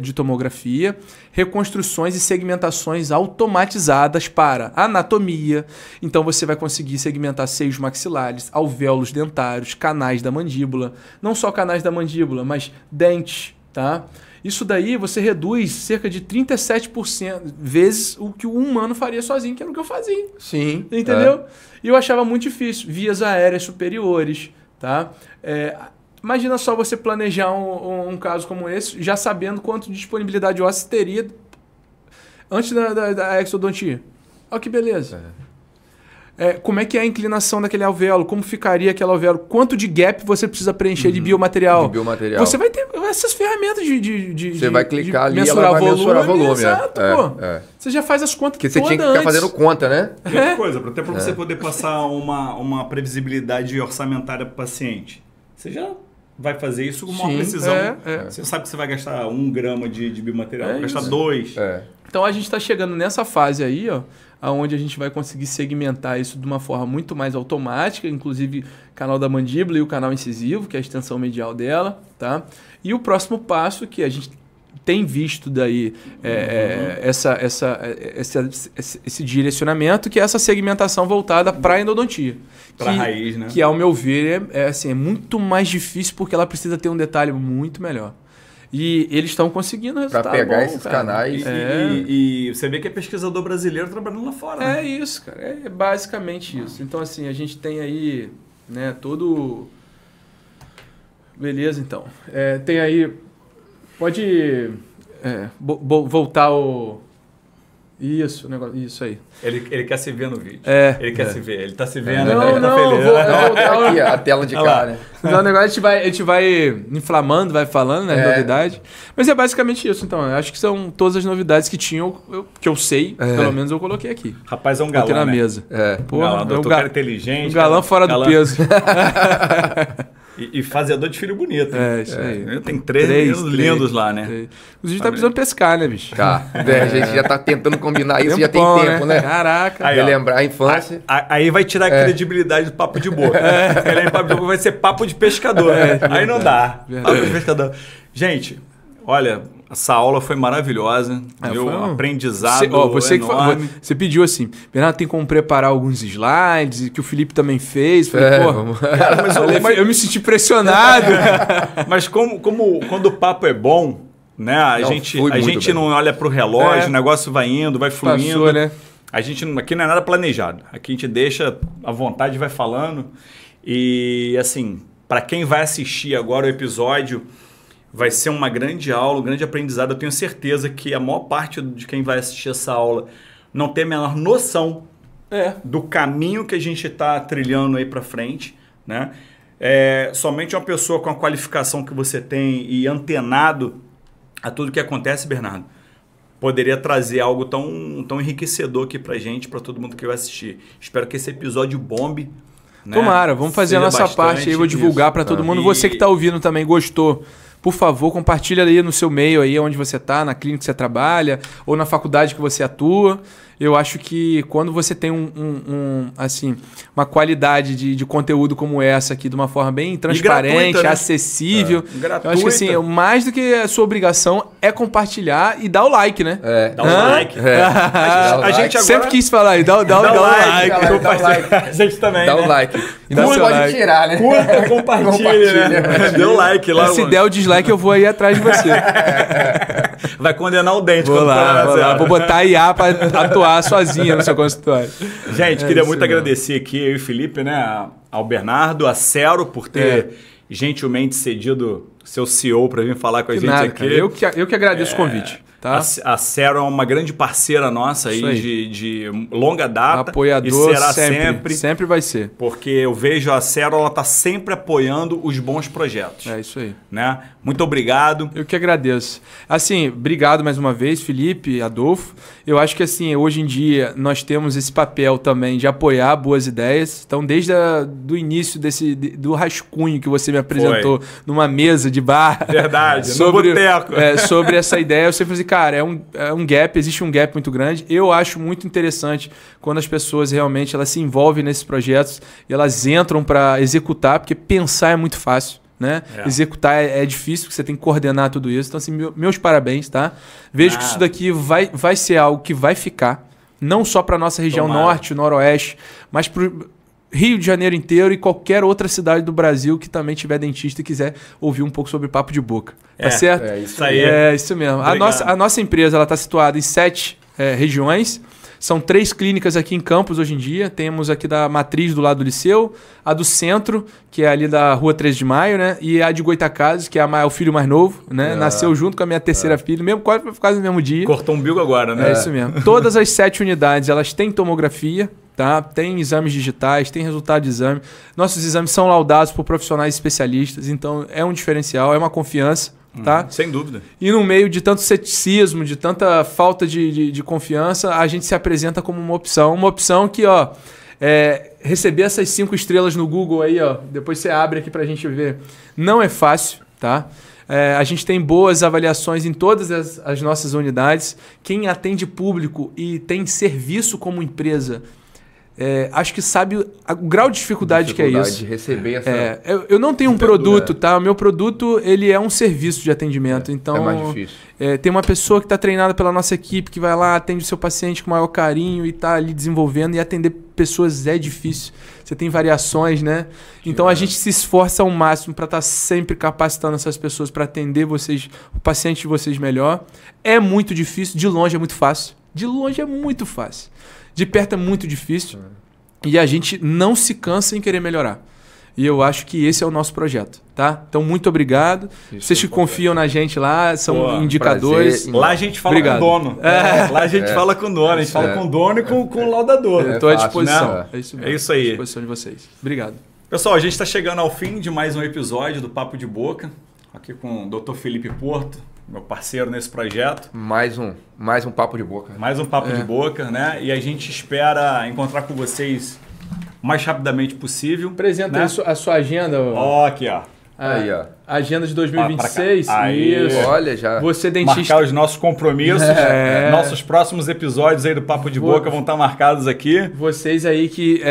de tomografia, reconstruções e segmentações automatizadas para anatomia. Então você vai conseguir segmentar seios maxilares, alvéolos dentários, canais da mandíbula. Não só canais da mandíbula, mas dentes, tá? Isso daí você reduz cerca de 37% vezes o que o humano faria sozinho, que era o que eu fazia. Sim. Entendeu? E eu achava muito difícil. Vias aéreas superiores, tá? Imagina só você planejar um caso como esse, já sabendo quanto de disponibilidade óssea teria antes da exodontia. Olha que beleza. Como é que é a inclinação daquele alvéolo? Como ficaria aquele alvéolo? Quanto de gap você precisa preencher de biomaterial? Você vai ter essas ferramentas de você vai clicar ali e mensurar ela vai mensurar volume. Exato, pô. Você já faz as contas todas. Porque você tinha que ficar fazendo conta, né? E outra coisa, até para você poder passar uma previsibilidade orçamentária para o paciente. Você já vai fazer isso com uma precisão. Você sabe que você vai gastar 1 grama de biomaterial, vai gastar 2. Então a gente está chegando nessa fase aí, ó, onde a gente vai conseguir segmentar isso de uma forma muito mais automática, inclusive o canal da mandíbula e o canal incisivo, que é a extensão medial dela, tá? E o próximo passo que a gente tem visto daí esse direcionamento, que é essa segmentação voltada para a endodontia. Para a raiz, né? Que, ao meu ver, é muito mais difícil porque ela precisa ter um detalhe muito melhor. E eles estão conseguindo resultado para pegar bom, esses cara. canais. E você vê que é pesquisador brasileiro trabalhando lá fora. É isso, cara. É basicamente isso. Então, assim, a gente tem aí, né, todo... Beleza, então. Tem aí... Pode voltar o... Isso, o negócio, isso aí. Ele quer se ver no vídeo. Ele quer se ver. Ele tá se vendo. Não, tá feliz. Aqui, a tela de cá, né? Então, o negócio a gente vai inflamando, vai falando, né? Novidade. Mas é basicamente isso. Então, eu acho que são todas as novidades que tinham, que eu sei, pelo menos eu coloquei aqui. Rapaz, é um galã, na né? mesa. Porra, galã, doutor, cara inteligente. Um galã fora do peso. E fazedor de filho bonito. Isso aí. Tem 3 meninos lindos lá, né? Inclusive tá precisando pescar, né, bicho? Tá. A gente já tá tentando combinar isso, já tem tempo, né? Caraca. Aí, relembrar a infância. Aí vai tirar a credibilidade do papo de boca. Aí papo de boca vai ser papo de pescador. Aí não dá. Papo de pescador. Gente, olha, essa aula foi maravilhosa. Um aprendizado enorme. Você pediu assim, Bernardo, tem como preparar alguns slides, que o Felipe também fez. Falei, cara, eu me senti pressionado. Mas como quando o papo é bom, né? A gente não olha pro relógio, o negócio vai indo, vai fluindo. Passou, né? Aqui não é nada planejado. Aqui a gente deixa à vontade, vai falando. E assim, para quem vai assistir agora o episódio, vai ser uma grande aula, um grande aprendizado. Eu tenho certeza que a maior parte de quem vai assistir essa aula não tem a menor noção do caminho que a gente está trilhando aí para frente, né? Somente uma pessoa com a qualificação que você tem e antenado a tudo que acontece, Bernardo, poderia trazer algo tão enriquecedor aqui pra gente, pra todo mundo que vai assistir. Espero que esse episódio bombe. Né? Tomara, vamos fazer a nossa parte aí, vou divulgar para todo mundo. Você que está ouvindo também, gostou, por favor, compartilha aí no seu meio aí, onde você está, na clínica que você trabalha, ou na faculdade que você atua. Eu acho que quando você tem assim, uma qualidade de conteúdo como essa aqui, de uma forma bem transparente, gratuita, né? Acessível, Gratuita. eu acho que assim, mais do que a sua obrigação é compartilhar e dar o like, né? Dá o like. A gente agora... Sempre quis falar aí, dá o like. Compartilha. A gente também, Dá né? o like. Dá Não seu pode like. tirar, né? Curta, compartilha, né? Deu like lá. Se der o dislike, eu vou aí atrás de você. Vai condenar o dente. Vou lá. Vou botar a IA para atuar sozinha no seu consultório. Gente, queria muito agradecer aqui eu e o Felipe, né? Ao Bernardo, a Cero, por ter gentilmente cedido seu CEO para vir falar com a gente nada, aqui. Cara. Eu que agradeço o convite. Tá? A Cero é uma grande parceira nossa aí de longa data. Apoiador, e será sempre vai ser. Porque eu vejo a Cero, ela está sempre apoiando os bons projetos. É isso aí. Né? Muito obrigado. Eu que agradeço. Assim, obrigado mais uma vez, Felipe, Adolfo. Eu acho que assim, hoje em dia nós temos esse papel também de apoiar boas ideias. Então, desde do início do rascunho que você me apresentou numa mesa de bar. Verdade, no boteco. Sobre essa ideia, eu sempre falei, cara, é um gap, existe um gap muito grande. Eu acho muito interessante quando as pessoas realmente elas se envolvem nesses projetos e elas entram para executar, porque pensar é muito fácil. Né? Executar é difícil, porque você tem que coordenar tudo isso. Então, assim, meus parabéns, tá? Vejo que isso daqui vai ser algo que vai ficar, não só para nossa região norte, noroeste, mas para Rio de Janeiro inteiro e qualquer outra cidade do Brasil que também tiver dentista e quiser ouvir um pouco sobre papo de boca. Tá certo? É isso aí. É isso mesmo. A nossa empresa está situada em 7 regiões. São 3 clínicas aqui em Campos hoje em dia. Temos aqui da Matriz do lado do Liceu, a do Centro, que é ali da Rua 13 de Maio, né? E a de Goitacazes, que é o filho mais novo, né? Nasceu junto com a minha terceira filha, mesmo quase no mesmo dia. Cortou um umbigo agora, né? É isso mesmo. Todas as 7 unidades, elas têm tomografia, tá? Tem exames digitais, tem resultado de exame. Nossos exames são laudados por profissionais especialistas, então é um diferencial, é uma confiança. Tá? Sem dúvida. E no meio de tanto ceticismo, de tanta falta de confiança, a gente se apresenta como uma opção que, receber essas 5 estrelas no Google aí, depois você abre aqui pra gente ver, não é fácil, tá? A gente tem boas avaliações em todas as nossas unidades. Quem atende público e tem serviço como empresa, acho que sabe o grau de dificuldade que é isso. De receber essa... eu não tenho um produto, tá? O meu produto ele é um serviço de atendimento. Então, é mais difícil. Tem uma pessoa que está treinada pela nossa equipe, que vai lá, atende o seu paciente com o maior carinho e está ali desenvolvendo. E atender pessoas é difícil. Você tem variações, né? Então, a gente se esforça ao máximo para estar sempre capacitando essas pessoas para atender vocês, o paciente de vocês melhor. É muito difícil, de longe é muito fácil. De longe é muito fácil. De perto é muito difícil e a gente não se cansa em querer melhorar. E eu acho que esse é o nosso projeto, tá? Então, muito obrigado. Vocês que confiam na gente lá, são indicadores. Lá a gente fala com o dono. Lá a gente fala com o dono. A gente fala com o dono e com o laudador. Estou à disposição. Né? É isso mesmo. É isso aí. À disposição de vocês. Obrigado. Pessoal, a gente está chegando ao fim de mais um episódio do Papo de Boca. Aqui com o Dr. Felipe Porto, meu parceiro nesse projeto. Mais um Papo de Boca. Mais um Papo de Boca, né? E a gente espera encontrar com vocês o mais rapidamente possível. Apresenta né? a sua agenda. Aqui, ó. Aí, ó. Agenda de 2026. Aí. Isso. Olha, já. Você dentista. Marcar os nossos compromissos. Nossos próximos episódios aí do Papo de Boca vão estar marcados aqui. Vocês aí que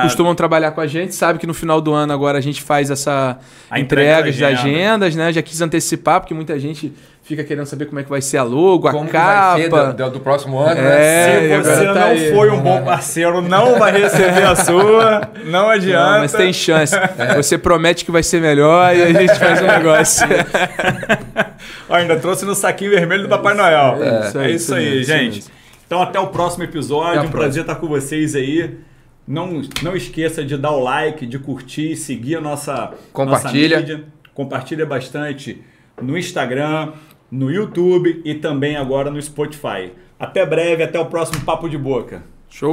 costumam trabalhar com a gente, sabe que no final do ano agora a gente faz essa entrega de agendas, né? Já quis antecipar, porque muita gente fica querendo saber como é que vai ser a logo, como a capa. Vai ser do próximo ano, né? Se você não foi um bom parceiro, não vai receber a sua. Não adianta. Não, mas tem chance. Você promete que vai ser melhor e a gente faz um negócio. Ainda trouxe no saquinho vermelho do Papai Noel. É isso aí, gente. Isso. Então até o próximo episódio. Um prazer estar com vocês aí. Não esqueça de dar o like, de curtir, seguir a nossa mídia. Compartilha bastante no Instagram, no YouTube e também agora no Spotify. Até breve, até o próximo Papo de Boca. Show.